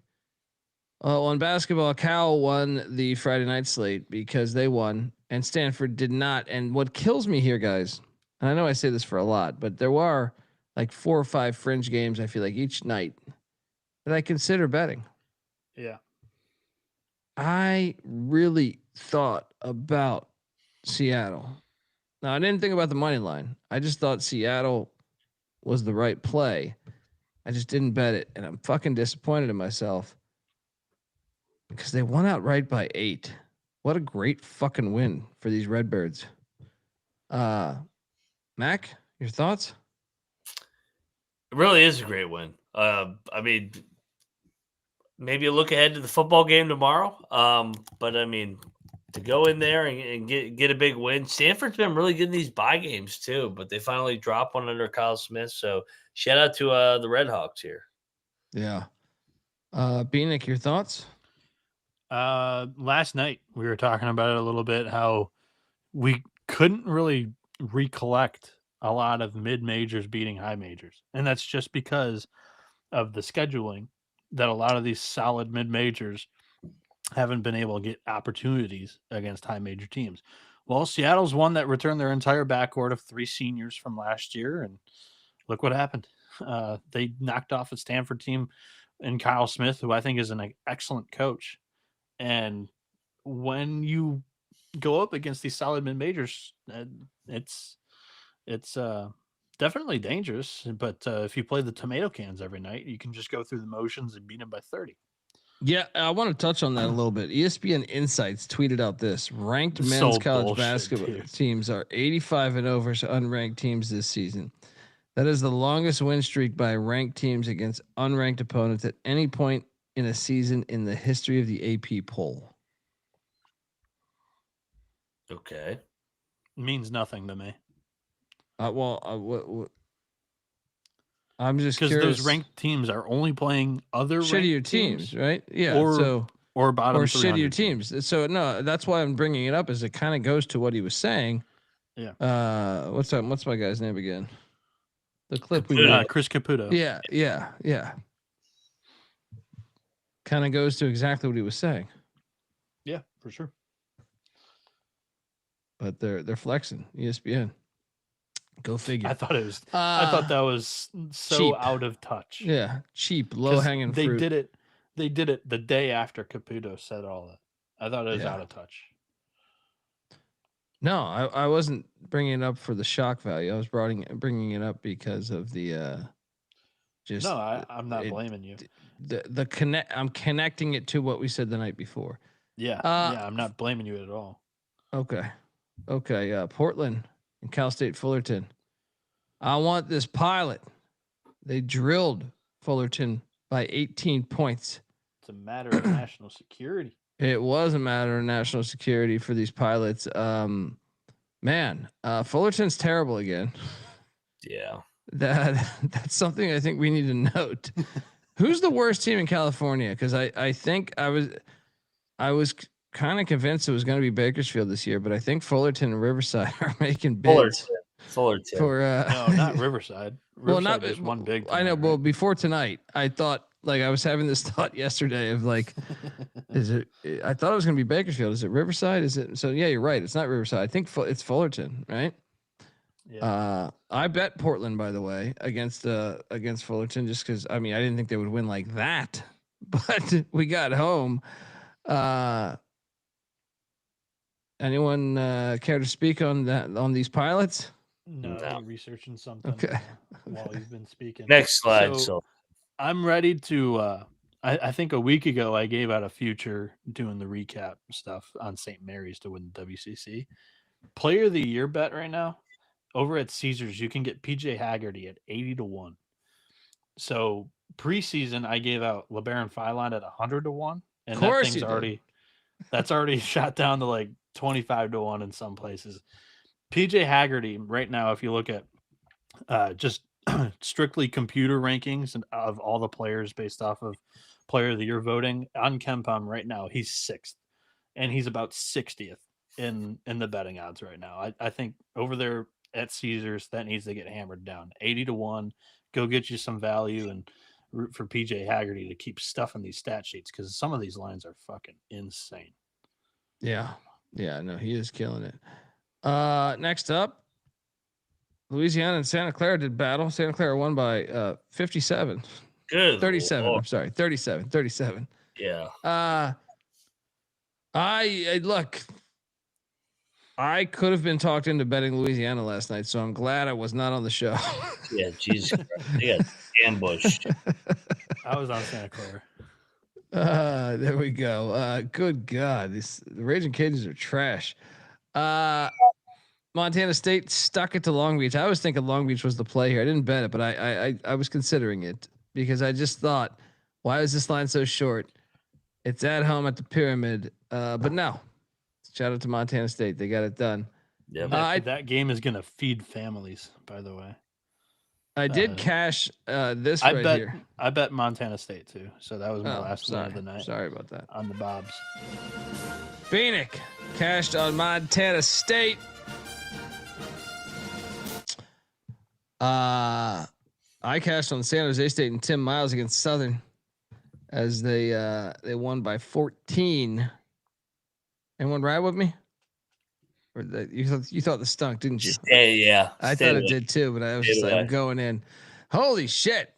On basketball, Cal won the Friday night slate because they won, and Stanford did not. And what kills me here, guys, and I know I say this for a lot, but there were like 4 or 5 fringe games, I feel like, each night that I consider betting. Yeah. I really thought about Seattle. Now, I didn't think about the money line. I just thought Seattle was the right play. I just didn't bet it, and I'm fucking disappointed in myself. Because they won outright by 8. What a great fucking win for these Redbirds. Mac, your thoughts? It really is a great win. I mean, maybe a look ahead to the football game tomorrow. But I mean, to go in there and get a big win. Stanford's been really good in these bye games too, but they finally dropped one under Kyle Smith. So shout out to the Red Hawks here. Yeah. Bieniek, your thoughts? Last night we were talking about it a little bit, how we couldn't really recollect a lot of mid majors beating high majors. And that's just because of the scheduling, that a lot of these solid mid majors haven't been able to get opportunities against high major teams. Well, Seattle's one that returned their entire backcourt of 3 seniors from last year, and look what happened. They knocked off a Stanford team and Kyle Smith, who I think is an excellent coach. And when you go up against these solid mid majors, it's definitely dangerous. But if you play the tomato cans every night, you can just go through the motions and beat them by 30. Yeah, I want to touch on that a little bit. ESPN Insights tweeted out this: ranked men's college basketball teams are 85-0 versus unranked teams this season. That is the longest win streak by ranked teams against unranked opponents at any point in a season in the history of the AP poll. Okay. Means nothing to me. What I'm just because curious. those ranked teams are only playing other shittier teams, right? Yeah, or bottom or shittier teams. So no, that's why I'm bringing it up. Is it kind of goes to what he was saying. Yeah. What's my guy's name again? The clip Caputo. we made. Chris Caputo. Yeah. Kind of goes to exactly what he was saying. Yeah, for sure. But they're flexing. ESPN. Go figure. I thought that was so cheap. out of touch. Yeah, cheap, low hanging fruit. They did it the day after Caputo said all that. I thought it was out of touch. No, I wasn't bringing it up for the shock value. I was bringing it up because of the just. No, I'm not blaming you. The connect. I'm connecting it to what we said the night before. Yeah, I'm not blaming you at all. Okay. Portland and Cal State Fullerton. I want this pilot. They drilled Fullerton by 18 points. It's a matter of national security. It was a matter of national security for these pilots. Fullerton's terrible again. Yeah. That's something I think we need to note. Who's the worst team in California? Because I think I was kind of convinced it was going to be Bakersfield this year, but I think Fullerton and Riverside are making bids. Fullerton. For no, not Riverside. Riverside is one big team, I know. right? Well, before tonight, I thought, like, I was having this thought yesterday of like, is it? I thought it was going to be Bakersfield. Is it Riverside? Is it? So yeah, you're right. It's not Riverside. I think it's Fullerton, right? Yeah. I bet Portland, by the way, against Fullerton, just because I didn't think they would win like that, but we got home. Anyone care to speak on that, on these pilots? No, I'm researching something. Okay. While you've been speaking. Next slide. So I'm ready to. I think a week ago I gave out a future doing the recap stuff on St. Mary's to win the WCC. Player of the year bet right now over at Caesars, you can get PJ Haggerty at 80-1. So preseason I gave out LeBaron Philon at 100-1, and that thing's that's already shot down to like 25-1 in some places. PJ Haggerty right now, if you look at just strictly computer rankings and of all the players based off of player of the year voting on KenPom right now, he's 6th, and he's about 60th in the betting odds right now. I think over there at Caesars that needs to get hammered down. 80-1. Go get you some value and root for PJ Haggerty to keep stuffing these stat sheets, because some of these lines are fucking insane. Yeah, no, he is killing it. Next up, Louisiana and Santa Clara did battle. Santa Clara won by 57. Good. 37. Lord. I'm sorry, 37. Yeah. I look. I could have been talked into betting Louisiana last night, so I'm glad I was not on the show. Yeah, Jesus Christ. They got ambushed. I was on Santa Clara. There we go. Good God, the Raging Cajuns are trash. Montana State stuck it to Long Beach. I was thinking Long Beach was the play here. I didn't bet it, but I was considering it because I just thought, why is this line so short? It's at home at the Pyramid, but no. Shout out to Montana State. They got it done. Yeah, That game is going to feed families, by the way. I did cash this I right bet, here. I bet Montana State too. So that was my last win sorry. of the night. Sorry about that. On the Bobs. Bieniek cashed on Montana State. I cashed on San Jose State and Tim Miles against Southern as they won by 14. Anyone ride with me? Or you thought the stunk, didn't you? Yeah. I thought it did too, but I was just like, I'm going in. Holy shit.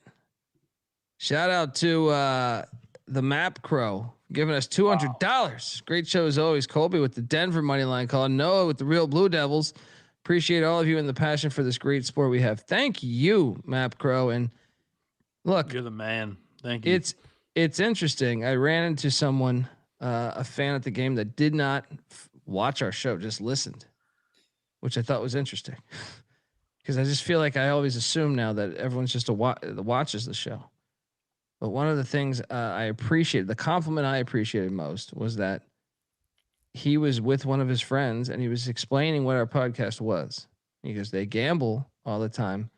Shout out to the Map Crow giving us $200. Wow. Great show as always. Colby with the Denver money line call. Noah with the Real Blue Devils. Appreciate all of you and the passion for this great sport we have. Thank you, Map Crow. And look, you're the man. Thank you. It's interesting. I ran into someone, a fan at the game that did not watch our show, just listened, which I thought was interesting because I just feel like I always assume now that everyone's just that watches the show. But one of the things I appreciated, the compliment I appreciated most was that he was with one of his friends and he was explaining what our podcast was. He goes, they gamble all the time,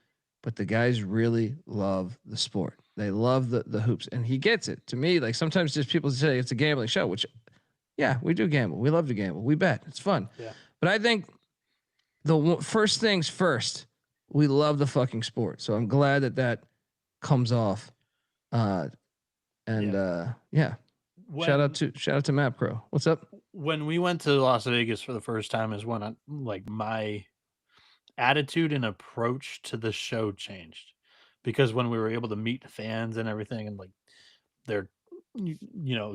but the guys really love the sport. They love the hoops, and he gets it. To me, like sometimes just people say it's a gambling show, which yeah, we do gamble. We love to gamble. We bet. It's fun. Yeah. But I think the first things first, we love the fucking sport. So I'm glad that comes off. Yeah. Shout out to Map Pro. What's up? When we went to Las Vegas for the first time is when my attitude and approach to the show changed, because when we were able to meet fans and everything and like their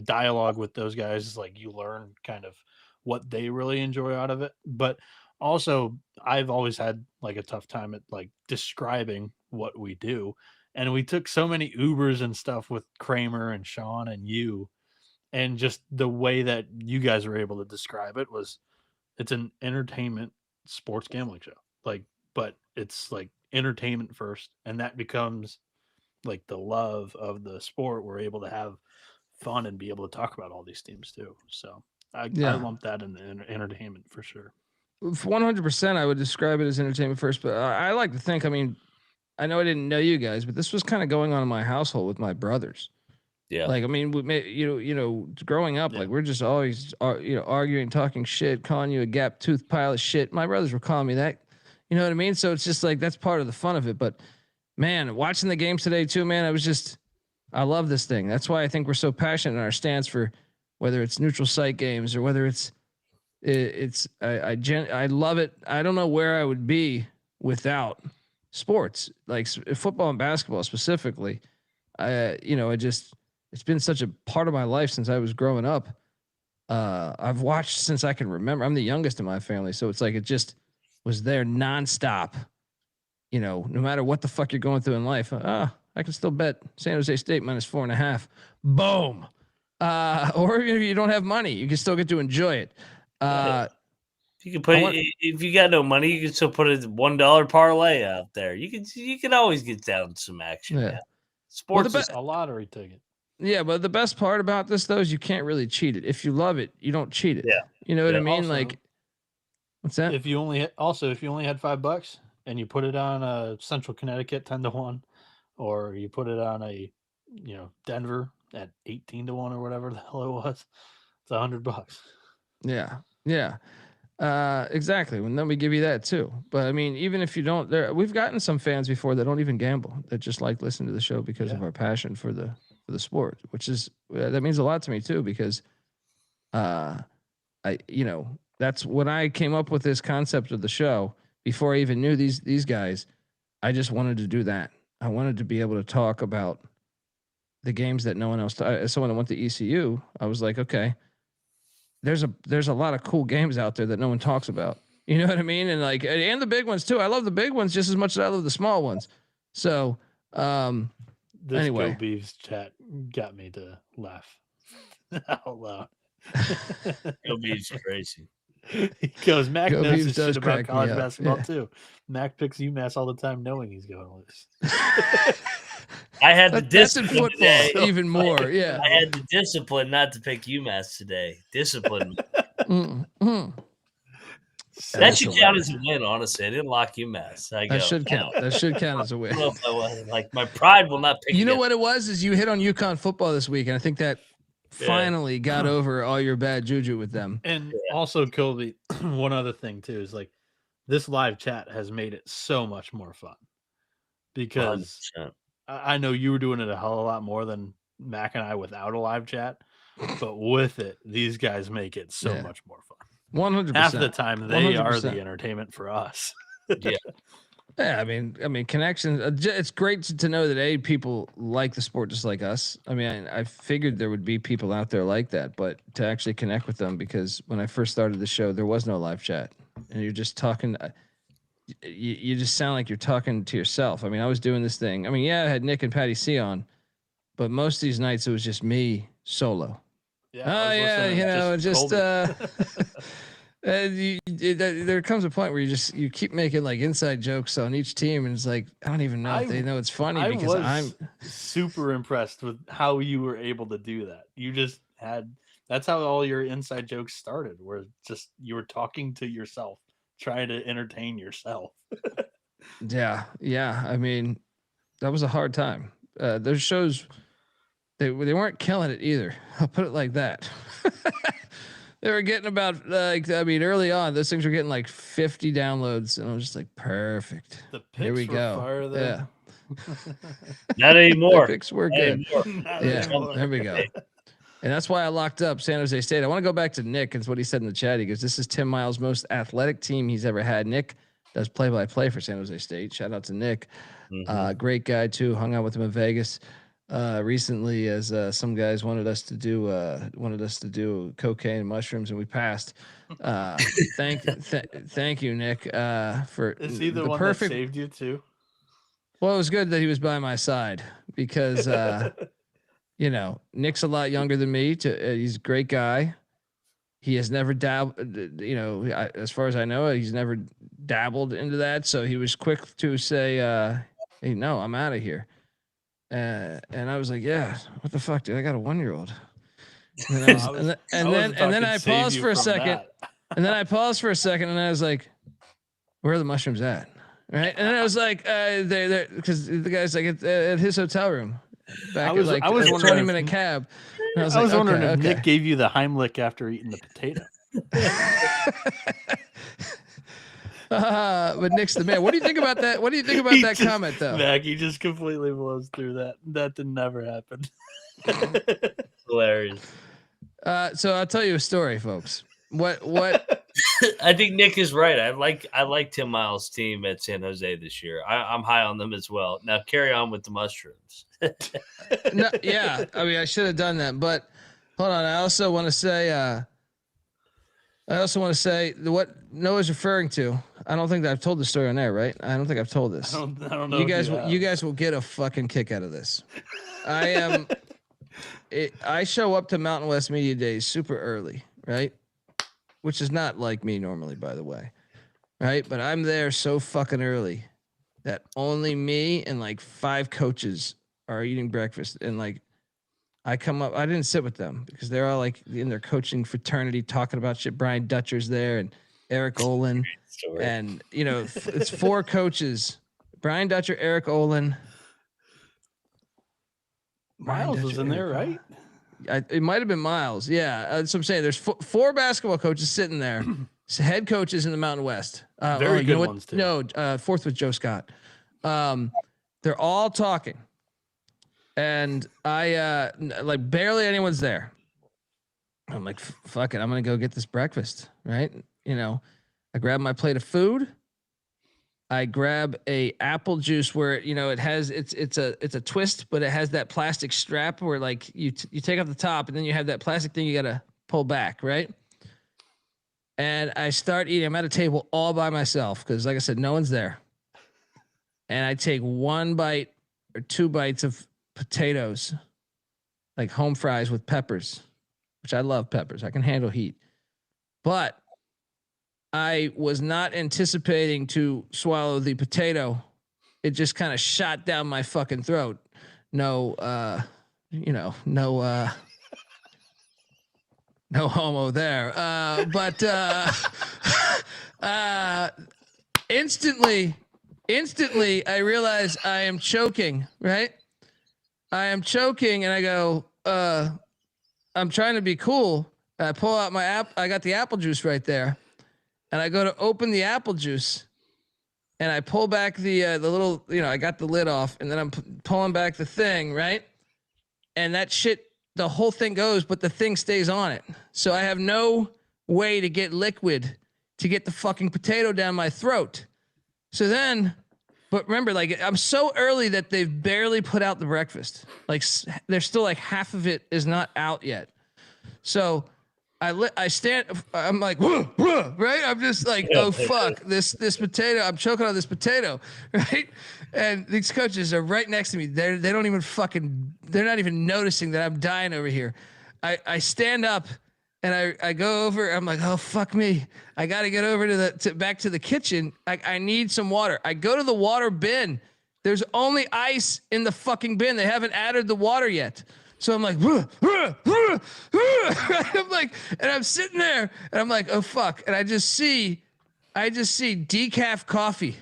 dialogue with those guys, like you learn kind of what they really enjoy out of it. But also I've always had like a tough time at like describing what we do. And we took so many Ubers and stuff with Kramer and Sean and you, and just the way that you guys were able to describe it was, it's an entertainment sports gambling show. Like, but it's like entertainment first. And that becomes like the love of the sport. We're able to have fun and be able to talk about all these teams too. So I lump that in the entertainment for sure. 100%. I would describe it as entertainment first, but I like to think, I mean, I know I didn't know you guys, but this was kind of going on in my household with my brothers. Yeah. Like, I mean, growing up, like we're just always, arguing, talking shit, calling you a gap tooth pile of shit. My brothers were calling me that, you know what I mean? So it's just like, that's part of the fun of it. But man, watching the games today too, man, I love this thing. That's why I think we're so passionate in our stance for whether it's neutral site games or whether I love it. I don't know where I would be without sports, like football and basketball specifically. It's been such a part of my life since I was growing up. I've watched since I can remember. I'm the youngest in my family, so it's like it just was there nonstop. No matter what the fuck you're going through in life, I can still bet San Jose State -4.5. Boom. Or even if you don't have money, you can still get to enjoy it. You can put if you got no money, you can still put a $1 parlay out there. You can always get down some action. Yeah. Sports is a lottery ticket. Yeah, but the best part about this though is you can't really cheat it. If you love it, you don't cheat it. Yeah. You know what I mean? Also, like, what's that? If you only had $5 and you put it on a Central Connecticut 10-1, or you put it on a Denver at 18-1 or whatever the hell it was, it's $100. Yeah. Exactly. And then we give you that too. But I mean, even if you don't, we've gotten some fans before that don't even gamble, that just like listen to the show because of our passion for the sport, which is, that means a lot to me too, because that's when I came up with this concept of the show. Before I even knew these guys, I just wanted to do that. I wanted to be able to talk about the games that no one else. As someone that went to ECU, I was like, okay, there's a lot of cool games out there that no one talks about. You know what I mean? And and the big ones too. I love the big ones just as much as I love the small ones. So, this anyway, Go Beavs chat got me to laugh Out loud. Kobe's crazy. He goes, Mac Go knows Beavs his does shit about crack me college up. basketball Yeah. too. Mac picks UMass all the time knowing he's going to lose. I had the That's in discipline football today. even more. Yeah. I had the discipline not to pick UMass today. Discipline. That should count as a win, honestly. I didn't lock UMass. I go, That should count. That should count as a I win. don't know if I was like my pride will not pick. You know against- what it was? Is you hit on UConn football this week, and I think that Yeah. finally got over all your bad juju with them. And also, Colby, one other thing too is like this live chat has made it so much more fun because 100%. I know you were doing it a hell of a lot more than Mac and I without a live chat, but with it, these guys make it so Yeah. much more fun. 100%. Half the time, they are 100%. the entertainment for us. Yeah. Yeah, I mean, connections. It's great to know that people like the sport just like us. I mean, I figured there would be people out there like that, but to actually connect with them, because when I first started the show, there was no live chat, and you're just talking. You just sound like you're talking to yourself. I mean, I was doing this thing. I mean, yeah, I had Nick and Patty C on, but most of these nights it was just me solo. Yeah, There comes a point where you keep making like inside jokes on each team, and it's like I don't even know if they know it's funny because I'm super impressed with how you were able to do that. You just had that's how all your inside jokes started, where just you were talking to yourself, trying to entertain yourself. yeah. I mean, that was a hard time. Those shows, they weren't killing it either. I'll put it like that. They were getting about early on, those things were getting like 50 downloads, and I was just like, perfect. The picks Here we were go. fire, though. Yeah, Not anymore. the picks were Not good. anymore. Yeah, there we go. And that's why I locked up San Jose State. I want to go back to Nick. It's what he said in the chat. He goes, "This is Tim Miles' most athletic team he's ever had." Nick does play-by-play for San Jose State. Shout out to Nick. Great guy too. Hung out with him in Vegas recently, as some guys wanted us to do cocaine and mushrooms, and we passed. Thank you, Nick, for Is he the one perfect. that saved you too? Well, it was good that he was by my side because Nick's a lot younger than me. He's a great guy. He has never dabbled, as far as I know, he's never dabbled into that. So he was quick to say, "Hey, no, I'm out of here." And I was like, "Yeah, what the fuck, dude? I got a 1-year-old." And then I paused for a second, and I was like, "Where are the mushrooms at?" Right? And then I was like, "They're because the guy's like at his hotel room." Back I was a 20-minute cab. And I was wondering if Nick gave you the Heimlich after eating the potato. But Nick's the man. What do you think about that? What do you think about that comment, though? Maggie just completely blows through that. That did never happen. Hilarious. So I'll tell you a story, folks. What? I think Nick is right. I like Tim Miles' team at San Jose this year. I'm high on them as well. Now carry on with the mushrooms. No, yeah, I mean, I should have done that, but hold on. I also want to say what Noah's referring to. I don't think that I've told the story on there, right? I don't think I've told this. I don't know. You guys will get a fucking kick out of this. I show up to Mountain West Media Days super early, right? Which is not like me normally, by the way, right? But I'm there so fucking early that only me and like 5 coaches are eating breakfast, and like I come up. I didn't sit with them because they're all like in their coaching fraternity talking about shit. Brian Dutcher's there and Eric Olin, and it's 4 coaches: Brian Dutcher, Eric Olin. Miles was in there, right? It might have been Miles. Yeah, that's what I'm saying. There's 4 basketball coaches sitting there, head coaches in the Mountain West. Very good ones too. No, 4th was Joe Scott. They're all talking, and I like barely anyone's there. I'm like, fuck it, I'm gonna go get this breakfast, right? I grab my plate of food. I grab a apple juice where it has it's a twist, but it has that plastic strap where like you take off the top and then you have that plastic thing you gotta pull back, right? And I start eating. I'm at a table all by myself because, like I said, no one's there. And I take 1 bite or 2 bites of potatoes, like home fries with peppers, which I love peppers. I can handle heat. But I was not anticipating to swallow the potato. It just kind of shot down my fucking throat. No homo there. But instantly I realize I am choking, right? I am choking and I go, I'm trying to be cool. I pull out my I got the apple juice right there. And I go to open the apple juice and I pull back the little, I got the lid off and then I'm pulling back the thing, right? And that shit, the whole thing goes, but the thing stays on it. So I have no way to get liquid to get the fucking potato down my throat. So then, but remember, like, I'm so early that they've barely put out the breakfast. Like, there's still like half of it is not out yet. So I stand, I'm like, right? I'm just like, oh fuck, this potato, I'm choking on this potato, right? And these coaches are right next to me. They don't even they're not even noticing that I'm dying over here. I stand up and I go over, I'm like, oh fuck me. I got to get over back to the kitchen. I need some water. I go to the water bin. There's only ice in the fucking bin. They haven't added the water yet. So I'm like, I'm like, and I'm sitting there and I'm like, oh fuck. And I just see decaf coffee,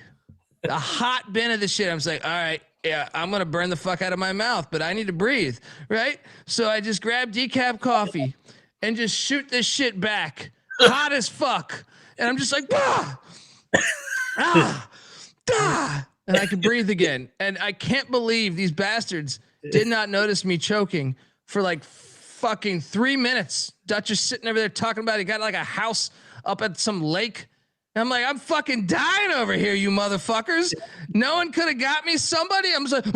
a hot bin of this shit. I'm just like, all right, yeah, I'm going to burn the fuck out of my mouth, but I need to breathe. Right. So I just grab decaf coffee and just shoot this shit back, hot as fuck. And I'm just like, and I can breathe again. And I can't believe these bastards did not notice me choking for like fucking 3 minutes. Dutch is sitting over there talking about he got like a house up at some lake. And I'm like, I'm fucking dying over here, you motherfuckers. No one could have got me. Somebody. I'm just like,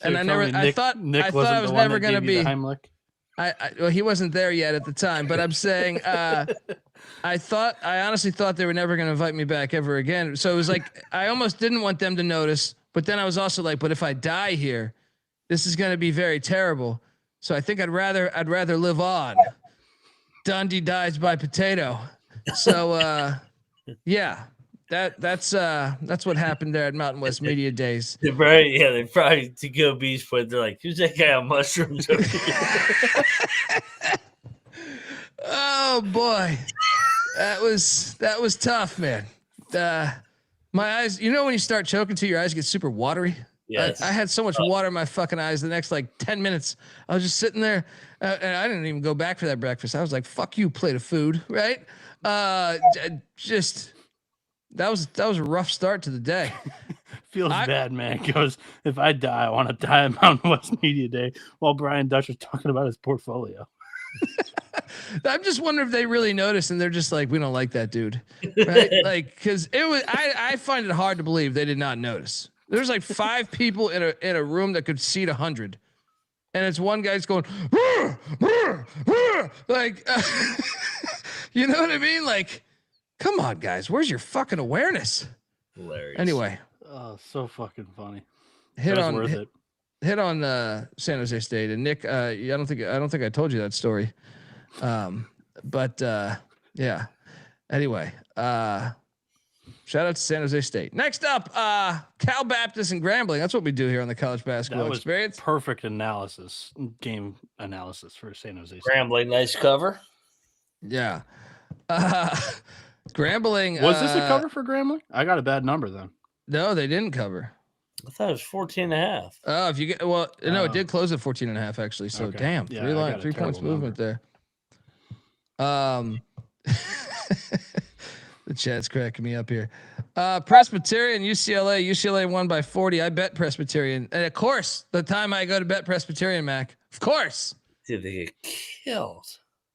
and I thought I was never going to be. Well, he wasn't there yet at the time, but I'm saying, I honestly thought they were never going to invite me back ever again. So it was like, I almost didn't want them to notice, but then I was also like, but if I die here, this is going to be very terrible. So I think I'd rather live on. Dundee dies by potato. So, yeah, that's what happened there at Mountain West Media Days. They probably to go beach, but they're like, who's that guy on mushrooms? Oh boy. That was tough, man. My eyes, when you start choking too, your eyes get super watery. Yes. I had so much water in my fucking eyes the next like 10 minutes. I was just sitting there and I didn't even go back for that breakfast. I was like, fuck you, plate of food. Right. Just, that was a rough start to the day. Feels bad, man. Because if I die, I want to die at Mountain West Media Day while Brian Dutch is talking about his portfolio. I'm just wondering if they really noticed and they're just like, we don't like that dude, right? Like, because it was, I find it hard to believe they did not notice. There's like 5 people in a room that could seat 100, and it's one guy's going, like, you know what I mean? Like, come on, guys, where's your fucking awareness? Hilarious. Anyway, oh, so fucking funny. Hit on San Jose State and Nick. I don't think I told you that story. But yeah. Anyway, shout out to San Jose State. Next up, Cal Baptist and Grambling. That's what we do here on the College Basketball Experience. Perfect game analysis for San Jose State. Grambling, nice cover. Yeah. Grambling. Was this a cover for Grambling? I got a bad number then. No, they didn't cover. I thought it was 14.5. Oh, if you get no, it did close at 14.5 actually. So okay. Damn, yeah, 3 points movement there. The chat's cracking me up here. Presbyterian, UCLA won by 40. I bet Presbyterian, and of course, the time I go to bet Presbyterian, Mac, of course, did they get killed?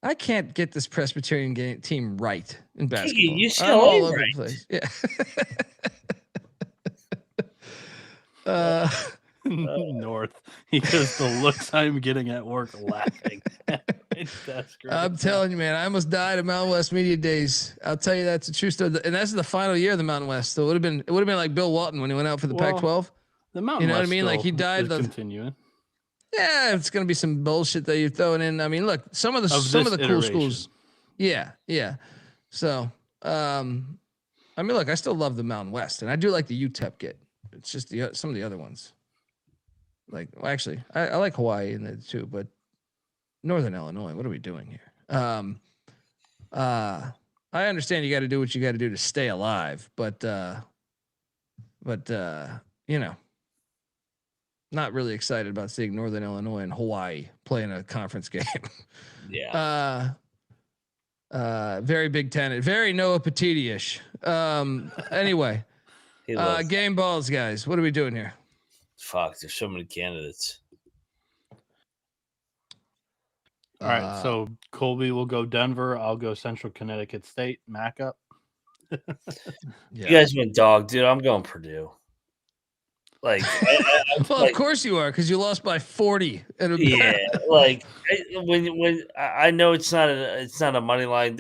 I can't get this Presbyterian team right in basketball. UCLA all over the place. Yeah. North. He goes, the looks I'm getting at work laughing. That's great. I'm telling you, man, I almost died at Mountain West Media Days. I'll tell you, that's a true story. And that's the final year of the Mountain West. So it would have been like Bill Walton when he went out for the Pac-12. The Mountain You know what I West mean? Like he still died. is continuing. Yeah, it's gonna be some bullshit that you're throwing in. I mean, look, some of the cool iteration. schools. Yeah. So, I mean, look, I still love the Mountain West, and I do like the UTEP get. It's just some of the other ones. Like, well, actually, I like Hawaii in there too, but Northern Illinois. What are we doing here? I understand you got to do what you got to do to stay alive, but you know, not really excited about seeing Northern Illinois and Hawaii playing a conference game. Yeah. Very Big Ten, very Noah Petiti-ish. Anyway, game balls, guys. What are we doing here? Fuck, there's so many candidates. All right, so Colby will go Denver. I'll go Central Connecticut State. Mac up. You guys went dog, dude. I'm going Purdue. Like, well, of course you are, because you lost by 40. Yeah, like when I know it's not a money line.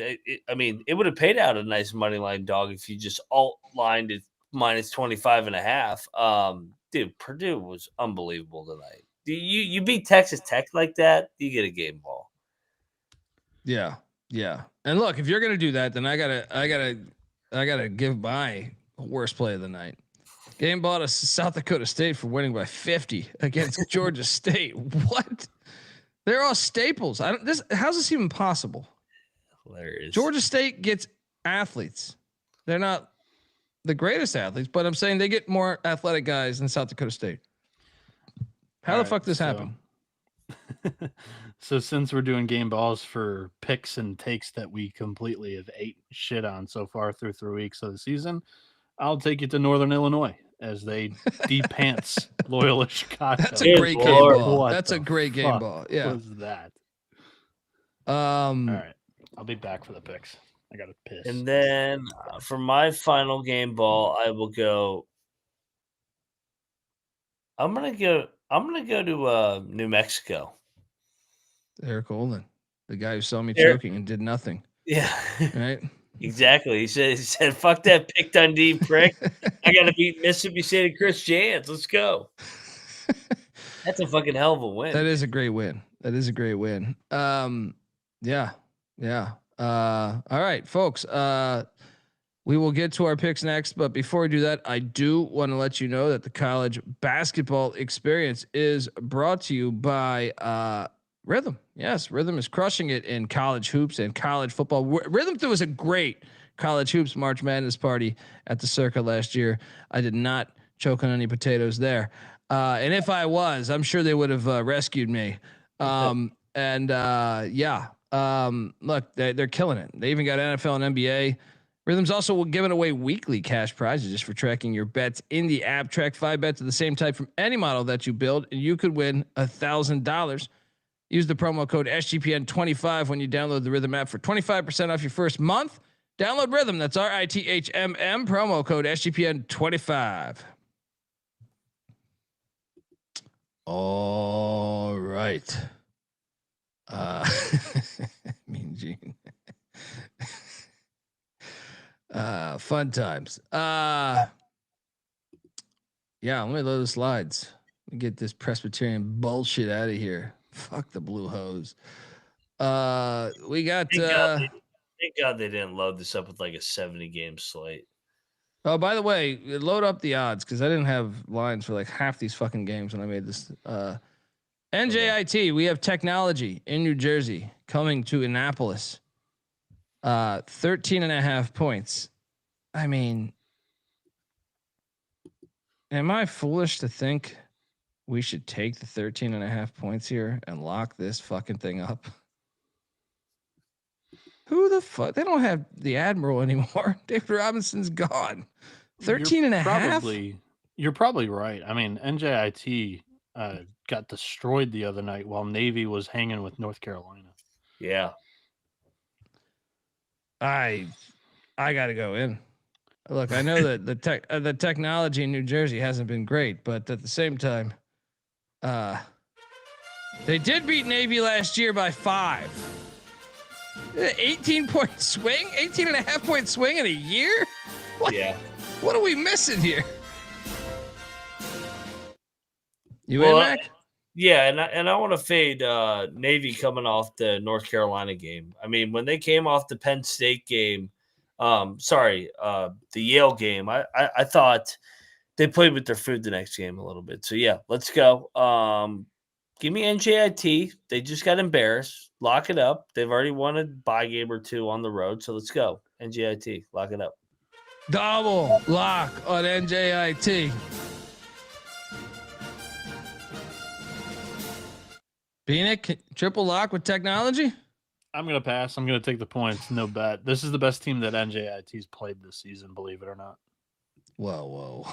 I mean, it would have paid out a nice money line dog if you just alt lined it minus 25.5. Dude, Purdue was unbelievable tonight. You beat Texas Tech like that, you get a game ball. Yeah. And look, if you're gonna do that, then I gotta give my worst play of the night. Game ball to South Dakota State for winning by 50 against Georgia State. What? They're all staples. How's this even possible? Hilarious. Georgia State gets athletes. They're not the greatest athletes, but I'm saying they get more athletic guys than South Dakota State. How the fuck this happen? So since we're doing game balls for picks and takes that we completely have ate shit on so far through 3 weeks of the season, I'll take you to Northern Illinois as they de-pants Loyola Chicago. That's a great game ball. That's a great game ball. Yeah. What was that? All right. I'll be back for the picks. I got to piss. And then for my final game ball, I will go. I'm gonna go to New Mexico. Eric Olin, the guy who saw me choking and did nothing. Yeah. Right. Exactly. He said, "Fuck that Pick Dundee prick. I got to beat Mississippi State and Chris Jans. Let's go." That's a fucking hell of a win. That is a great win. Yeah. All right, folks. We will get to our picks next, but before we do that, I do want to let you know that the college basketball experience is brought to you by Rhythm. Yes, Rhythm is crushing it in college hoops and college football. Rhythm threw us a great college hoops March Madness party at the Circa last year. I did not choke on any potatoes there. And if I was, I'm sure they would have rescued me. Look, they're killing it. They even got NFL and NBA. Rhythm's also giving away weekly cash prizes just for tracking your bets in the app. Track 5 bets of the same type from any model that you build, and you could win $1,000. Use the promo code SGPN25 when you download the Rhythm app for 25% off your first month. Download Rhythm. That's RITHMM. Promo code SGPN25. All right. Mean Gene. Fun times. Yeah, let me load the slides. Let me get this Presbyterian bullshit out of here. Fuck the blue hose. We got thank God they didn't load this up with like a 70 game slate. Oh, by the way, load up the odds because I didn't have lines for like half these fucking games when I made this. NJIT, we have technology in New Jersey coming to Annapolis. 13.5 points. I mean, am I foolish to think we should take the 13.5 points here and lock this fucking thing up? Who the fuck? They don't have the Admiral anymore. David Robinson's gone. 13.5. You're probably right. I mean, NJIT got destroyed the other night while Navy was hanging with North Carolina. Yeah. I got to go in. Look, I know that the technology in New Jersey hasn't been great, but at the same time, they did beat Navy last year by 5. 18-point swing, 18.5 point swing in a year. What? Yeah. What are we missing here? You Well, in, Mac? Yeah, and I want to fade Navy coming off the North Carolina game. I mean, when they came off the Penn State game, the Yale game, I thought they played with their food the next game a little bit. So yeah, let's go. Give me NJIT. They just got embarrassed. Lock it up. They've already won a bye game or two on the road. So let's go. NJIT. Lock it up. Double lock on NJIT. Bieniek, triple lock with technology? I'm going to pass. I'm going to take the points. No bet. This is the best team that NJIT's played this season, believe it or not. Whoa.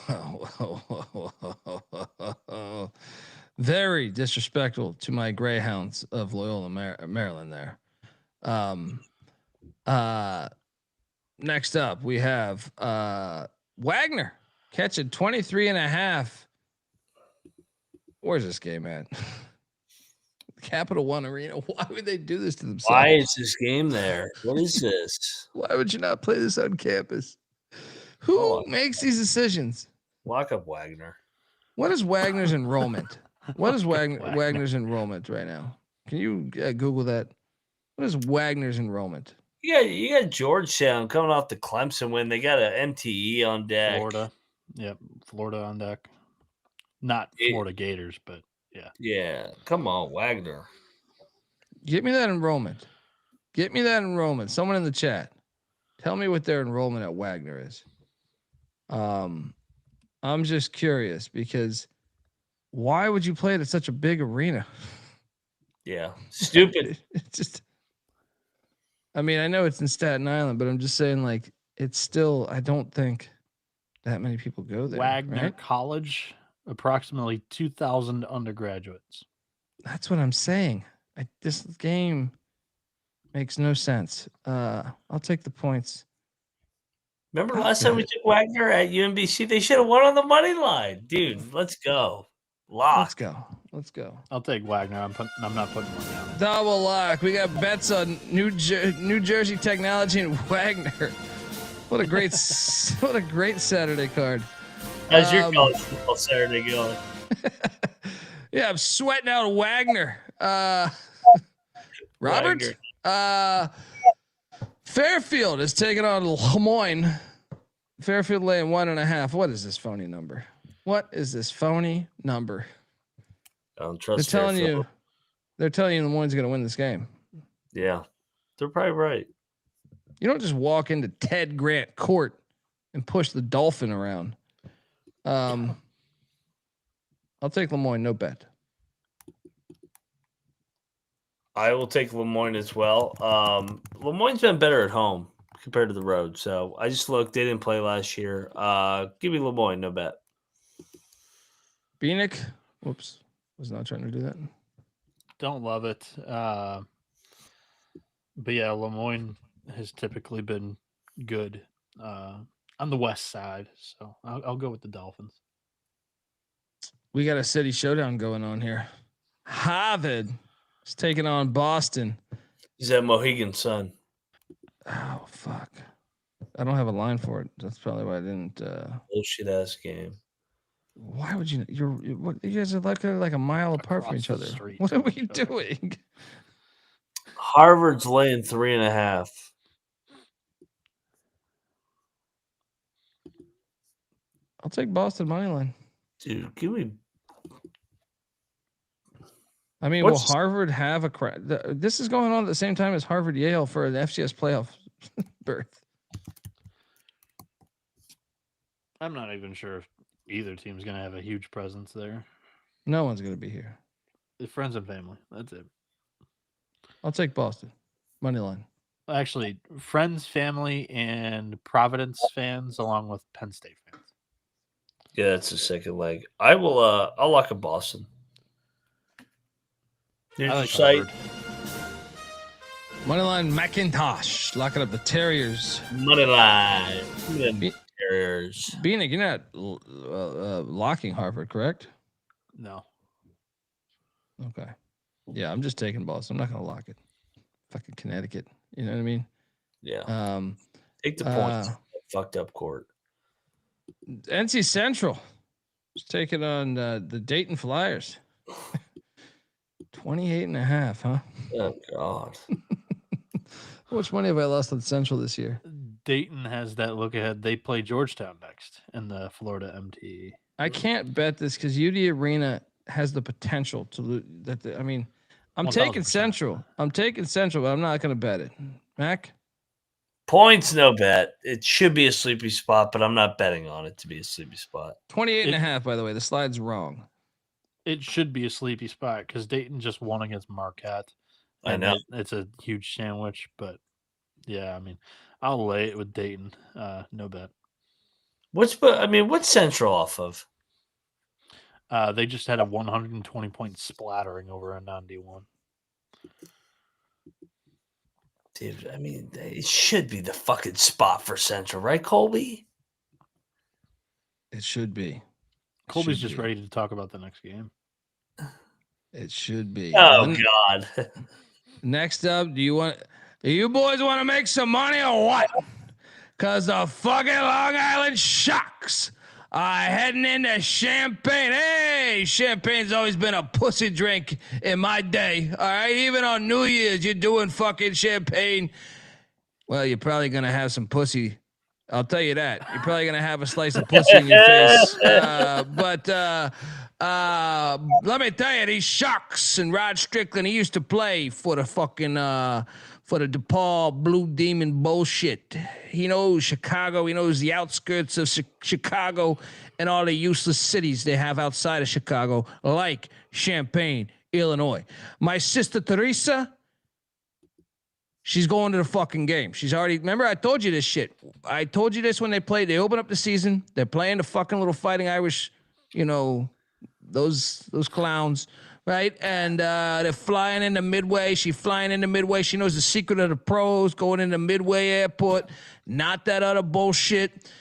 Very disrespectful to my Greyhounds of Loyola, Maryland there. Next up, we have Wagner catching 23.5. Where's this game at? Capital One Arena. Why would they do this to themselves? Why is this game there? What is this? Why would you not play this on campus? Who makes these decisions? Lock up Wagner. What is Wagner's enrollment? What is Wagner's enrollment right now? Can you Google that? What is Wagner's enrollment? You got Georgetown coming off the Clemson win. They got an MTE on deck. Florida. Yep, Florida on deck. Not Florida Gators, but yeah. Yeah, come on, Wagner. Get me that enrollment. Someone in the chat. Tell me what their enrollment at Wagner is. I'm just curious because why would you play it at such a big arena? Yeah, stupid. It's just, I mean, I know it's in Staten Island, but I'm just saying, like, it's still, I don't think that many people go there. Wagner right? College, approximately 2,000 undergraduates. That's what I'm saying. This game makes no sense. I'll take the points. Remember last time we took Wagner at UMBC? They should have won on the money line. Dude, let's go. Lock. Let's go. I'll take Wagner. I'm not putting money on it. Double lock. We got bets on New Jersey Technology and Wagner. What a great Saturday card. How's your college football Saturday going? Yeah, I'm sweating out Wagner. Robert. Fairfield is taking on Lemoyne. Fairfield laying 1.5. What is this phony number? I don't trust They're telling you Lemoyne's going to win this game. Yeah, they're probably right. You don't just walk into Ted Grant Court and push the Dolphin around. I'll take Lemoyne, no bet. I will take Lemoyne as well. Lemoyne's been better at home compared to the road. So I just looked. They didn't play last year. Give me Lemoyne, no bet. Bieniek. Whoops. Was not trying to do that. Don't love it. But yeah, Lemoyne has typically been good on the west side. So I'll go with the Dolphins. We got a city showdown going on here. Harvard is taking on Boston. He's that Mohegan Sun. Oh, fuck. I don't have a line for it. That's probably why I didn't. Bullshit ass game. Why would you? You guys are like a mile apart from each other. What are we doing? Harvard's laying 3.5. I'll take Boston money line. Dude, give me. I mean, will Harvard have a crack? This is going on at the same time as Harvard Yale for an FCS playoff berth. I'm not even sure if either team's going to have a huge presence there. No one's going to be here. The friends and family. That's it. I'll take Boston money line. Actually, friends, family, and Providence fans, along with Penn State fans. Yeah, that's the second leg. I will. I'll lock up Boston. Here's your site. Moneyline McIntosh. Locking up the Terriers. Moneyline. Terriers. Bieniek, you're not locking Harvard, correct? No. Okay. Yeah, I'm just taking Boston. I'm not going to lock it. Fucking Connecticut. You know what I mean? Yeah. Take the points. Fucked up court. NC Central Let's take it on the Dayton Flyers. 28.5, huh? Oh God. How much money have I lost on Central this year? Dayton has that look ahead. They play Georgetown next in the Florida MTE. I can't bet this because UD Arena has the potential to lose. I'm taking 1000%. Central. I'm taking Central, but I'm not going to bet it. Mac? Points, no bet. It should be a sleepy spot, but I'm not betting on it to be a sleepy spot. 28.5, by the way. The slide's wrong. It should be a sleepy spot because Dayton just won against Marquette. I know. It's a huge sandwich, but yeah, I mean, I'll lay it with Dayton. No bet. What's Central off of? They just had a 120-point splattering over a 91. Dude, I mean, it should be the fucking spot for Central, right, Colby? It should be. Colby's just ready to talk about the next game. It should be. Oh, God. Next up, do you boys want to make some money or what? Because the fucking Long Island Sharks are heading into Champaign. Hey, Champagne's always been a pussy drink in my day. All right, even on New Year's, you're doing fucking champagne. Well, you're probably going to have some pussy. I'll tell you that. You're probably going to have a slice of pussy in your face. But let me tell you, these Sharks and Rod Strickland, he used to play for the fucking, for the DePaul Blue Demon bullshit. He knows Chicago. He knows the outskirts of Chicago and all the useless cities they have outside of Chicago, like Champaign, Illinois. My sister Teresa, she's going to the fucking game. She's already, remember I told you this shit. I told you this when they open up the season. They're playing the fucking little Fighting Irish, those clowns, right? And they're flying into Midway. She's flying into Midway. She knows the secret of the pros, going into Midway Airport. Not that other bullshit.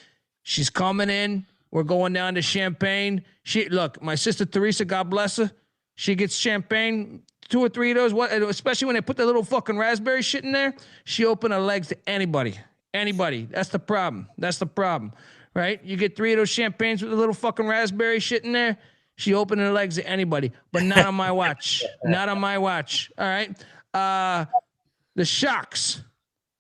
She's coming in. We're going down to Champaign. Look, my sister Teresa, God bless her. She gets champagne, 2 or 3 of those, especially when they put the little fucking raspberry shit in there. She opened her legs to anybody. That's the problem. Right? You get 3 of those champagnes with the little fucking raspberry shit in there. She opened her legs to anybody, but not on my watch. Not on my watch. All right. The Sharks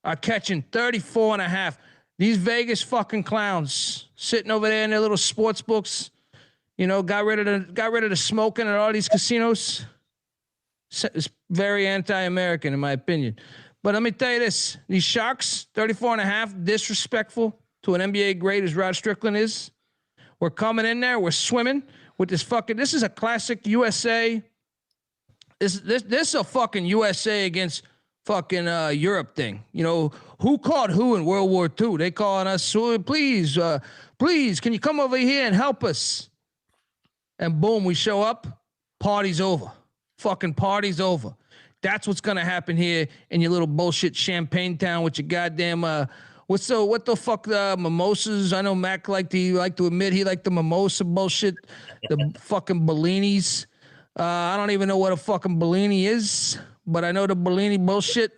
are catching 34.5. These Vegas fucking clowns sitting over there in their little sports books, got rid of the smoking at all these casinos. It's very anti-American, in my opinion. But let me tell you this. These Sharks, 34.5, disrespectful to an NBA great as Rod Strickland is. We're coming in there. We're swimming with this is a classic USA. This is a fucking USA against fucking Europe thing. Who caught who in World War II? They calling us, please, can you come over here and help us? And boom, we show up. Party's over. Fucking party's over. That's what's gonna happen here in your little bullshit Champagne town with your goddamn what the fuck mimosas? I know Mac liked to admit he liked the mimosa bullshit, the fucking Bellinis. I don't even know what a fucking Bellini is, but I know the Bellini bullshit.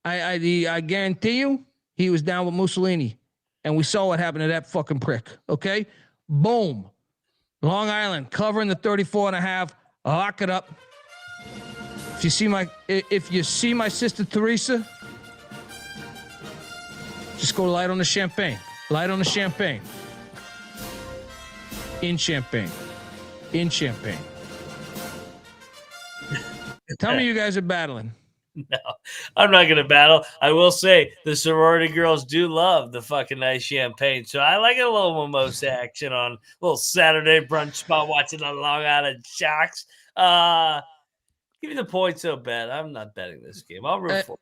I guarantee you he was down with Mussolini, and we saw what happened to that fucking prick. Okay, boom, Long Island covering the 34.5. Lock it up. If you see my sister Teresa, just go light on the champagne. Light on the champagne. In Champagne. Tell me you guys are battling. No, I'm not going to battle. I will say the sorority girls do love the fucking nice champagne. So I like a little mimosa action on a little Saturday brunch spot watching the Long Island Sharks. Give me the points so bad. I'm not betting this game. I'll root for it.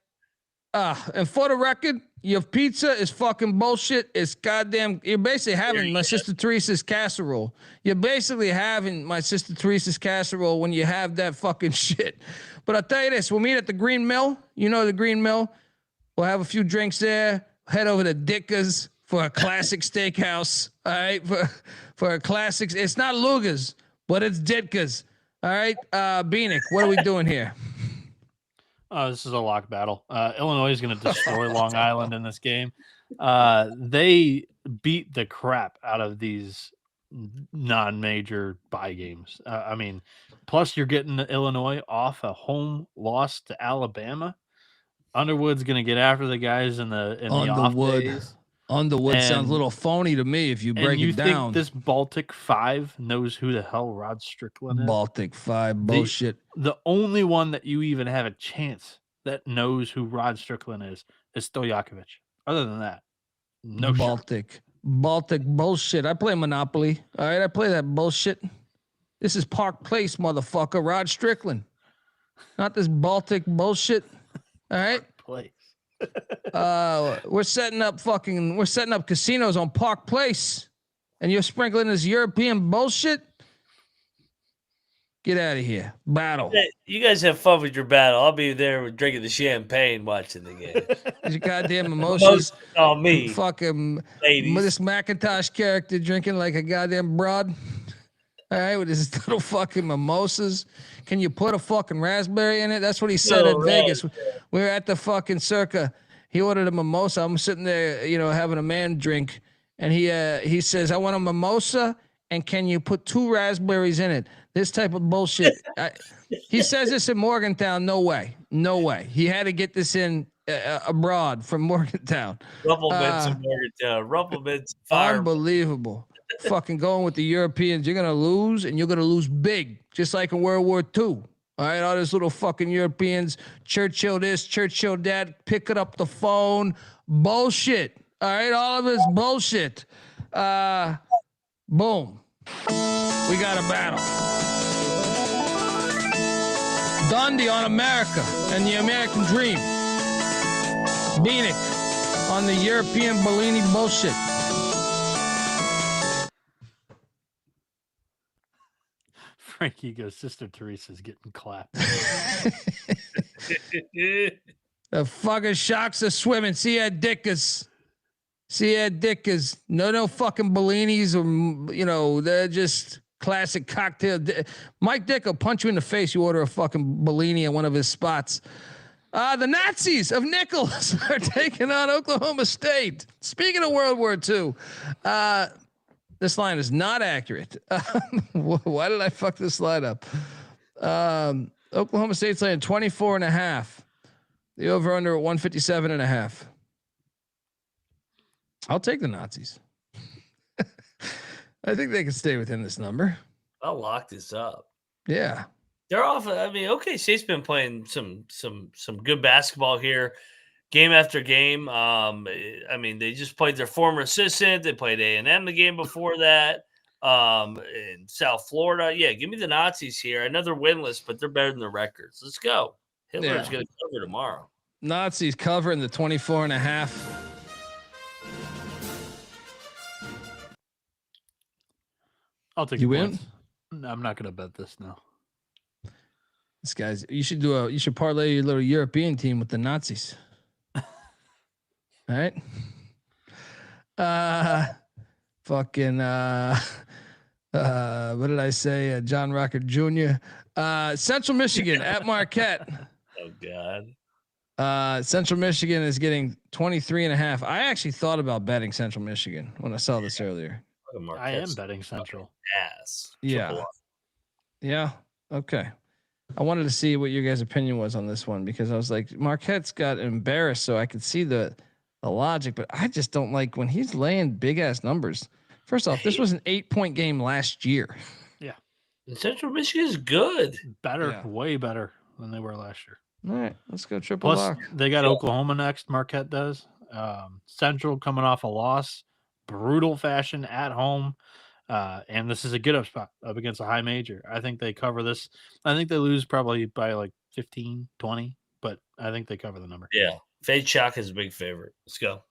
And for the record, your pizza is fucking bullshit. It's goddamn. You're basically having my sister Teresa's casserole. You're basically having my sister Teresa's casserole when you have that fucking shit. But I'll tell you this: we'll meet at the Green Mill. You know the Green Mill. We'll have a few drinks there. Head over to Dicka's for a classic steakhouse. All right, for a classic. It's not Luger's, but it's Ditka's. All right, Bieniek, what are we doing here? This is a lock battle. Illinois is going to destroy Long Island in this game. They beat the crap out of these non-major bye games. I mean, plus you're getting Illinois off a home loss to Alabama. Underwood's going to get after the guys in the off days. Underwood sounds a little phony to me if you break you it down. Think this Baltic 5 knows who the hell Rod Strickland is? Baltic 5 bullshit. The only one that you even have a chance that knows who Rod Strickland is Stojakovic. Other than that, no Baltic. shot. Baltic bullshit. I play Monopoly. All right, I play that bullshit. This is Park Place, motherfucker. Rod Strickland. Not this Baltic bullshit. All right? Place. We're setting up casinos on Park Place. And you're sprinkling this European bullshit? Get out of here. Battle. You guys have fun with your battle. I'll be there drinking the champagne, watching the game. Your goddamn mimosas. On me. Fucking ladies. This McIntyre character drinking like a goddamn broad. All right, with his little fucking mimosas. Can you put a fucking raspberry in it? That's what he said at Vegas. We were at the fucking Circa. He ordered a mimosa. I'm sitting there, having a man drink. And he says, I want a mimosa, and can you put 2 raspberries in it? This type of bullshit. He says this in Morgantown. No way. He had to get this in abroad from Morgantown. Rumplemint's in Morgantown. Rumplemint's fire. Unbelievable. Fucking going with the Europeans. You're going to lose, and you're going to lose big, just like in World War II. All right, all these little fucking Europeans, Churchill this, Churchill that, picking up the phone. Bullshit. All right, all of it's bullshit. Boom. We got a battle. Dundee on America and the American dream. Bieniek on the European Bellini bullshit. Frankie goes, Sister Teresa's getting clapped. The fucking Sharks are swimming. See ya, Dickers. No fucking Bellinis or, they're just classic cocktail. Mike Dick will punch you in the face. You order a fucking Bellini at one of his spots. The Nazis of Nichols are taking on Oklahoma State. Speaking of World War II, this line is not accurate. Why did I fuck this line up? Oklahoma State's laying 24.5. The over under at 157.5. I'll take the Nazis. I think they can stay within this number. I'll lock this up. Yeah. They're off. I mean, OK State's been playing some good basketball here, game after game. I mean, they just played their former assistant. They played A&M the game before that in South Florida. Yeah, give me the Nazis here. Another winless, but they're better than the records. Let's go. Hitler's going to cover tomorrow. Nazis covering the 24.5. I'll take you the win. points. I'm not going to bet this now. This guy's. You should parlay your little European team with the Nazis. All right. Fucking. What did I say? John Rocket Jr. Central Michigan at Marquette. Oh God. Central Michigan is getting 23.5. I actually thought about betting Central Michigan when I saw this earlier. I am betting Central. Ass. Yeah. Yeah. Okay. I wanted to see what your guys' opinion was on this one because I was like, Marquette's got embarrassed, so I could see the logic, but I just don't like when he's laying big ass numbers. First off, this was an 8-point game last year. Yeah. And Central Michigan is good. Better, way better than they were last year. All right, let's go triple lock. They got Oklahoma next. Marquette does. Central coming off a loss, brutal fashion at home. And this is a get up spot up against a high major. I think they cover this. I think they lose probably by like 15, 20, but I think they cover the number. Yeah. Fade Shock is a big favorite. Let's go.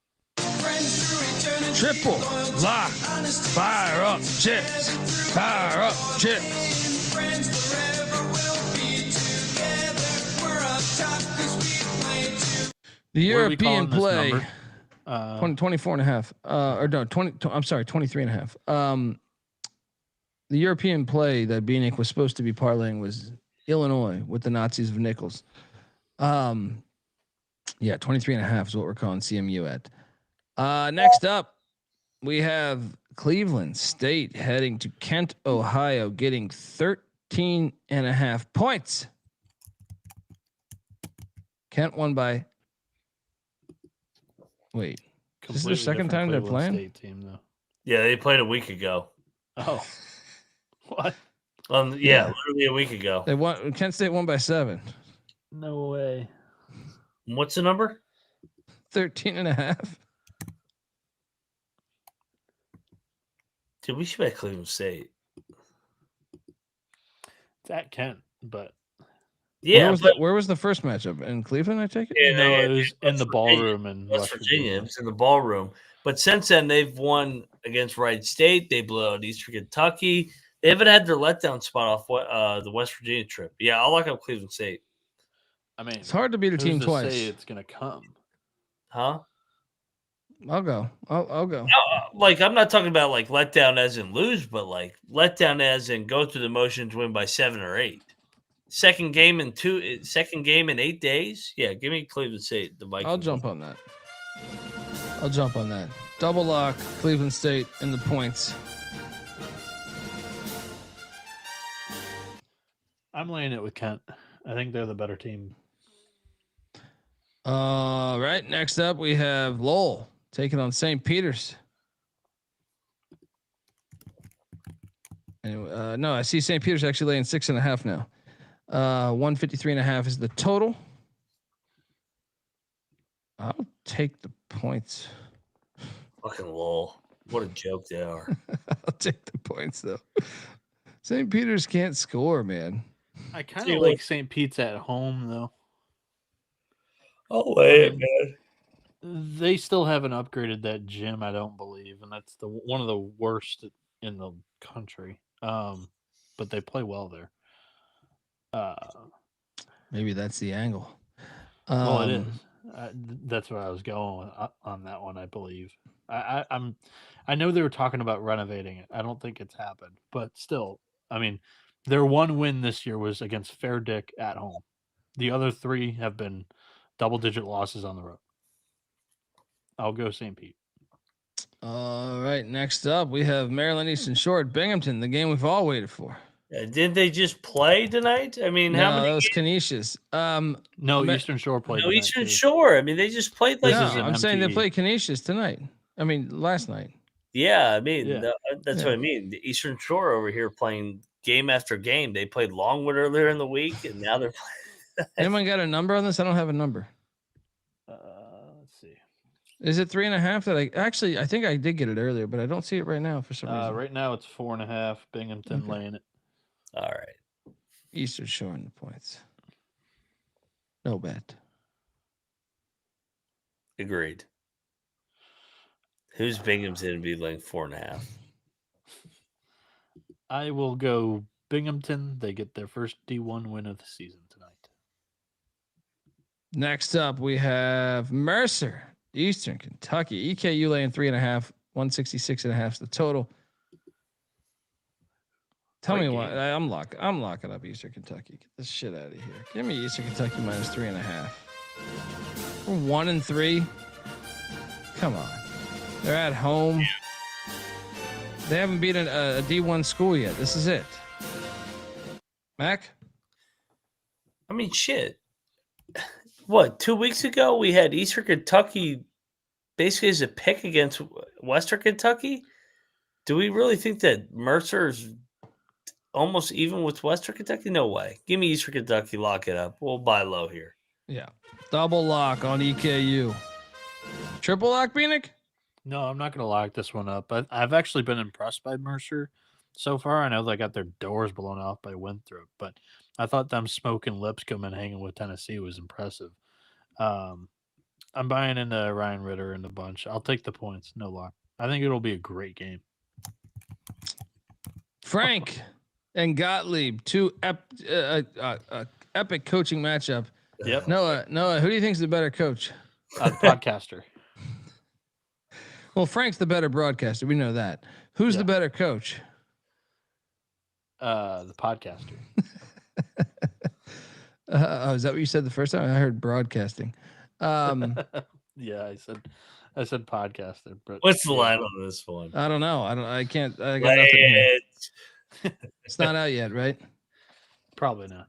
Triple lock. Fire up chips. Fire up chips. The European play. 24.5. Or no, 20. I'm sorry, 23.5. The European play that Bieniek was supposed to be parlaying was Illinois with the Nazis of Nichols. Yeah, 23.5 is what we're calling CMU at. Next up, we have Cleveland State heading to Kent, Ohio, getting 13.5 points. Kent won by. Wait, this is their second time they're playing? State team, though. Yeah, they played a week ago. Oh, what? Yeah, literally a week ago. They won. Kent State won by 7. No way. What's the number? 13.5. Dude, we should bet Cleveland State. It's at Kent, but Yeah, where was the first matchup in Cleveland? I take it. Yeah, no, it was in the ballroom in West Virginia. It was in the ballroom. But since then, they've won against Wright State. They blew out Eastern Kentucky. They haven't had their letdown spot off the West Virginia trip. Yeah, I'll lock up Cleveland State. I mean, it's hard to beat a team twice. Say it's gonna come, huh? I'll go. I'll go. Like, I'm not talking about like letdown as in lose, but like letdown as in go through the motions, win by 7 or 8. Second game in 8 days. Yeah, give me Cleveland State. The Vikings. I'll jump on that. Double lock Cleveland State in the points. I'm laying it with Kent. I think they're the better team. Right. Next up, we have Lowell taking on St. Peter's. Anyway, no, I see St. Peter's actually laying 6.5 now. 153.5 is the total. I'll take the points. Fucking Lowell. What a joke they are. I'll take the points though. St. Peter's can't score, man. I kind of like St. Pete's at home though. Oh wait, man. They still haven't upgraded that gym, I don't believe, and that's one of the worst in the country. But they play well there. Maybe that's the angle. Well, it is. That's where I was going on that one. I believe. I know they were talking about renovating it. I don't think it's happened, but still, I mean, their one win this year was against Fairdick at home. The other 3 have been double-digit losses on the road. I'll go St. Pete. All right. Next up, we have Maryland Eastern Shore at Binghamton, the game we've all waited for. Didn't they just play tonight? I mean, how many? That was Canisius. No, Eastern Shore played. No, Eastern Shore. I mean, they just played like. No, I'm saying they played Canisius tonight. I mean, last night. Yeah, I mean, that's what I mean. The Eastern Shore over here playing game after game. They played Longwood earlier in the week, and now they're playing. Anyone got a number on this? I don't have a number. Let's see. Is it 3.5? I think I did get it earlier, but I don't see it right now for some reason. Right now it's 4.5. Binghamton laying it. All right. Eastern Shore in the points. No bet. Agreed. Who's Binghamton to be like 4.5? I will go Binghamton. They get their first D1 win of the season tonight. Next up, we have Mercer, Eastern Kentucky. EKU laying 3.5, 166.5 is the total. Tell me what I'm locking up Eastern Kentucky. Get this shit out of here. Give me Eastern Kentucky minus 3.5. We're 1-3. Come on. They're at home. They haven't beaten a D1 school yet. This is it. Mac? I mean, shit. What, 2 weeks ago we had Eastern Kentucky basically as a pick against Western Kentucky? Do we really think that Mercer's almost even with Western Kentucky? No way. Give me Eastern Kentucky. Lock it up. We'll buy low here. Yeah. Double lock on EKU. Triple lock, Bieniek? No, I'm not going to lock this one up. I've actually been impressed by Mercer so far. I know they got their doors blown off by Winthrop, but I thought them smoking Lipscomb and hanging with Tennessee was impressive. I'm buying into Ryan Ritter and the bunch. I'll take the points. No lock. I think it'll be a great game. Frank and Gottlieb, two epic coaching matchup. Yep. Noah, who do you think is the better coach? The podcaster. Well, Frank's the better broadcaster. We know that. Who's the better coach? The podcaster. Is that what you said the first time? I heard broadcasting. Yeah, I said I said podcaster, but What's the line on this one? I don't know. I can't. I got nothing here. It's not out yet, right? Probably not.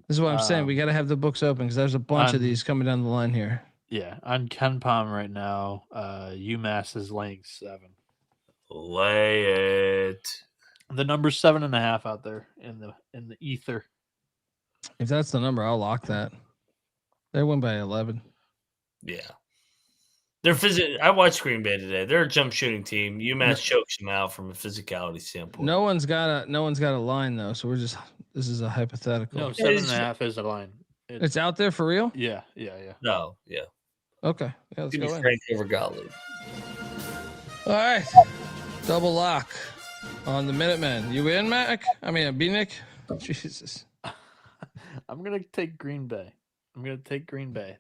This is what I'm saying. We got to have the books open because there's a bunch of these coming down the line here. Yeah, on Ken Palm right now, UMass is laying 7. Lay it. The number's 7.5 out there in the ether. If that's the number, I'll lock that. They win by 11. Yeah. I watched Green Bay today. They're a jump shooting team. UMass chokes them out from a physicality standpoint. No one's got a line though, so this is a hypothetical. No, 7.5 is a line. It's out there for real? Yeah. No, yeah. Okay. Yeah, let's go in. Frank over Gottlieb. All right. Double lock on the Minutemen. You in, Mac? I mean, Bieniek? Jesus. I'm going to take Green Bay.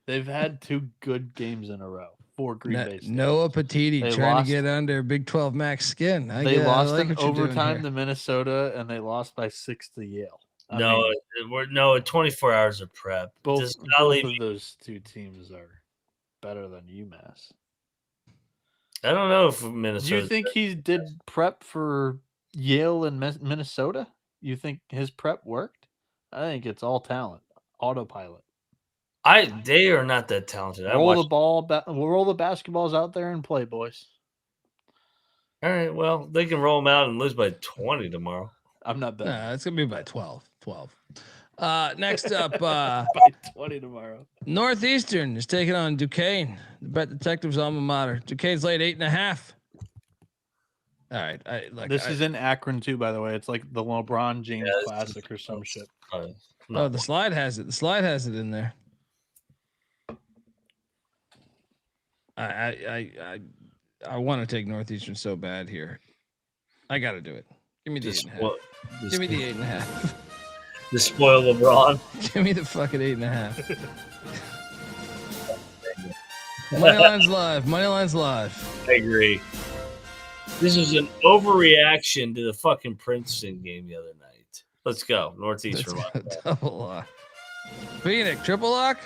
They've had 2 good games in a row for Green Bay. Noah Bieniek trying to get under Big 12 Max skin. They lost in overtime to Minnesota, and they lost by 6 to Yale. No, 24 hours of prep. Both of those 2 teams are better than UMass. I don't know if Minnesota. Do you think he did prep for Yale and Minnesota? You think his prep worked? I think it's all talent, autopilot. They are not that talented. Roll the ball, roll the basketballs out there and play, boys. All right, well, they can roll them out and lose by 20 tomorrow. I'm not betting. Nah, it's gonna be by 12. Next up, by 20 tomorrow. Northeastern is taking on Duquesne, the Bet Detectives alma mater. Duquesne's laid 8.5. All right, this is in Akron too, by the way. It's like the LeBron James Classic or some shit. The slide has it. The slide has it in there. I want to take Northeastern so bad here. I got to do it. Give me the 8.5. Give me the 8.5. The spoil LeBron. Give me the fucking 8.5. Moneyline's live. I agree. This is an overreaction to the fucking Princeton game the other night. Let's go. Northeastern. Double lock. Bieniek, triple lock?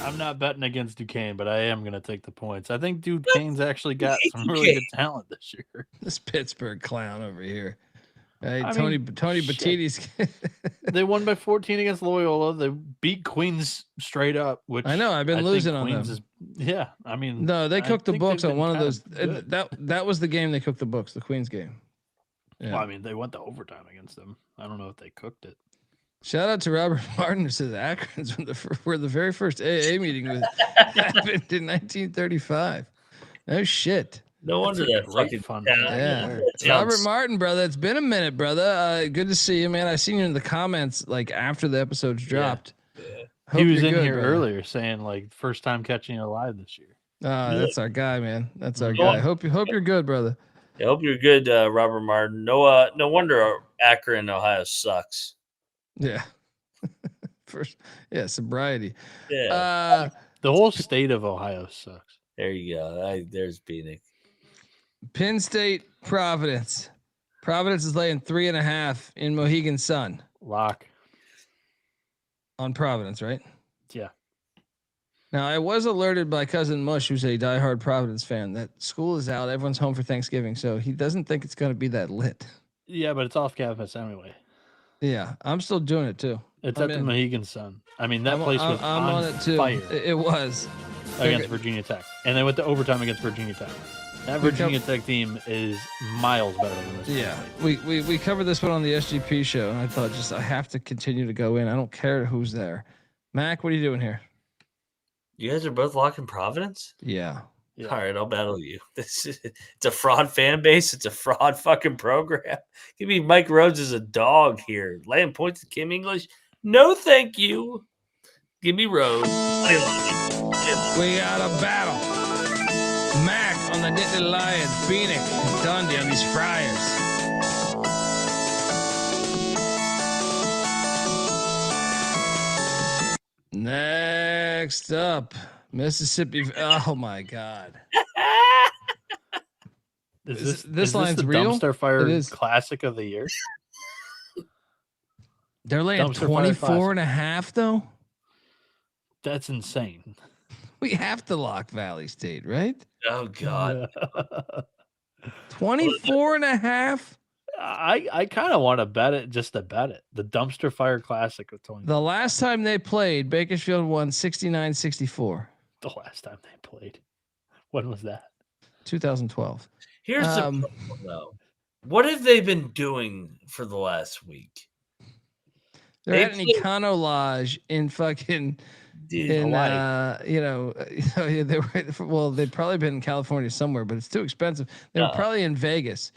I'm not betting against Duquesne, but I am going to take the points. I think Duquesne's actually got some really good talent this year. This Pittsburgh clown over here. Hey, Tony Battiti's. They won by 14 against Loyola. They beat Queens straight up, which I know. I've been losing on them. No, they cooked the books on one of those. That was the game they cooked the books, the Queens game. Yeah. Well, they went to overtime against them. I don't know if they cooked it. Shout out to Robert Martin, who said the Akrons were the very first AA meeting happened in 1935. No shit. No wonder that fucking fun. Yeah, Robert Martin, brother. It's been a minute, brother. Good to see you, man. I seen you in the comments like after the episodes dropped. Yeah. He was in here earlier saying like first time catching you alive this year. That's our guy, man. That's our guy. Hope you're good, brother. I hope you're good, Robert Martin. No wonder Akron, Ohio sucks. Yeah. Sobriety. Yeah. The whole state of Ohio sucks. There you go. There's Bieniek. Penn State, Providence. Providence is laying 3.5 in Mohegan Sun. Lock. On Providence, right? Yeah. Now, I was alerted by Cousin Mush, who's a diehard Providence fan, that school is out. Everyone's home for Thanksgiving, so he doesn't think it's going to be that lit. Yeah, but it's off campus anyway. Yeah, I'm still doing it too. It's at the Mohegan Sun. That place was on it too. Fire. It was against Virginia Tech, and they went to overtime against Virginia Tech. That Virginia Tech team is miles better than this. Yeah, we covered this one on the SGP show, and I thought I have to continue to go in. I don't care who's there. Mac, what are you doing here? You guys are both locking Providence? Yeah. All right, I'll battle you. It's a fraud fan base. It's a fraud fucking program. Give me Mike Rhodes as a dog here. Laying points to Kim English. No, thank you. Give me Rhodes. We got a battle. Mac on the Nittany Lions, Bieniek, Dundee on these Friars. Next up, Mississippi. Oh my God. This line's the real? Dumpster Fire Classic of the year. They're laying 24.5 though. That's insane. We have to lock Valley State, right? Oh God. 24.5. I kind of want to bet it just to bet it. The Dumpster Fire Classic of 20. The last time they played, Bakersfield won 69-64. The last time they played. When was that? 2012. Here's the problem, though. What have they been doing for the last week? They're at an Econo Lodge in fucking Hawaii. they were, well, they'd probably been in California somewhere, but it's too expensive. They were probably in Vegas.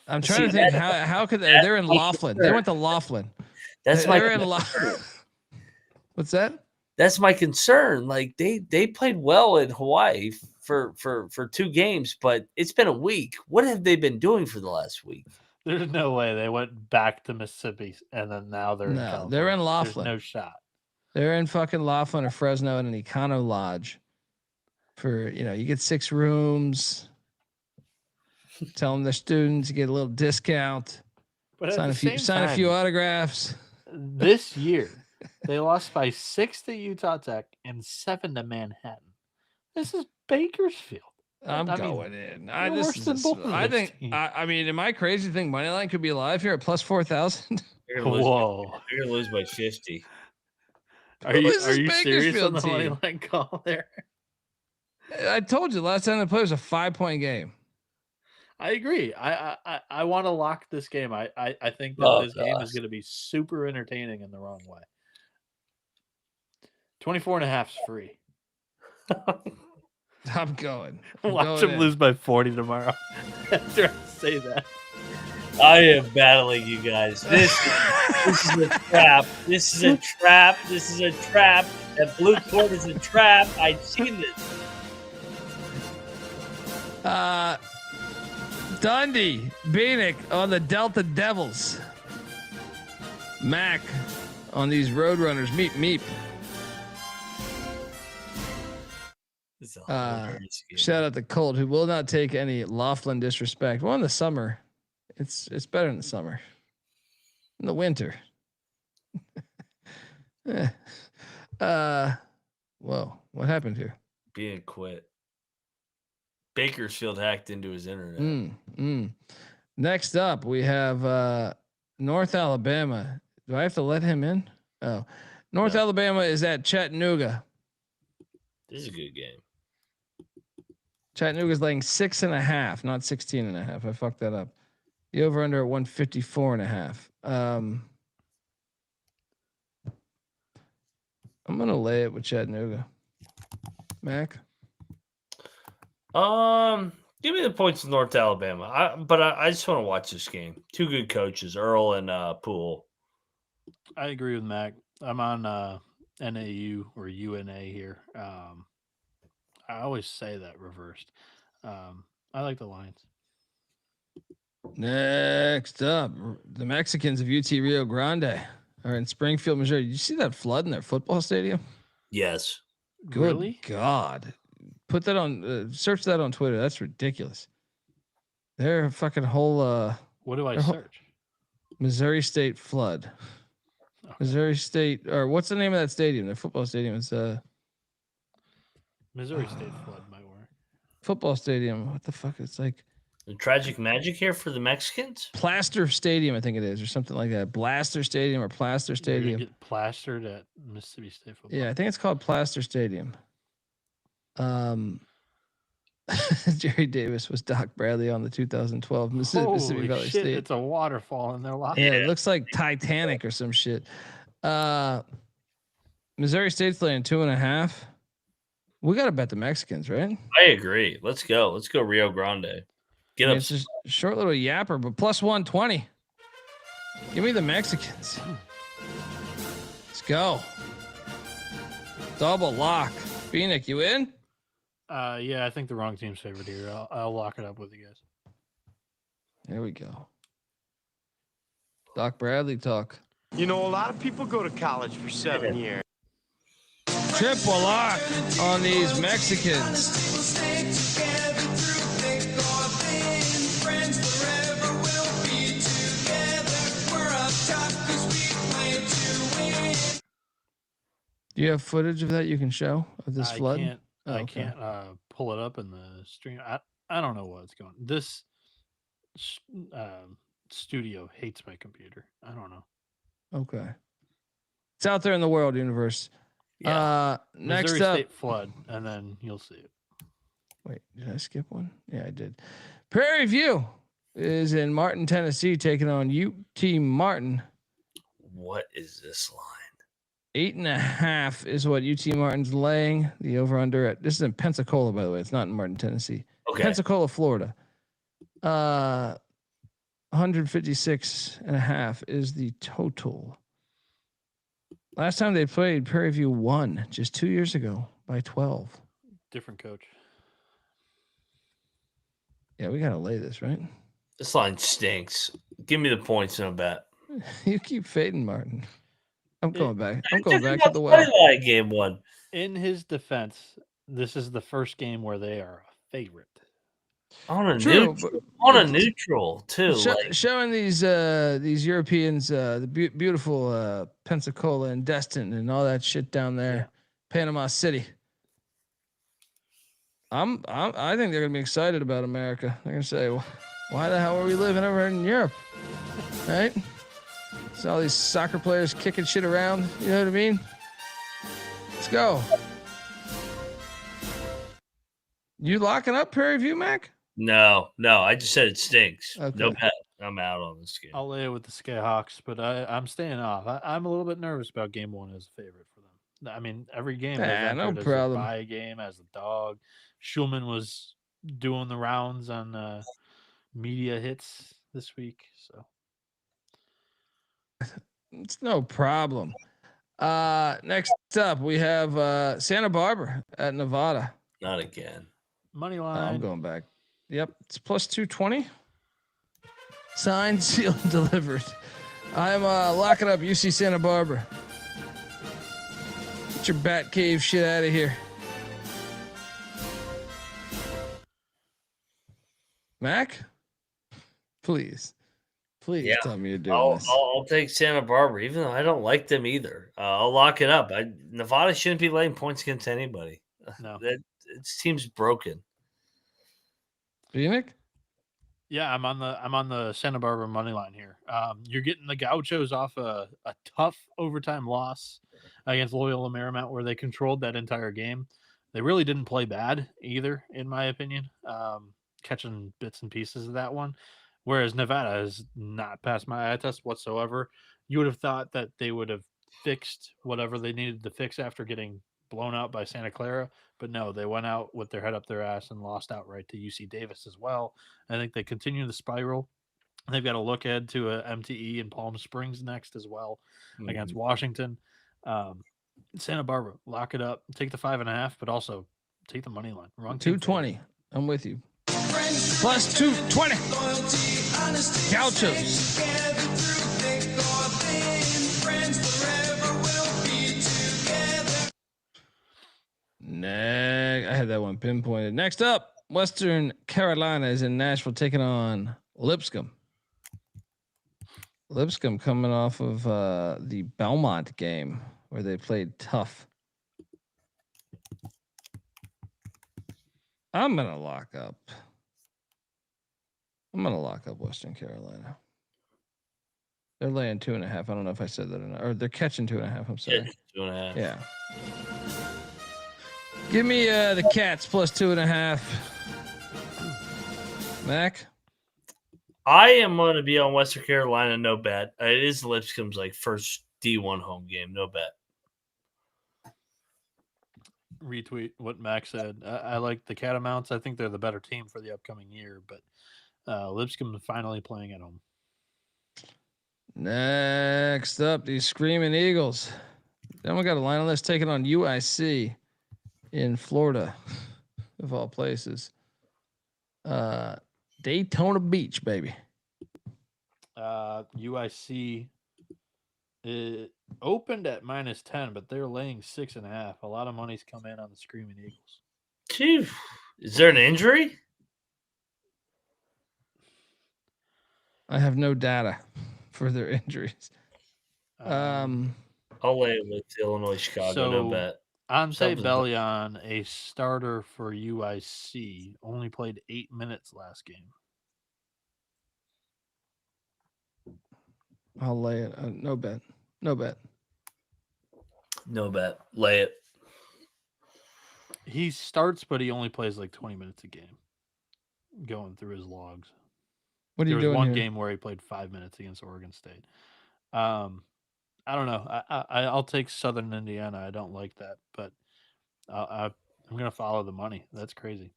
I'm trying to think how could they're in Laughlin. They went to Laughlin. They're in Laughlin. What's that? That's my concern. Like they played well in Hawaii for 2 games, but it's been a week. What have they been doing for the last week? There's no way they went back to Mississippi and then now they're in California. They're in Laughlin. There's no shot. They're in fucking Laughlin or Fresno at an Econo Lodge. For you get 6 rooms. Tell them they're students, you get a little discount. But sign a few autographs. This year, they lost by 6 to Utah Tech and 7 to Manhattan. This is Bakersfield. I'm going in. I think. teams. I mean, am I crazy to think Moneyline could be alive here at plus 4,000? Whoa! You're gonna lose by 50. Are you serious on the Moneyline call there? I told you last time they played was a 5-point game. I agree. I want to lock this game. I think that this game is going to be super entertaining in the wrong way. 24.5 is free. I'm going. Watch them lose by 40 tomorrow. After I say that. I am battling you guys. This is a trap. This is a trap. This is a trap. That blue cord is a trap. I've seen this. Dundee, Bieniek on the Delta Devils. Mac on these Roadrunners. Meep. Shout out to Colt, who will not take any Laughlin disrespect. Well, in the summer, it's better in the summer. In the winter. Whoa, what happened here? Being quit. Bakersfield hacked into his internet. Next up, we have North Alabama. Do I have to let him in? Oh, North Alabama is at Chattanooga. This is a good game. Chattanooga's laying 6.5, not 16.5. I fucked that up. The over under at 154.5. I'm gonna lay it with Chattanooga. Mac. Give me the points of North Alabama. I just want to watch this game. 2 good coaches, Earl and Poole. I agree with Mac. I'm on NAU or UNA here. I always say that reversed. I like the Lions. Next up, the Mexicans of UT Rio Grande are in Springfield, Missouri. Did you see that flood in their football stadium? Yes. Good Really? God. Put that on, search that on Twitter. That's ridiculous. Their fucking whole, what do I search? Missouri State flood. Okay. Missouri State, or what's the name of that stadium? Their football stadium is, Missouri State flood might work. Football stadium. What the fuck? It's like the tragic magic here for the Mexicans. Plaster Stadium, I think it is, or something like that. Blaster Stadium or Plaster Stadium. Get plastered at Mississippi State football. Yeah, I think it's called Plaster Stadium. Jerry Davis was Doc Bradley on the 2012 Mississippi Valley State. It's a waterfall in their lot. Yeah, it looks like Titanic or some shit. Missouri State's laying 2.5. We got to bet the Mexicans, right? I agree. Let's go. Let's go Rio Grande. Get up. It's a short little yapper, but plus 120. Give me the Mexicans. Let's go. Double lock. Bieniek, you in? Yeah, I think the wrong team's favored here. I'll lock it up with you guys. There we go. Doc Bradley talk. You know, a lot of people go to college for 7 years. Triple lock on these Mexicans. Do Do you have footage of that you can show of this I flood? can't. Oh, I okay. can't pull it up in the stream. I don't know what's going. This studio hates my computer. I don't know. Okay. It's out there in the world universe. Yeah. Next Missouri up. State flood, and then you'll see it. Wait, did I skip one? Yeah, I did. Prairie View is in Martin, Tennessee, taking on UT Martin. What is this line? 8.5 is what UT Martin's laying. The over under at this is in Pensacola, by the way. It's not in Martin, Tennessee. Okay. Pensacola, Florida. 156.5 is the total. Last time they played, Prairie View won just 2 years ago by 12. Different coach. Yeah, we gotta lay this, right? This line stinks. Give me the points in a bet. You keep fading, Martin. I'm going back. I'm I going took back to the well. money line game one. In his defense, this is the first game where they are a favorite. On a True, neutral too. Showing these Europeans the beautiful Pensacola and Destin and all that shit down there, Panama City. I think they're gonna be excited about America. They're gonna say, well, why the hell are we living over in Europe, right? It's all these soccer players kicking shit around. You know what I mean? Let's go. You locking up Prairie View, Mac? No. I just said it stinks. Okay. No bet. I'm out on this game. I'll lay it with the Skyhawks, but I'm staying off. I'm a little bit nervous about game one as a favorite for them. I mean, every game they've entered as a bye game, as a dog. Schulman was doing the rounds on media hits this week, so it's no problem. Next up, we have Santa Barbara at Nevada. Not again. Money line. I'm going back. Yep, it's plus 220. Signed, sealed, and delivered. I'm locking up UC Santa Barbara. Get your Bat Cave shit out of here. Mac? Please tell me you're doing this. I'll take Santa Barbara, even though I don't like them either. I'll lock it up. Nevada shouldn't be laying points against anybody. No. This team's broken. Bieniek? Yeah, I'm on the Santa Barbara money line here. You're getting the Gauchos off a tough overtime loss against Loyola Marymount, where they controlled that entire game. They really didn't play bad either, in my opinion. Catching bits and pieces of that one, whereas Nevada has not passed my eye test whatsoever. You would have thought that they would have fixed whatever they needed to fix after getting blown out by Santa Clara, but no, they went out with their head up their ass and lost outright to UC Davis as well. I think they continue the spiral. They've got to look ahead to a MTE in Palm Springs next as well against Washington. Santa Barbara, lock it up, take the 5.5, but also take the money line. Wrong 220. I'm with you. Plus 220. Gauchos. I had that one pinpointed. Next up, Western Carolina is in Nashville taking on Lipscomb. Lipscomb coming off of the Belmont game where they played tough. I'm gonna lock up Western Carolina. They're laying 2.5. I don't know if I said that or not. Or they're catching 2.5. I'm sorry. 2.5. Yeah. Give me the Cats plus 2.5. Mac? I am going to be on Western Carolina, no bet. It is Lipscomb's first D1 home game, no bet. Retweet what Max said. I like the Catamounts. I think they're the better team for the upcoming year, but Lipscomb finally playing at home. Next up, these Screaming Eagles. Then we got a line on this taking on UIC in Florida, of all places. Daytona Beach, baby. UIC opened at -10, but they're laying 6.5. A lot of money's come in on the Screaming Eagles. Gee, is there an injury? I have no data for their injuries. I'll lay it with Illinois, Chicago. No bet. Ante Something's- Bellion, a starter for UIC, only played 8 minutes last game. I'll lay it. No bet. No bet. No bet. Lay it. He starts, but he only plays like 20 minutes a game. Going through his logs. What are There you was doing one here? game where he played 5 minutes against Oregon State. I don't know. I'll take Southern Indiana. I don't like that, but I'm going to follow the money. That's crazy.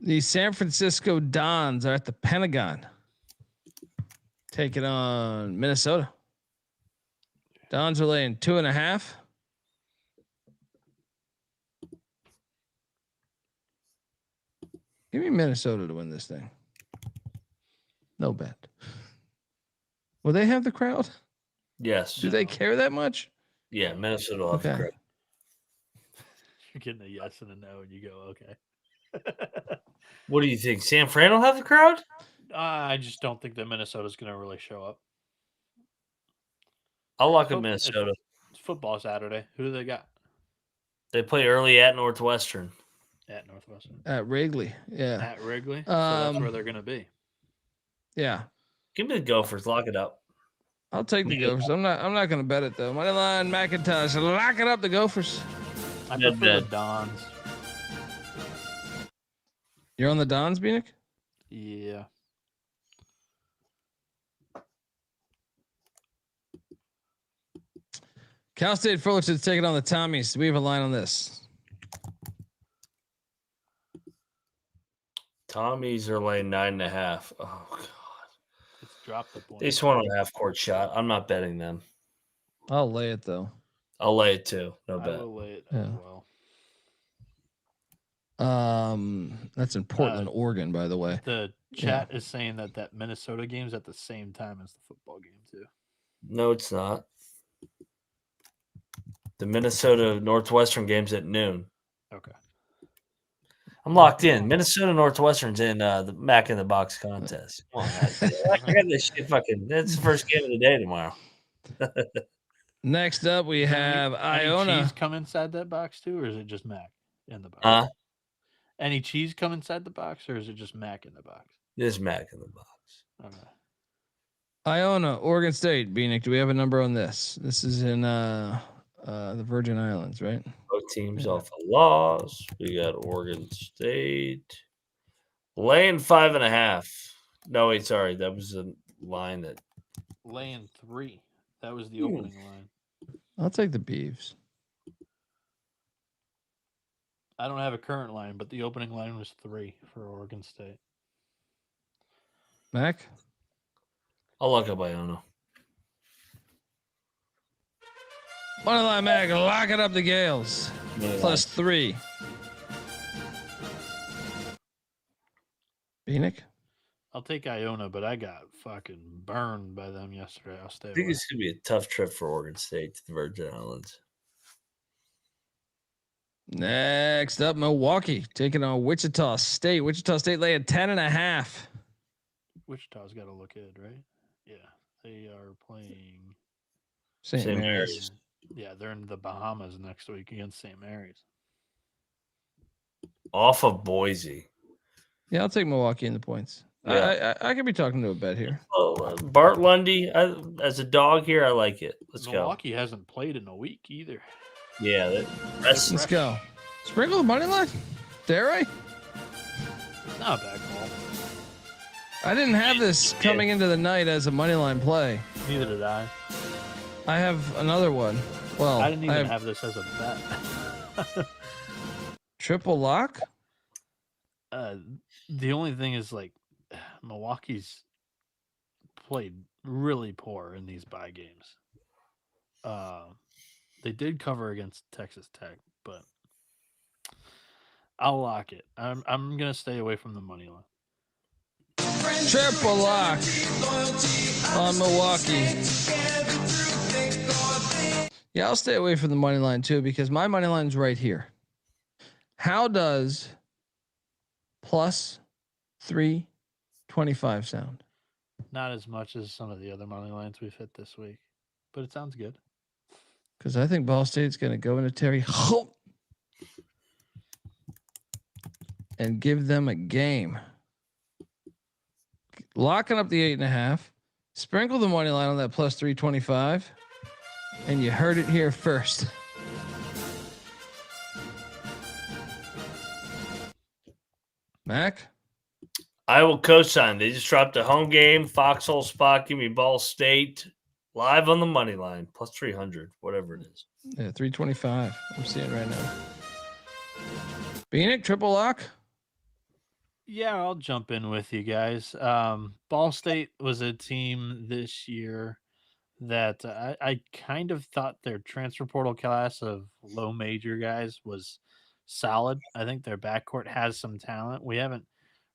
The San Francisco Dons are at the Pentagon, taking on Minnesota. Dons are laying 2.5. Give me Minnesota to win this thing. No bet. Will they have the crowd? Yes. Do they care that much? Yeah, Minnesota will have the Okay. crowd. You're getting a yes and a no, and you go, okay. What do you think? San Fran will have the crowd? I just don't think that Minnesota's going to really show up. I'll lock in Minnesota. It's football Saturday. Who do they got? They play early at Northwestern. At Northwestern. At Wrigley. Yeah. At Wrigley. So that's where they're going to be. Yeah. Give me the Gophers. Lock it up. I'll take the Gophers. I'm not going to bet it though. Moneyline McIntyre. Lock it up, the Gophers. I prefer the Dons. You're on the Dons, Bieniek? Yeah. Cal State Fullerton's taking on the Tommies. Do we have a line on this? Tommies are laying 9.5. Oh god. It's dropped the point. They just want a half court shot. I'm not betting them. I'll lay it though. I'll lay it too. No I bet. will lay it as well. That's in Portland, Oregon, by the way. The chat is saying that Minnesota game's at the same time as the football game too. No, it's not. The Minnesota Northwestern game's at noon. Okay. I'm locked in. Minnesota Northwestern's in the Mac in the Box contest. Come on, I got this shit fucking. That's the first game of the day tomorrow. Next up, we have Iona. Any cheese come inside that box too, or is it just Mac in the box? Any cheese come inside the box, or is it just Mac in the box? There's Mac in the box. Okay. Iona, Oregon State. Bieniek, do we have a number on this? This is in the Virgin Islands, right? Both teams off a loss. We got Oregon State laying 5.5. No, wait, sorry, that was a line that laying 3. That was the opening line. I'll take the Beavs. I don't have a current line, but the opening line was 3 for Oregon State. Mac? I'll lock up Iona. Moneyline Mac, lock it up the Gales. Plus 3. Bieniek? I'll take Iona, but I got fucking burned by them yesterday. I'll stay I think away. it's going to be a tough trip for Oregon State to the Virgin Islands. Next up, Milwaukee taking on Wichita State. Wichita State laying 10.5. Wichita's got to look good, right? Yeah, they are playing St. Mary's. Yeah, they're in the Bahamas next week against St. Mary's. Off of Boise. Yeah, I'll take Milwaukee in the points. Yeah. I could be talking to a bet here. Oh, Bart Lundy, as a dog here, I like it. Let's Milwaukee hasn't played in a week either. Yeah, let's go. Sprinkle the money line. Dare I? It's not a bad call. I didn't have this coming into the night as a money line play. Neither did I. I have another one. Well, I didn't even have this as a bet. Triple lock? The only thing is, like, Milwaukee's played really poor in these bye games. They did cover against Texas Tech, but I'll lock it. I'm gonna stay away from the money line. Triple lock on Milwaukee. Yeah, I'll stay away from the money line too because my money line's right here. How does plus 325 sound? Not as much as some of the other money lines we've hit this week. but it sounds good. Because I think Ball State's going to go into Terry and give them a game. Locking up the 8.5. Sprinkle the money line on that plus 325. And you heard it here first. Mac? I will co-sign. They just dropped a home game. Foxhole spot. Give me Ball State live on the money line. Plus 300, whatever it is. Yeah, 325. I'm seeing right now. Bieniek, triple lock? Yeah, I'll jump in with you guys. Ball State was a team this year that I kind of thought their transfer portal class of low major guys was solid. I think their backcourt has some talent. We haven't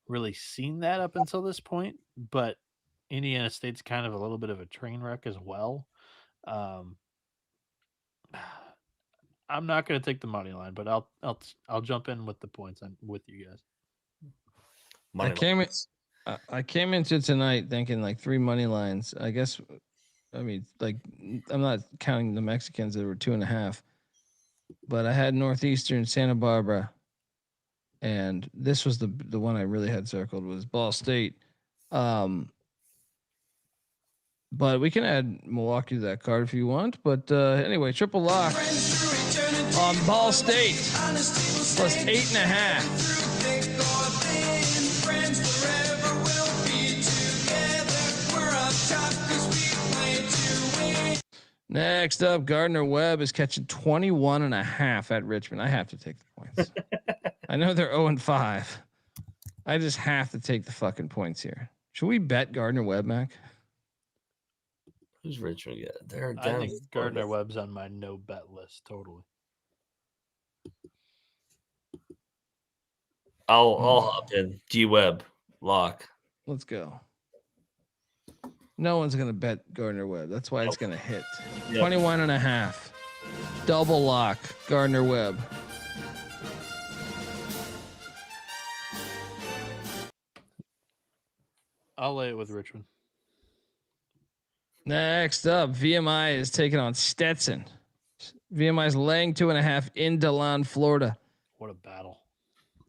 really seen that up until this point, but Indiana State's kind of a little bit of a train wreck as well. I'm not going to take the money line, but I'll jump in with the points with you guys. I came into tonight thinking like 3 money lines. I guess, I mean, like I'm not counting the Mexicans that were 2.5, but I had Northeastern, Santa Barbara, and this was the one I really had circled was Ball State. But we can add Milwaukee to that card if you want. But anyway, triple lock on Ball State plus 8.5. Next up, Gardner Webb is catching 21.5 at Richmond. I have to take the points. I know they're 0-5. I just have to take the fucking points here. Should we bet Gardner Webb, Mac? Who's Richmond get? They're I think Gardner Webb's on my no bet list. Totally. I'll hop in. G Webb lock. Let's go. No one's gonna bet Gardner Webb. That's why it's gonna hit. 21.5. Double lock Gardner Webb. I'll lay it with Richmond. Next up, VMI is taking on Stetson. VMI is laying 2.5 in DeLon, Florida. What a battle.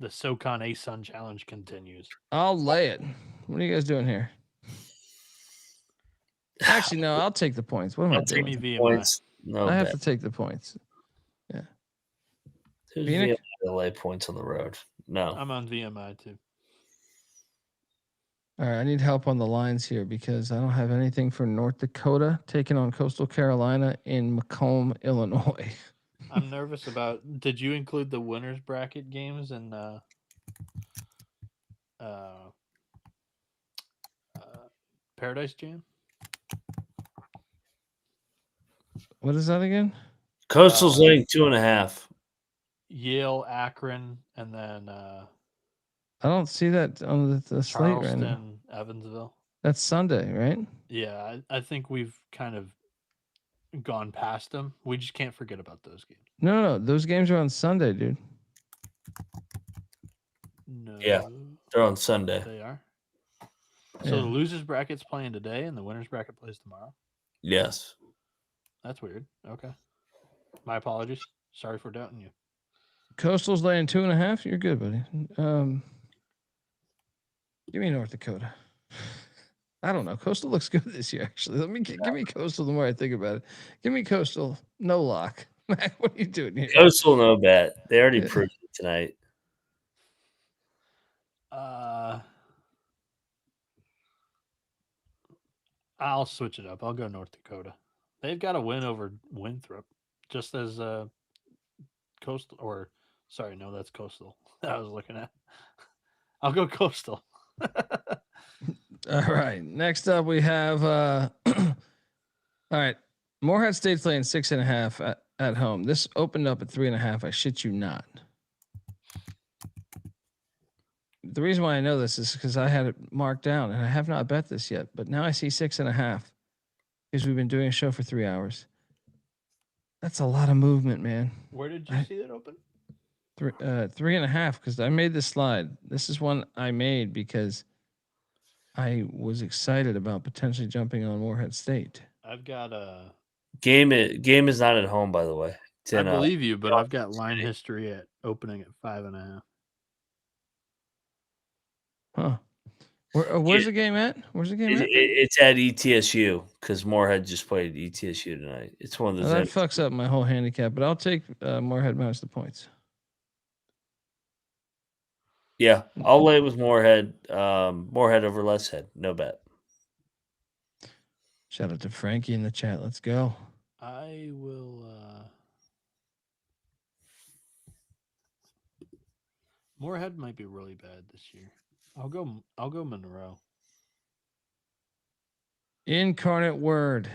The SoCon A-Sun Challenge continues. I'll lay it. What are you guys doing here? Actually, no, I'll take the points. What am I doing? VMI. Points. No, I have to take the points. Yeah. Who's VMI to lay points on the road? No. I'm on VMI too. All right, I need help on the lines here because I don't have anything for North Dakota taking on Coastal Carolina in Macomb, Illinois. I'm nervous about. Did you include the winners bracket games in Paradise Jam? What is that again? Coastal's laying 2.5. Yale, Akron, and then I don't see that on the slate right now. Charleston, Evansville. That's Sunday, right? Yeah, I think we've kind of gone past them. We just can't forget about those games. No, those games are on Sunday, dude. No. Yeah, they're on Sunday. They are. So Yeah. the losers bracket's playing today, and the winners bracket plays tomorrow. Yes. That's weird. Okay. My apologies. Sorry for doubting you. Coastal's laying 2.5. You're good, buddy. Give me North Dakota. I don't know. Coastal looks good this year, actually. Give me Coastal the more I think about it. Give me Coastal. No lock. Mac, what are you doing here? Coastal no bet. They already proved it tonight. I'll switch it up. I'll go North Dakota. They've got a win over Winthrop, just as Coastal. Or sorry, no, that's Coastal. That I was looking at. I'll go Coastal. All right. Next up, we have. All right. Morehead State's laying 6.5 at home. This opened up at 3.5. I shit you not. The reason why I know this is because I had it marked down and I have not bet this yet, but now I see 6.5 because we've been doing a show for 3 hours. That's a lot of movement, man. Where did you see that open? 3.5 because I made this slide. This is one I made because I was excited about potentially jumping on Morehead State. I've got Game is not at home, by the way. It's I in, believe you, but I've got Johnson line City. history at opening at 5.5. Huh. Where's the game at? Where's the game at? It's at ETSU because Moorhead just played ETSU tonight. It's one of Well, those. that fucks up my whole handicap, but I'll take Moorhead minus the points. Yeah, I'll lay with Moorhead. Moorhead over less head. No bet. Shout out to Frankie in the chat. Let's go. I will. Moorhead might be really bad this year. I'll go Monroe. Incarnate Word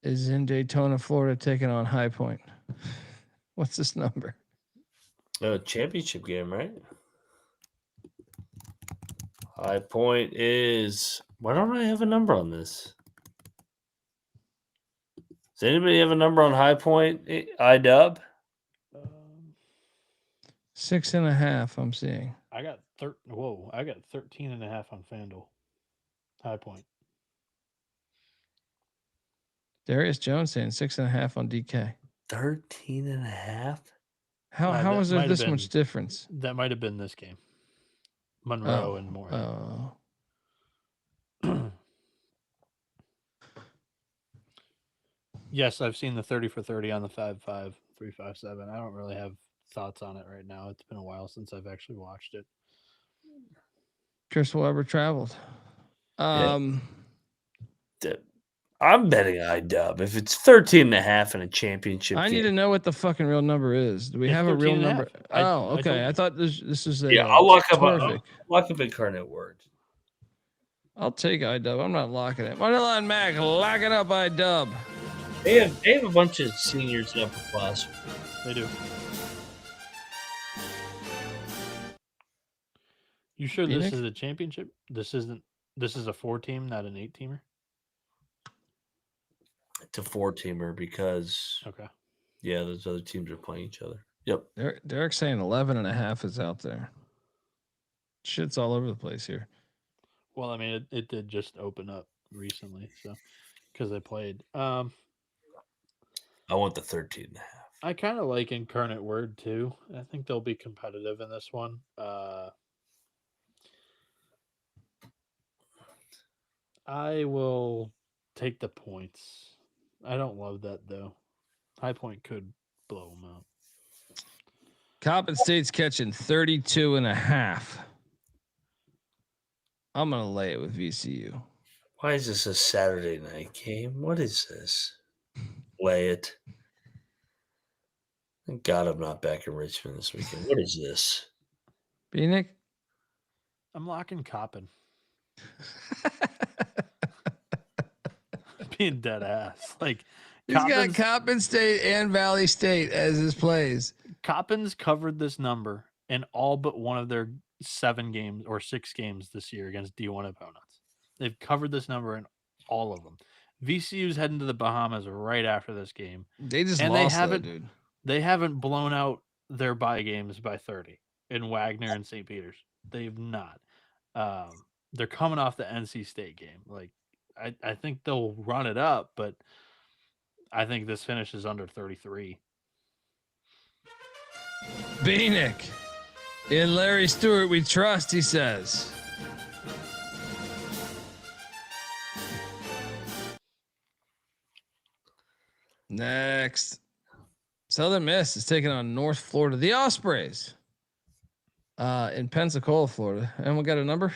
is in Daytona, Florida, taking on High Point. What's this number? Championship game, right? High Point is. Why don't I have a number on this? Does anybody have a number on High Point? IDub? 6.5. I'm seeing. I got 13.5 on FanDuel. High Point. Darius Jones saying 6.5 on DK. 13.5? How is there this much difference? That might have been this game. Monroe and Moorhead. Oh. Yes, I've seen the 30 for 30 on the 5.5, 3.57. I don't really have thoughts on it right now. It's been a while since I've actually watched it. Chris Webber traveled. I'm betting IDub. If it's 13.5 in a championship I game. need to know what the fucking real number is. Do we have a real number? Okay. I thought this is a I'll lock up Incarnate Word. I'll take IDub. I'm not locking it. Moneyline Mac, locking up IDub. They have a bunch of seniors in upper class. They do. You sure Phoenix? This is a championship? This is a 4-team, not an 8-teamer? It's a 4-teamer because those other teams are playing each other. Yep. Derek's saying 11.5 is out there. Shit's all over the place here. Well, I mean, it did just open up recently, so because they played. I want the 13.5. I kind of like Incarnate Word too. I think they'll be competitive in this one. I will take the points. I don't love that though. High Point could blow them out. Coppin State's catching 32.5. I'm gonna lay it with VCU. Why is this a Saturday night game? What is this? Lay it. Thank God I'm not back in Richmond this weekend. What is this? Bieniek? I'm locking Coppin. Being dead ass. Like he's got Coppin State and Valley State as his plays. Coppin's covered this number in all but one of their 7 games or 6 games this year against D1 opponents. They've covered this number in all of them. VCU's heading to the Bahamas right after this game. They just lost that, dude. They haven't blown out their bye games by 30 in Wagner and St. Peter's. They've not. They're coming off the NC State game. Like, I think they'll run it up, but I think this finishes under 33. Bieniek. In Larry Stewart we trust, he says. Next. Southern Miss is taking on North Florida. The Ospreys. In Pensacola, Florida. And we got a number?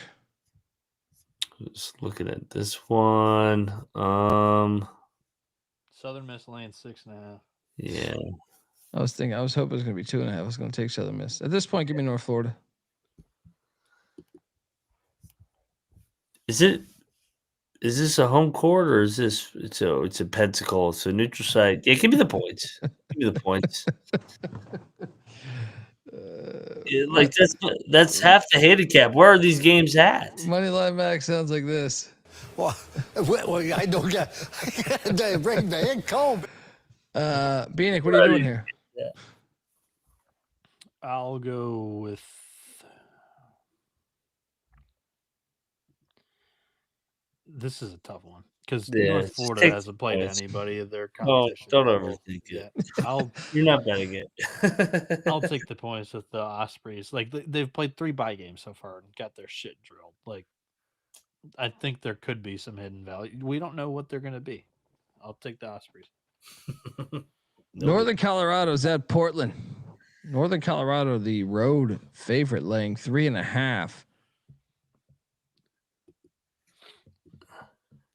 Just looking at this one. Southern Miss laying 6.5. Yeah. I was hoping it was going to be 2.5. I was going to take Southern Miss. At this point, give me North Florida. Is this a home court or is this it's a Pensacola, so neutral site? Yeah, give me the points. Give me the points. That's half the handicap. Where are these games at? Moneyline Max sounds like this. Well, I don't get bring the head Colby. Bieniek, what are you doing here? Yeah. I'll go with This is a tough one because Yeah, North just Florida take the hasn't played points. anybody of their Don't competition don't level overthink it. yet. You're not betting it. I'll take the points with the Ospreys. Like they've played 3 bye games so far and got their shit drilled. Like I think there could be some hidden value. We don't know what they're going to be. I'll take the Ospreys. Northern Colorado's at Portland. Northern Colorado, the road favorite, laying 3.5.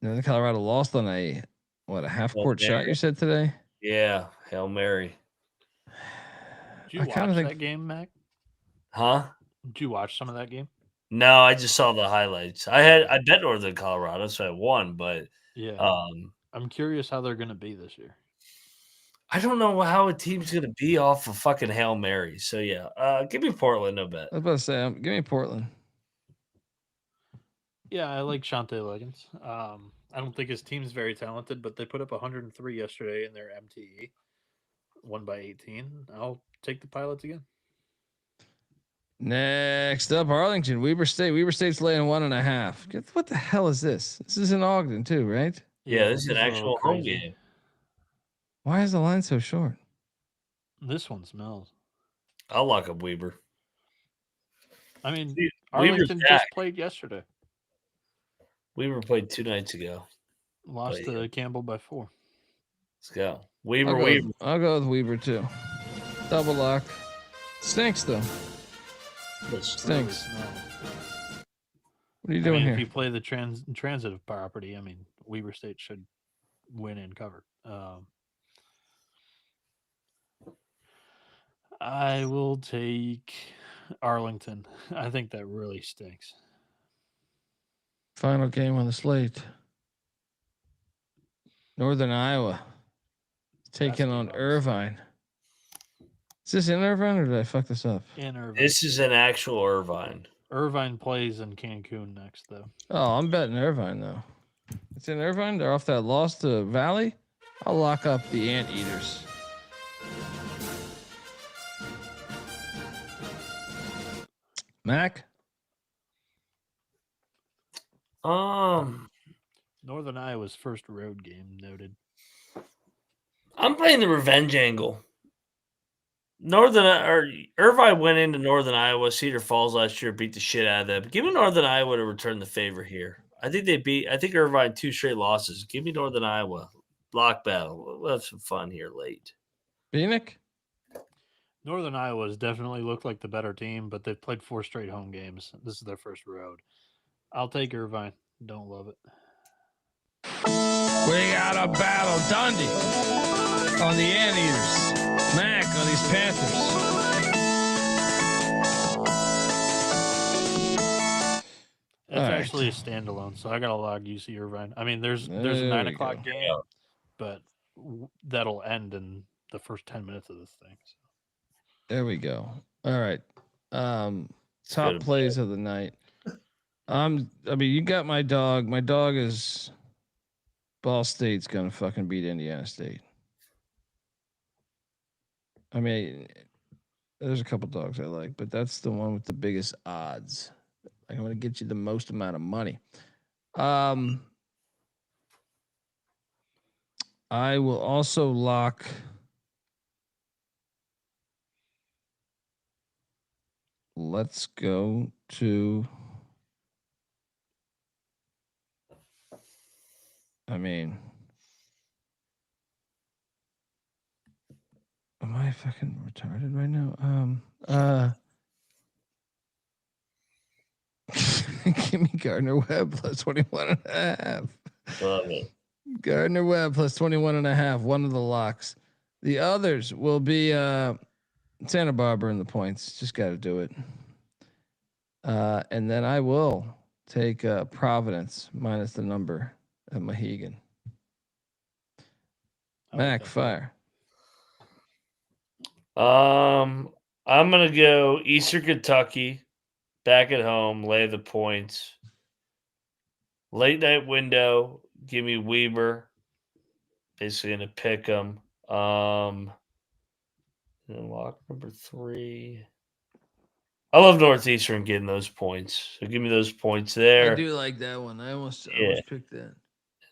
Northern Colorado lost on a half court shot you said today? Yeah, Hail Mary. Did you watch that game, Mac? Huh? Did you watch some of that game? No, I just saw the highlights. I bet Northern Colorado, so I won, but Yeah. I'm curious how they're going to be this year. I don't know how a team's going to be off of fucking Hail Mary. So yeah, give me Portland, no bet. I was about to say, give me Portland. Yeah, I like Shante Liggins. I don't think his team's very talented, but they put up 103 yesterday in their MTE, won by 18. I'll take the Pilots again. Next up, Arlington, Weber State. Weber State's laying 1.5. What the hell is this? This is in Ogden too, right? Yeah, this is an actual home game. Why is the line so short? This one smells. I'll lock up Weber. I mean, Arlington just played yesterday. Weber played 2 nights ago. Lost to Campbell by 4. Let's go. Weber. I'll go with Weber too. Double lock. Stinks though. Stinks. What are you doing here? If you play the transitive property, I mean, Weber State should win and cover. I will take Arlington. I think that really stinks. Final game on the slate. Northern Iowa taking on Irvine. Is this in Irvine or did I fuck this up? In Irvine. This is an actual Irvine. Irvine plays in Cancun next, though. Oh, I'm betting Irvine though. It's in Irvine. They're off that loss to Valley. I'll lock up the Anteaters. Mac. Northern Iowa's first road game noted. I'm playing the revenge angle. Irvine went into Northern Iowa, Cedar Falls last year, beat the shit out of them. Give me Northern Iowa to return the favor here. I think Irvine 2 straight losses. Give me Northern Iowa. Lock battle. We'll have some fun here late. Bieniek? Northern Iowa has definitely looked like the better team, but they've played 4 straight home games. This is their first road. I'll take Irvine. Don't love it. We got a battle. Dundee on the Anteaters. Mac on these Panthers. It's actually a standalone, so I got to log UC Irvine. I mean, there's a 9 o'clock game, but that'll end in the first 10 minutes of this thing. So. There we go. All right. Top plays of the night. I mean, you got my dog. My dog is Ball State's gonna fucking beat Indiana State. I mean, there's a couple dogs I like, but that's the one with the biggest odds. I'm gonna get you the most amount of money. I will also lock. Let's go to. I mean, am I fucking retarded right now? Give me Gardner Webb plus 21.5. Love it. Gardner Webb plus 21.5. One of the locks. The others will be Santa Barbara in the points. Just got to do it. And then I will take Providence minus the number at Mohegan. Mac, fire. I'm gonna go Eastern Kentucky, back at home, lay the points. Late night window, give me Weber. Basically gonna pick them. And lock number 3. I love Northeastern getting those points. So give me those points there. I do like that one. I almost picked that.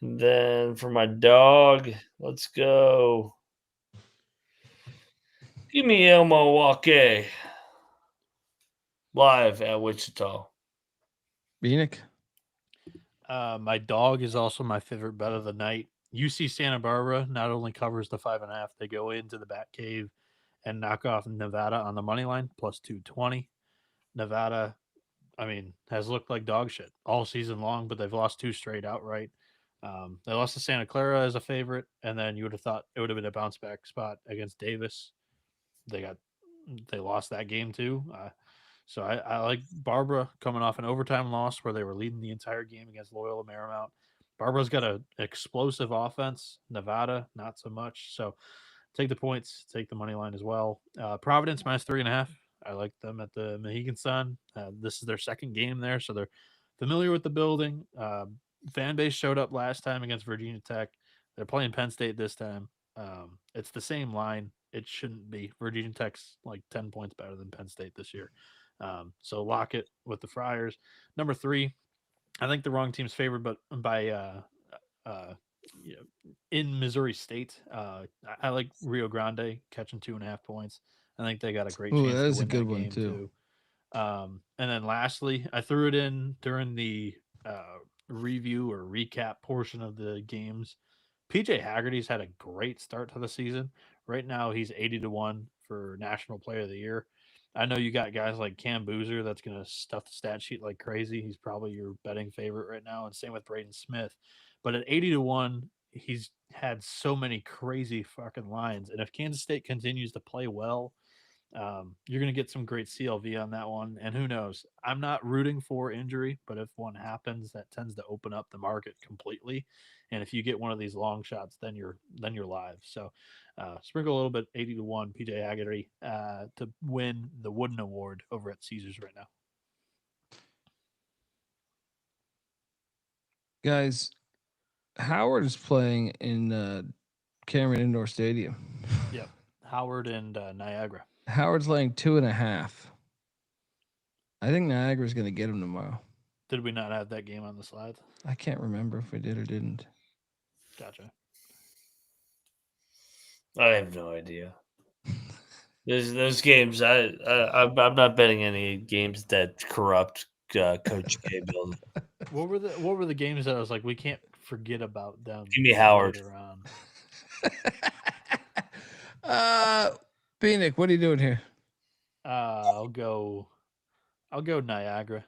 And then for my dog, let's go. Give me El Milwaukee live at Wichita. Bieniek. My dog is also my favorite bet of the night. UC Santa Barbara not only covers the 5.5, they go into the Bat Cave and knock off Nevada on the money line plus 220. Nevada, I mean, has looked like dog shit all season long, but they've lost 2 straight outright. They lost to Santa Clara as a favorite, and then you would have thought it would have been a bounce back spot against Davis. They lost that game too. So I like Barbara coming off an overtime loss where they were leading the entire game against Loyola Marymount. Barbara's got an explosive offense. Nevada, not so much. So take the points, take the money line as well. Providence minus 3.5. I like them at the Mohegan Sun. This is their second game there, so they're familiar with the building. Fan base showed up last time against Virginia Tech. They're playing Penn State this time. It's the same line. It shouldn't be. Virginia Tech's like 10 points better than Penn State this year. So lock it with the Friars. Number 3, I think the wrong team's favored, but by in Missouri State, I like Rio Grande catching 2.5 points. I think they got a great chance. That is to win a good that one game too. And then lastly, I threw it in during the review or recap portion of the games. PJ Haggerty's had a great start to the season. Right now, he's 80-1 for National Player of the Year. I know you got guys like Cam Boozer that's going to stuff the stat sheet like crazy. He's probably your betting favorite right now, and same with Braden Smith. But at 80-1, he's had so many crazy fucking lines. And if Kansas State continues to play well, you're going to get some great CLV on that one. And who knows? I'm not rooting for injury, but if one happens, that tends to open up the market completely. And if you get one of these long shots, then you're live. So sprinkle a little bit 80-1 PJ Haggerty to win the Wooden Award over at Caesars right now. Guys, Howard is playing in Cameron Indoor Stadium. Yep. Howard and Niagara. Howard's laying 2.5. I think Niagara's going to get him tomorrow. Did we not have that game on the slide? I can't remember if we did or didn't. Gotcha. I have no idea. Those games. I'm not betting any games that corrupt Coach K build. What were the games that I was like, we can't forget about them? Give me Howard. Bieniek, what are you doing here? I'll go Niagara.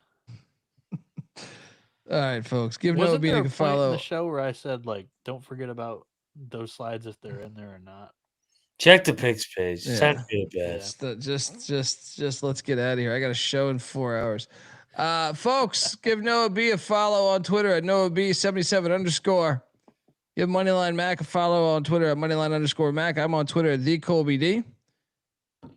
All right, folks. Give Noah Bieniek a follow. In the show where I said like, don't forget about those slides if they're in there or not. Check the picks page. Yeah. Time to be a bet. Just let's get out of here. I got a show in 4 hours. Folks, give Noah B a follow on Twitter at NoahB77_. Give Moneyline Mac a follow on Twitter at Moneyline_Mac. I'm on Twitter at the Colby D.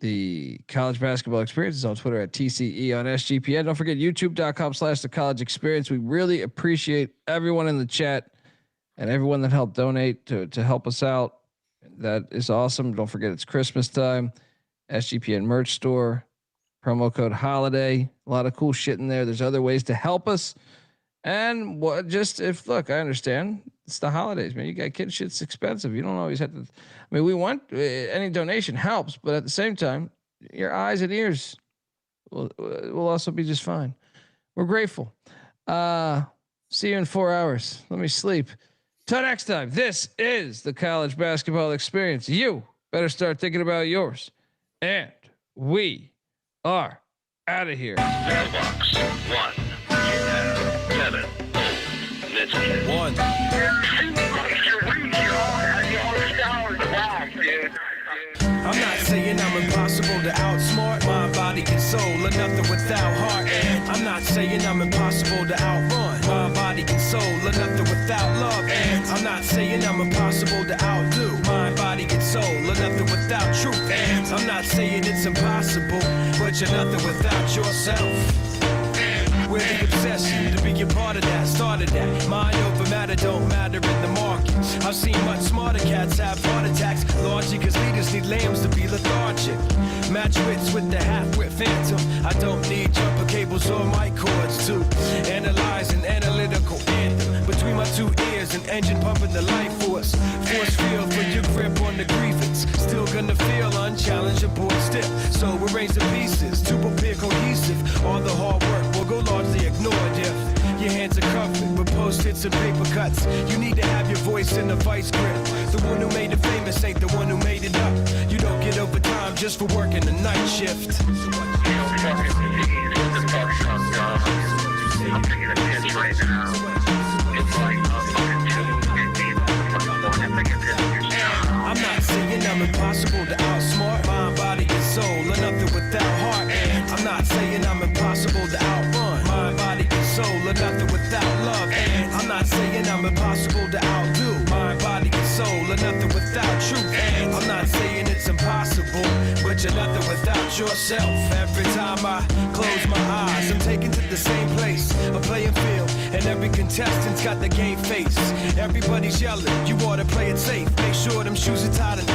The College Basketball Experience is on Twitter at TCE on SGPN. Don't forget YouTube.com/The College Experience. We really appreciate everyone in the chat and everyone that helped donate to help us out. That is awesome. Don't forget it's Christmas time. SGPN merch store, promo code holiday. A lot of cool shit in there. There's other ways to help us. And I understand it's the holidays, man. You got kids, shit's expensive. You don't always have to. I mean, we want any donation helps, but at the same time, your eyes and ears will also be just fine. We're grateful. See you in 4 hours. Let me sleep. Till next time, this is the College Basketball Experience. You better start thinking about yours. And we are out of here. Mailbox 170. Let's get 1. I'm not saying I'm impossible to outsmart my body and soul, or nothing without heart. And I'm not saying I'm impossible to outrun my body and soul, or nothing without love. And I'm not saying I'm impossible to outdo my body and soul, or nothing without truth. And I'm not saying it's impossible, but you're nothing without yourself. We're the obsession to be a part of that, started that. Mind over matter don't matter in the markets. I've seen much smarter cats have heart attacks, largely because leaders need lambs to be lethargic. Match Switch wits with the half-wit phantom. I don't need jumper cables or mic cords to analyze an analytical anthem. Between my two ears, an engine pumping the life force. Force field for your grip on the grievance. Still gonna feel unchallenged, aboard stiff. So arrange the pieces to appear cohesive. All the hard work will go largely ignored if your hands are covered with post-its and paper cuts. You need to have your voice in the vice grip. The one who made it famous ain't the one who made it up. You don't get overtime just for working the night shift. I'm taking a pitch right now. It's like I'm not saying I'm impossible to outsmart mind, body, and soul, or nothing without heart. And I'm not saying I'm impossible to outrun mind, body, and soul, or nothing without love. And I'm not saying I'm impossible to outdo mind, body, and soul, or nothing without truth. And I'm not saying it's impossible, but you're nothing without yourself. Every time I close my eyes, I'm taken to the same place, a playing field, and every contestant's got the game face. Everybody's yelling, you ought to play it safe. Make sure them shoes are tied and